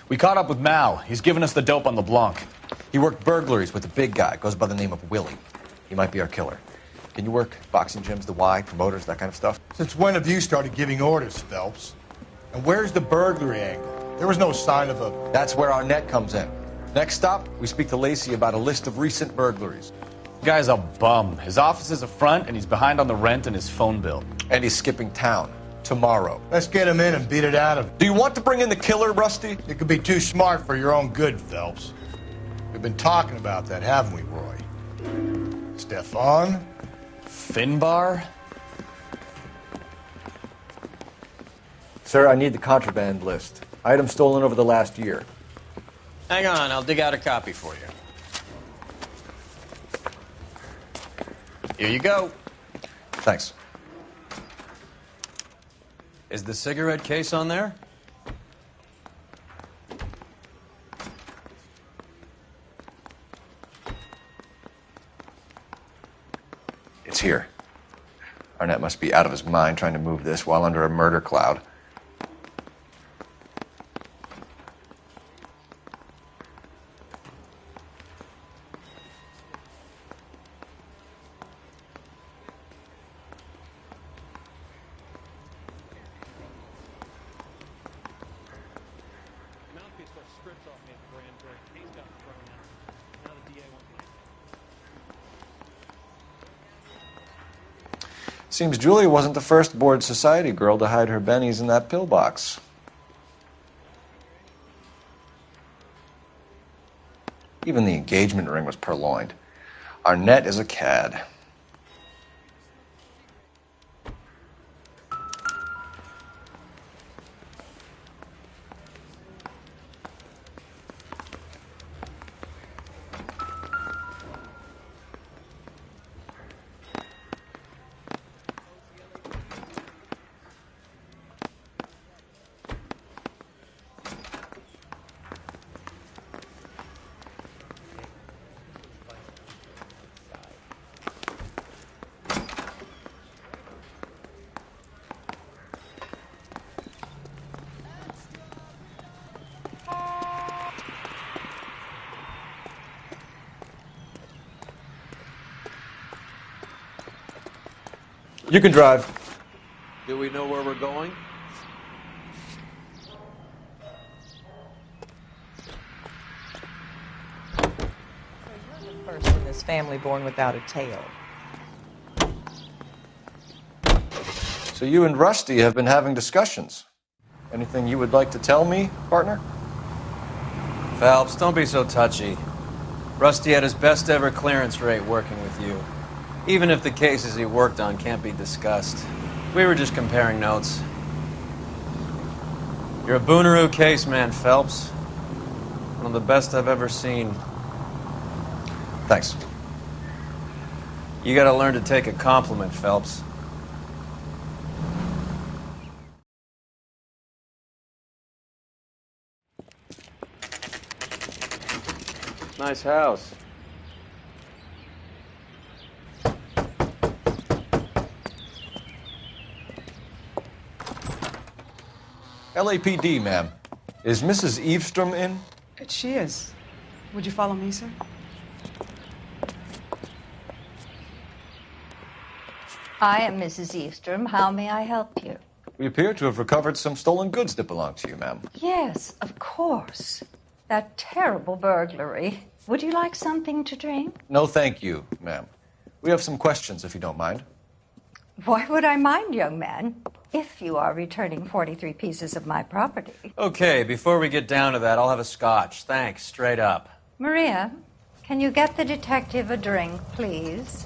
We caught up with Mao. He's given us the dope on LeBlanc. He worked burglaries with a big guy. Goes by the name of Willie. He might be our killer. Can you work boxing gyms, the Y, promoters, that kind of stuff? Since when have you started giving orders, Phelps? And where's the burglary angle? There was no sign of a... That's where our net comes in. Next stop, we speak to Lacey about a list of recent burglaries. The guy's a bum. His office is a front, and he's behind on the rent and his phone bill. And he's skipping town. Tomorrow. Let's get him in and beat it out of him. Do you want to bring in the killer, Rusty? You could be too smart for your own good, Phelps. We've been talking about that, haven't we, Roy? Stefan? Finbar? Sir, I need the contraband list. Items stolen over the last year. Hang on, I'll dig out a copy for you. Here you go. Thanks. Is the cigarette case on there? It's here. Arnett must be out of his mind trying to move this while under a murder cloud. Seems Julia wasn't the first bored society girl to hide her bennies in that pillbox. Even the engagement ring was purloined. Arnett is a cad. You can drive. Do we know where we're going? First in this family born without a tail. So you and Rusty have been having discussions. Anything you would like to tell me, partner? Phelps, don't be so touchy. Rusty had his best ever clearance rate working with you. Even if the cases he worked on can't be discussed. We were just comparing notes. You're a Booneroo case man, Phelps. One of the best I've ever seen. Thanks. You gotta learn to take a compliment, Phelps. Nice house. LAPD, ma'am. Is Mrs. Eavestrom in? She is. Would you follow me, sir? I am Mrs. Eastrom. How may I help you? We appear to have recovered some stolen goods that belong to you, ma'am. Yes, of course. That terrible burglary. Would you like something to drink? No, thank you, ma'am. We have some questions, if you don't mind. Why would I mind, young man, if you are returning 43 pieces of my property? Okay, before we get down to that, I'll have a scotch. Thanks, straight up. Maria, can you get the detective a drink, please?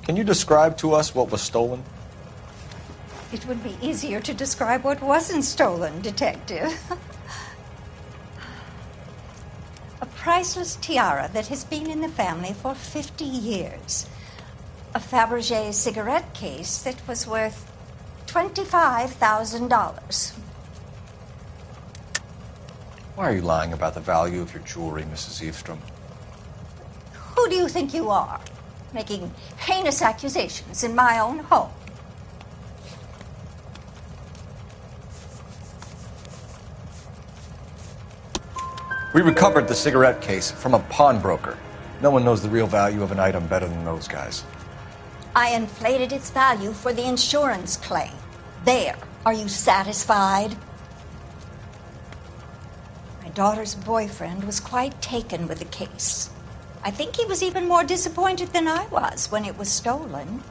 Can you describe to us what was stolen? It would be easier to describe what wasn't stolen, detective. A priceless tiara that has been in the family for 50 years. A Fabergé cigarette case that was worth $25,000. Why are you lying about the value of your jewelry, Mrs. Eavestrom? Who do you think you are, making heinous accusations in my own home? We recovered the cigarette case from a pawnbroker. No one knows the real value of an item better than those guys. I inflated its value for the insurance claim. There. Are you satisfied? My daughter's boyfriend was quite taken with the case. I think he was even more disappointed than I was when it was stolen.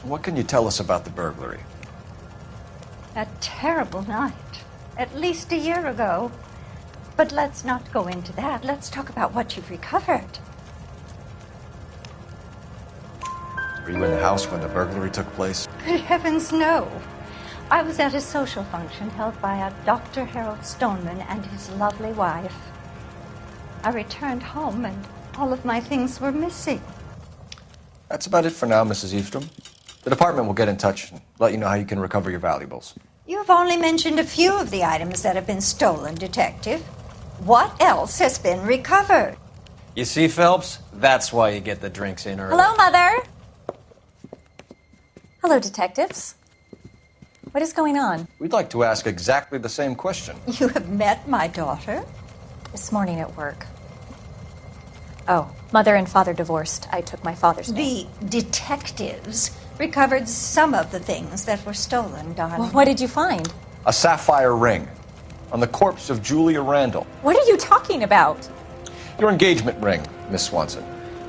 What can you tell us about the burglary? That terrible night. At least a year ago. But let's not go into that. Let's talk about what you've recovered. Were you in the house when the burglary took place? Good heavens, no. I was at a social function held by a Dr. Harold Stoneman and his lovely wife. I returned home and all of my things were missing. That's about it for now, Mrs. Eastrom. The department will get in touch and let you know how you can recover your valuables. You have only mentioned a few of the items that have been stolen, Detective. What else has been recovered? You see, Phelps? That's why you get the drinks in early. Hello, Mother. Hello, detectives. What is going on? We'd like to ask exactly the same question. You have met my daughter? This morning at work. Oh, Mother and Father divorced. I took my father's name. The detectives recovered some of the things that were stolen, darling. Well, what did you find? A sapphire ring on the corpse of Julia Randall. What are you talking about? Your engagement ring, Miss Swanson.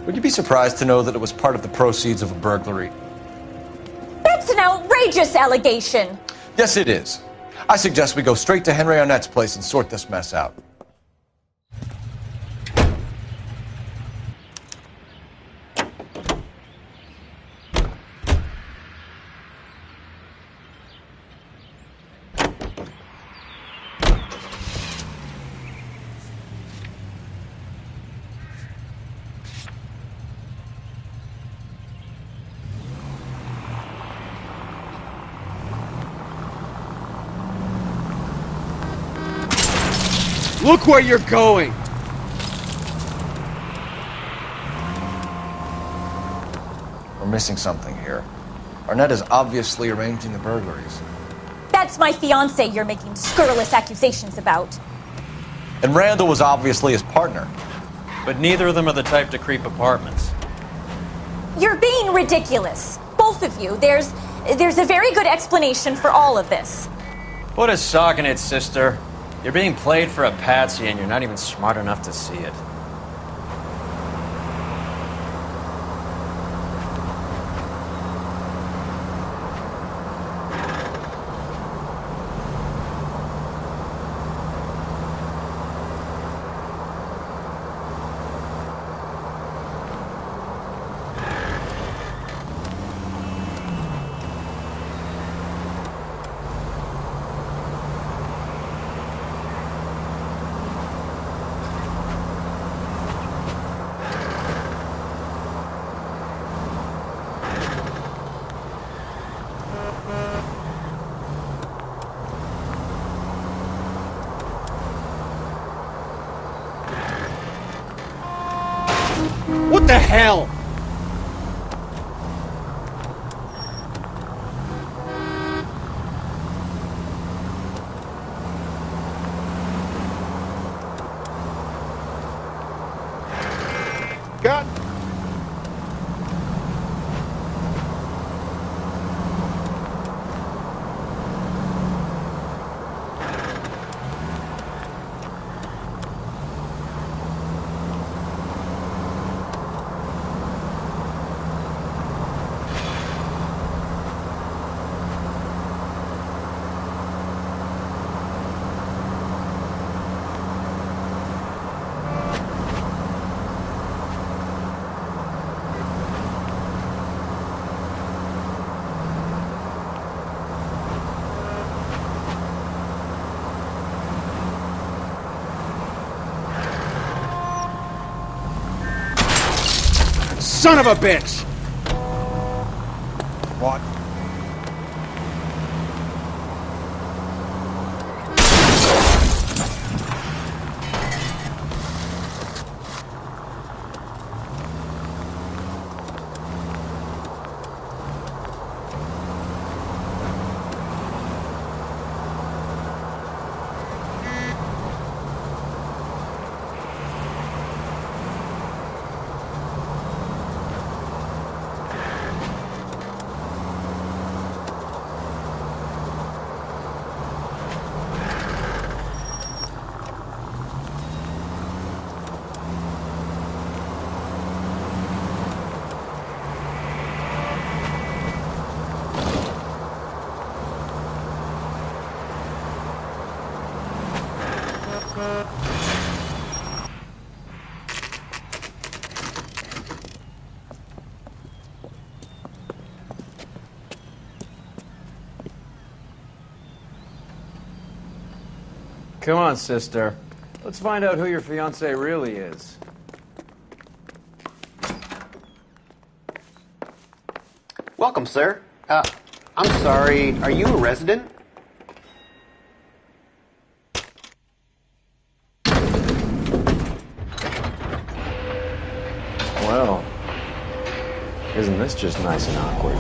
Would you be surprised to know that it was part of the proceeds of a burglary? That's an outrageous allegation. Yes, it is. I suggest we go straight to Henry Arnett's place and sort this mess out. Look where you're going! We're missing something here. Arnett is obviously arranging the burglaries. That's my fiance you're making scurrilous accusations about. And Randall was obviously his partner. But neither of them are the type to creep apartments. You're being ridiculous. Both of you. There's a very good explanation for all of this. Put a sock in it, sister. You're being played for a patsy and you're not even smart enough to see it. What the hell? Got. Son of a bitch! What? Come on, sister. Let's find out who your fiancé really is. Welcome, sir. I'm sorry, are you a resident? Well, isn't this just nice and awkward?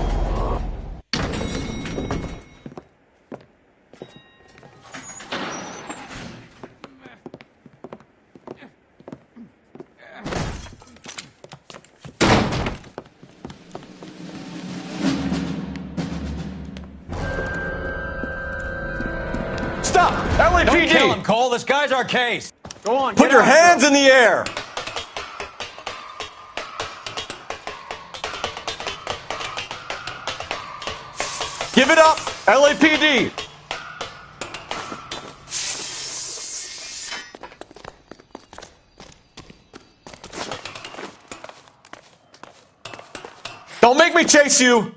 Stop! LAPD! Don't kill him, Cole. This guy's our case. Go on, Put get your after hands him. in the air! Give it up, LAPD! Don't make me chase you!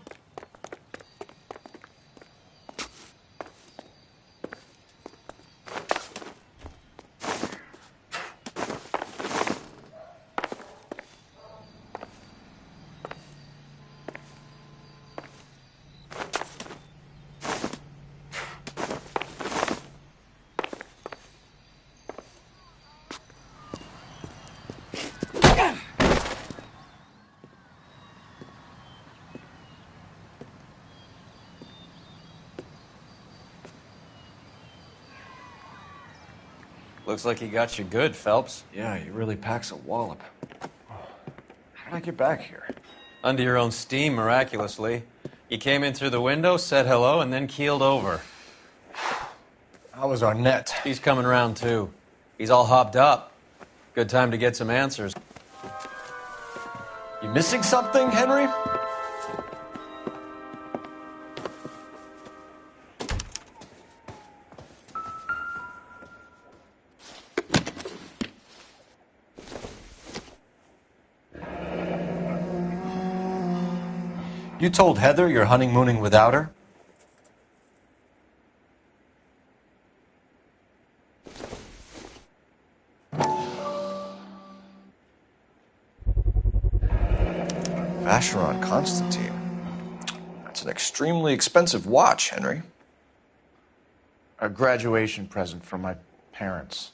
Looks like he got you good, Phelps. Yeah, he really packs a wallop. How did I get back here? Under your own steam, miraculously. You came in through the window, said hello, and then keeled over. How was Arnett? He's coming round, too. He's all hopped up. Good time to get some answers. You missing something, Henry? You told Heather you're honeymooning without her? Vacheron Constantine. That's an extremely expensive watch, Henry. A graduation present from my parents.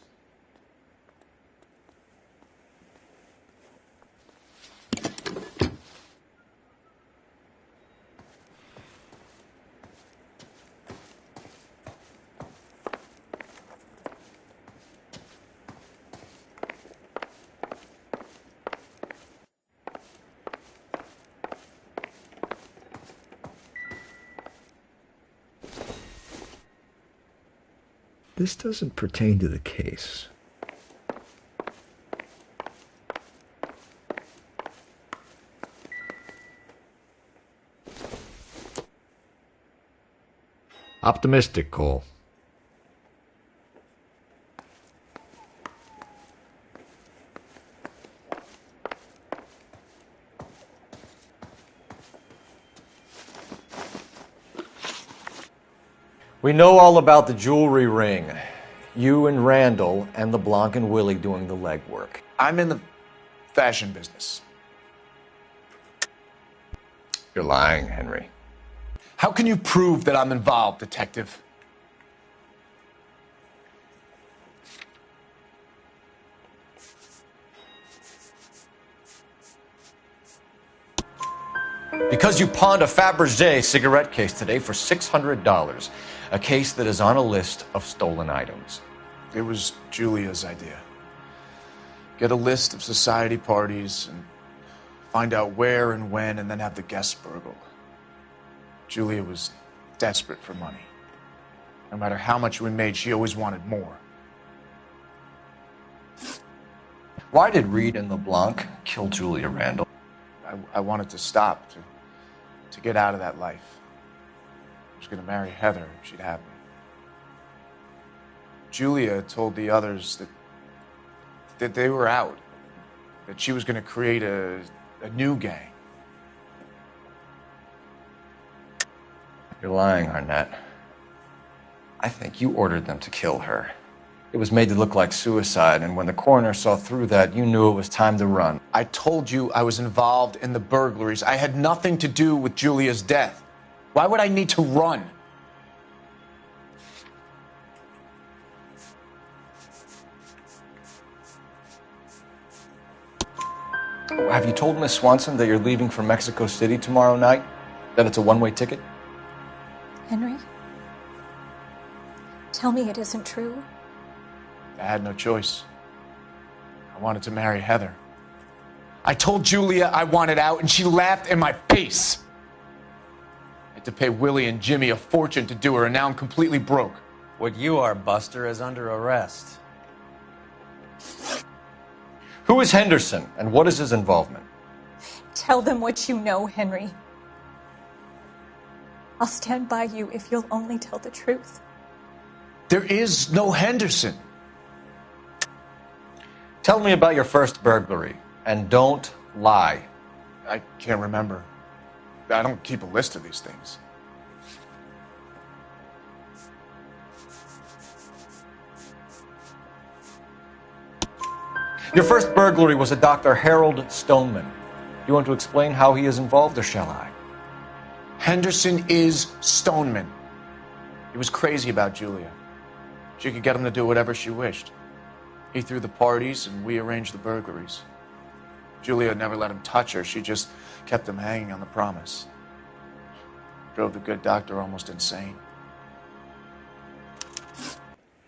This doesn't pertain to the case. Optimistic, Cole. We know all about the jewelry ring. You and Randall and LeBlanc and Willie doing the legwork. I'm in the fashion business. You're lying, Henry. How can you prove that I'm involved, Detective? Because you pawned a Fabergé cigarette case today for $600. A case that is on a list of stolen items. It was Julia's idea. Get a list of society parties and find out where and when and then have the guests burgled. Julia was desperate for money. No matter how much we made, she always wanted more. Why did Reed and LeBlanc kill Julia Randall? I wanted to stop, to get out of that life. I was going to marry Heather if she'd have me. Julia told the others that they were out, that she was going to create a new gang. You're lying, Arnett. I think you ordered them to kill her. It was made to look like suicide, and when the coroner saw through that, you knew it was time to run. I told you I was involved in the burglaries. I had nothing to do with Julia's death. Why would I need to run? Have you told Miss Swanson that you're leaving for Mexico City tomorrow night? That it's a one-way ticket? Henry? Tell me it isn't true. I had no choice. I wanted to marry Heather. I told Julia I wanted out, and she laughed in my face. I had to pay Willie and Jimmy a fortune to do her, and now I'm completely broke. What you are, Buster, is under arrest. Who is Henderson, and what is his involvement? Tell them what you know, Henry. I'll stand by you if you'll only tell the truth. There is no Henderson. Tell me about your first burglary, and don't lie. I can't remember. I don't keep a list of these things. Your first burglary was a Dr. Harold Stoneman. You want to explain how he is involved, or shall I? Henderson is Stoneman. He was crazy about Julia. She could get him to do whatever she wished. He threw the parties, and we arranged the burglaries. Julia never let him touch her. She just kept him hanging on the promise. Drove the good doctor almost insane.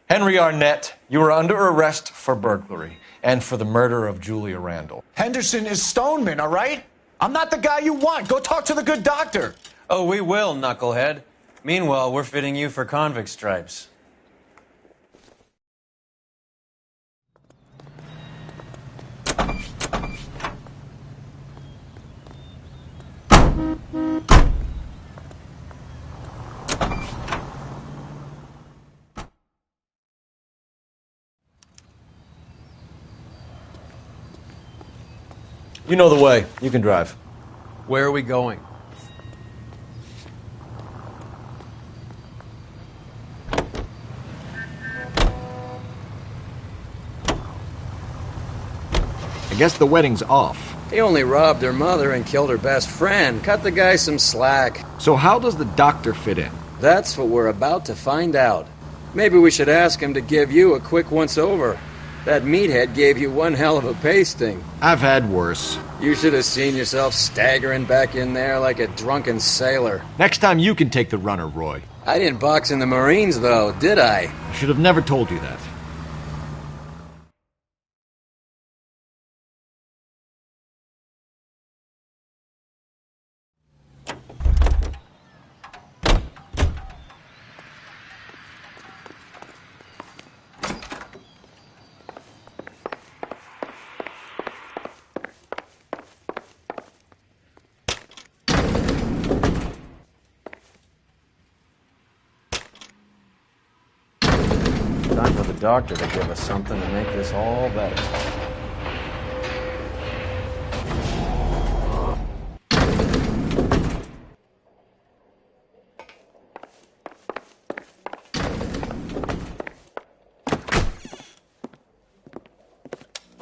Henry Arnett, you are under arrest for burglary and for the murder of Julia Randall. Henderson is Stoneman, all right? I'm not the guy you want. Go talk to the good doctor. Oh, we will, knucklehead. Meanwhile, we're fitting you for convict stripes. You know the way. You can drive. Where are we going? I guess the wedding's off. He only robbed her mother and killed her best friend. Cut the guy some slack. So how does the doctor fit in? That's what we're about to find out. Maybe we should ask him to give you a quick once-over. That meathead gave you one hell of a pasting. I've had worse. You should have seen yourself staggering back in there like a drunken sailor. Next time you can take the runner, Roy. I didn't box in the Marines, though, did I? I should have never told you that. Time for the doctor to give us something to make this all better.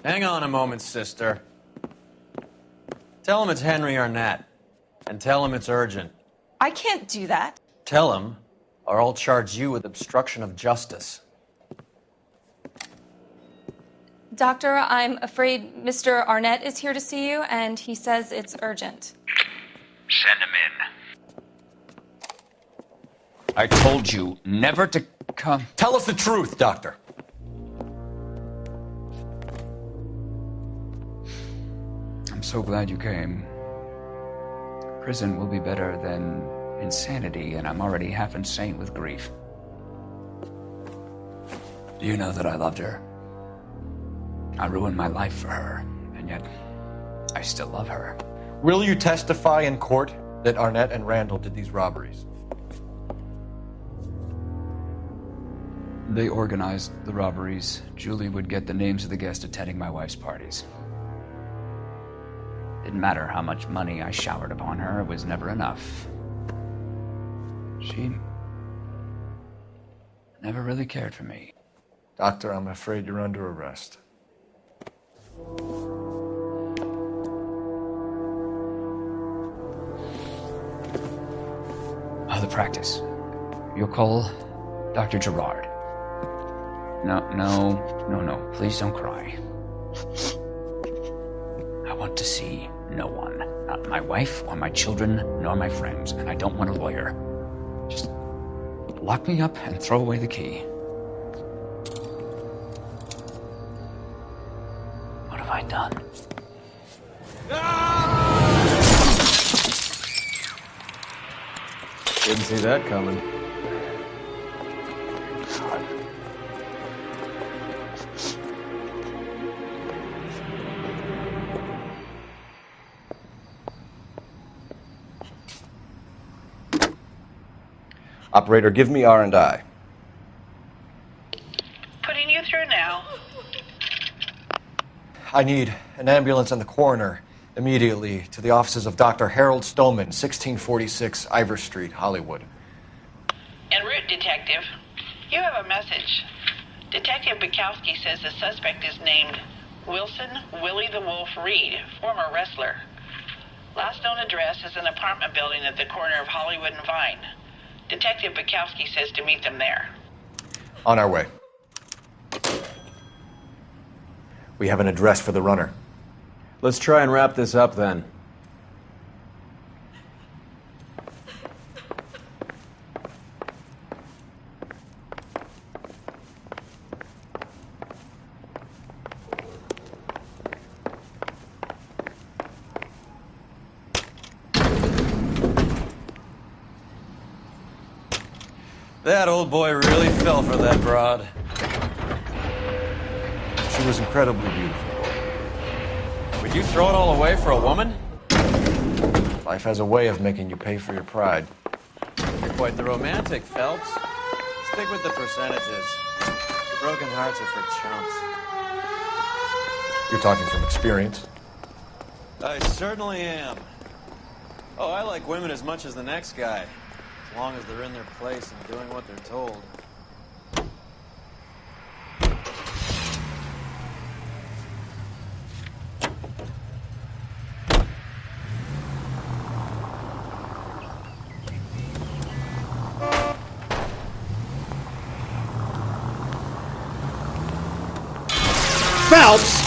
Hang on a moment, sister. Tell him it's Henry Arnett, and tell him it's urgent. I can't do that. Tell him, or I'll charge you with obstruction of justice. Doctor, I'm afraid Mr. Arnett is here to see you, and he says it's urgent. Send him in. I told you never to come. Tell us the truth, Doctor. I'm so glad you came. Prison will be better than insanity, and I'm already half insane with grief. Do you know that I loved her? I ruined my life for her, and yet I still love her. Will you testify in court that Arnett and Randall did these robberies? They organized the robberies. Julie would get the names of the guests attending my wife's parties. Didn't matter how much money I showered upon her, it was never enough. She never really cared for me. Doctor, I'm afraid you're under arrest. The practice. You'll call Dr. Gerard. No. Please don't cry. I want to see no one. Not my wife or my children, nor my friends. And I don't want a lawyer. Just lock me up and throw away the key. What have I done? Didn't see that coming. Operator, give me R&I. Putting you through now. I need an ambulance and the coroner immediately to the offices of Dr. Harold Stoneman, 1646 Ivor Street, Hollywood. En route, Detective. You have a message. Detective Bukowski says the suspect is named Wilson Willie the Wolf Reed, former wrestler. Last known address is an apartment building at the corner of Hollywood and Vine. Detective Bukowski says to meet them there. On our way. We have an address for the runner. Let's try and wrap this up then. That old boy really fell for that broad. She was incredibly beautiful. Would you throw it all away for a woman? Life has a way of making you pay for your pride. You're quite the romantic, Phelps. Stick with the percentages. Broken hearts are for chumps. You're talking from experience. I certainly am. Oh, I like women as much as the next guy. As long as they're in their place and doing what they're told. Phelps!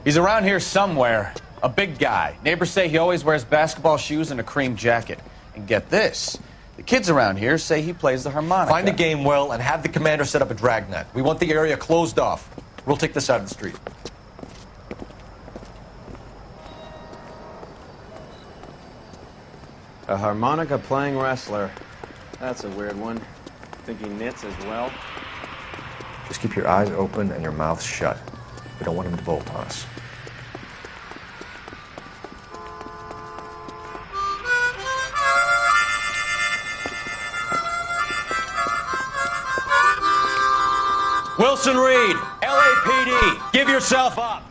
He's around here somewhere. A big guy. Neighbors say he always wears basketball shoes and a cream jacket. And get this. The kids around here say he plays the harmonica. Find the game well and have the commander set up a dragnet. We want the area closed off. We'll take this side of the street. A harmonica playing wrestler. That's a weird one. Think he knits as well? Just keep your eyes open and your mouth shut. We don't want him to bolt on us. Wilson Reed, LAPD, give yourself up.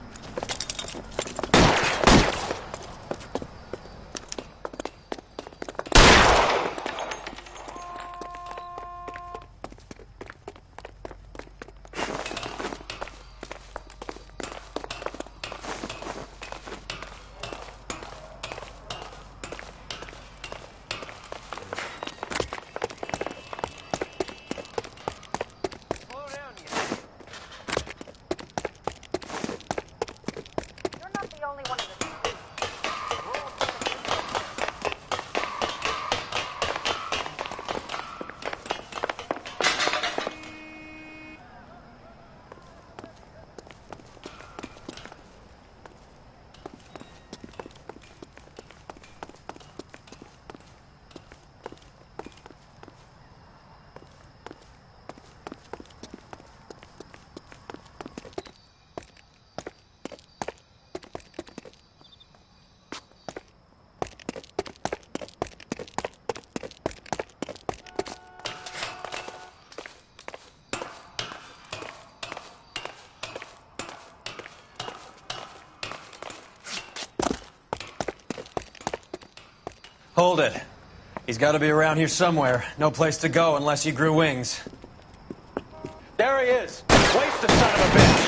Hold it. He's got to be around here somewhere. No place to go unless he grew wings. There he is. Waste the son of a bitch.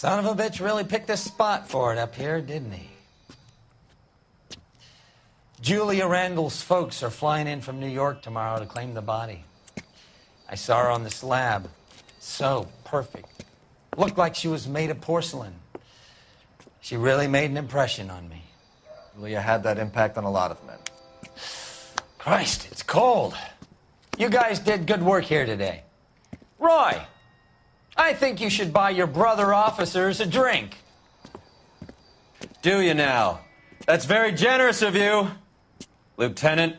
Son of a bitch really picked a spot for it up here, didn't he? Julia Randall's folks are flying in from New York tomorrow to claim the body. I saw her on the slab. So perfect. Looked like she was made of porcelain. She really made an impression on me. Julia had that impact on a lot of men. Christ, it's cold. You guys did good work here today. Roy, I think you should buy your brother officers a drink. Do you now? That's very generous of you, Lieutenant.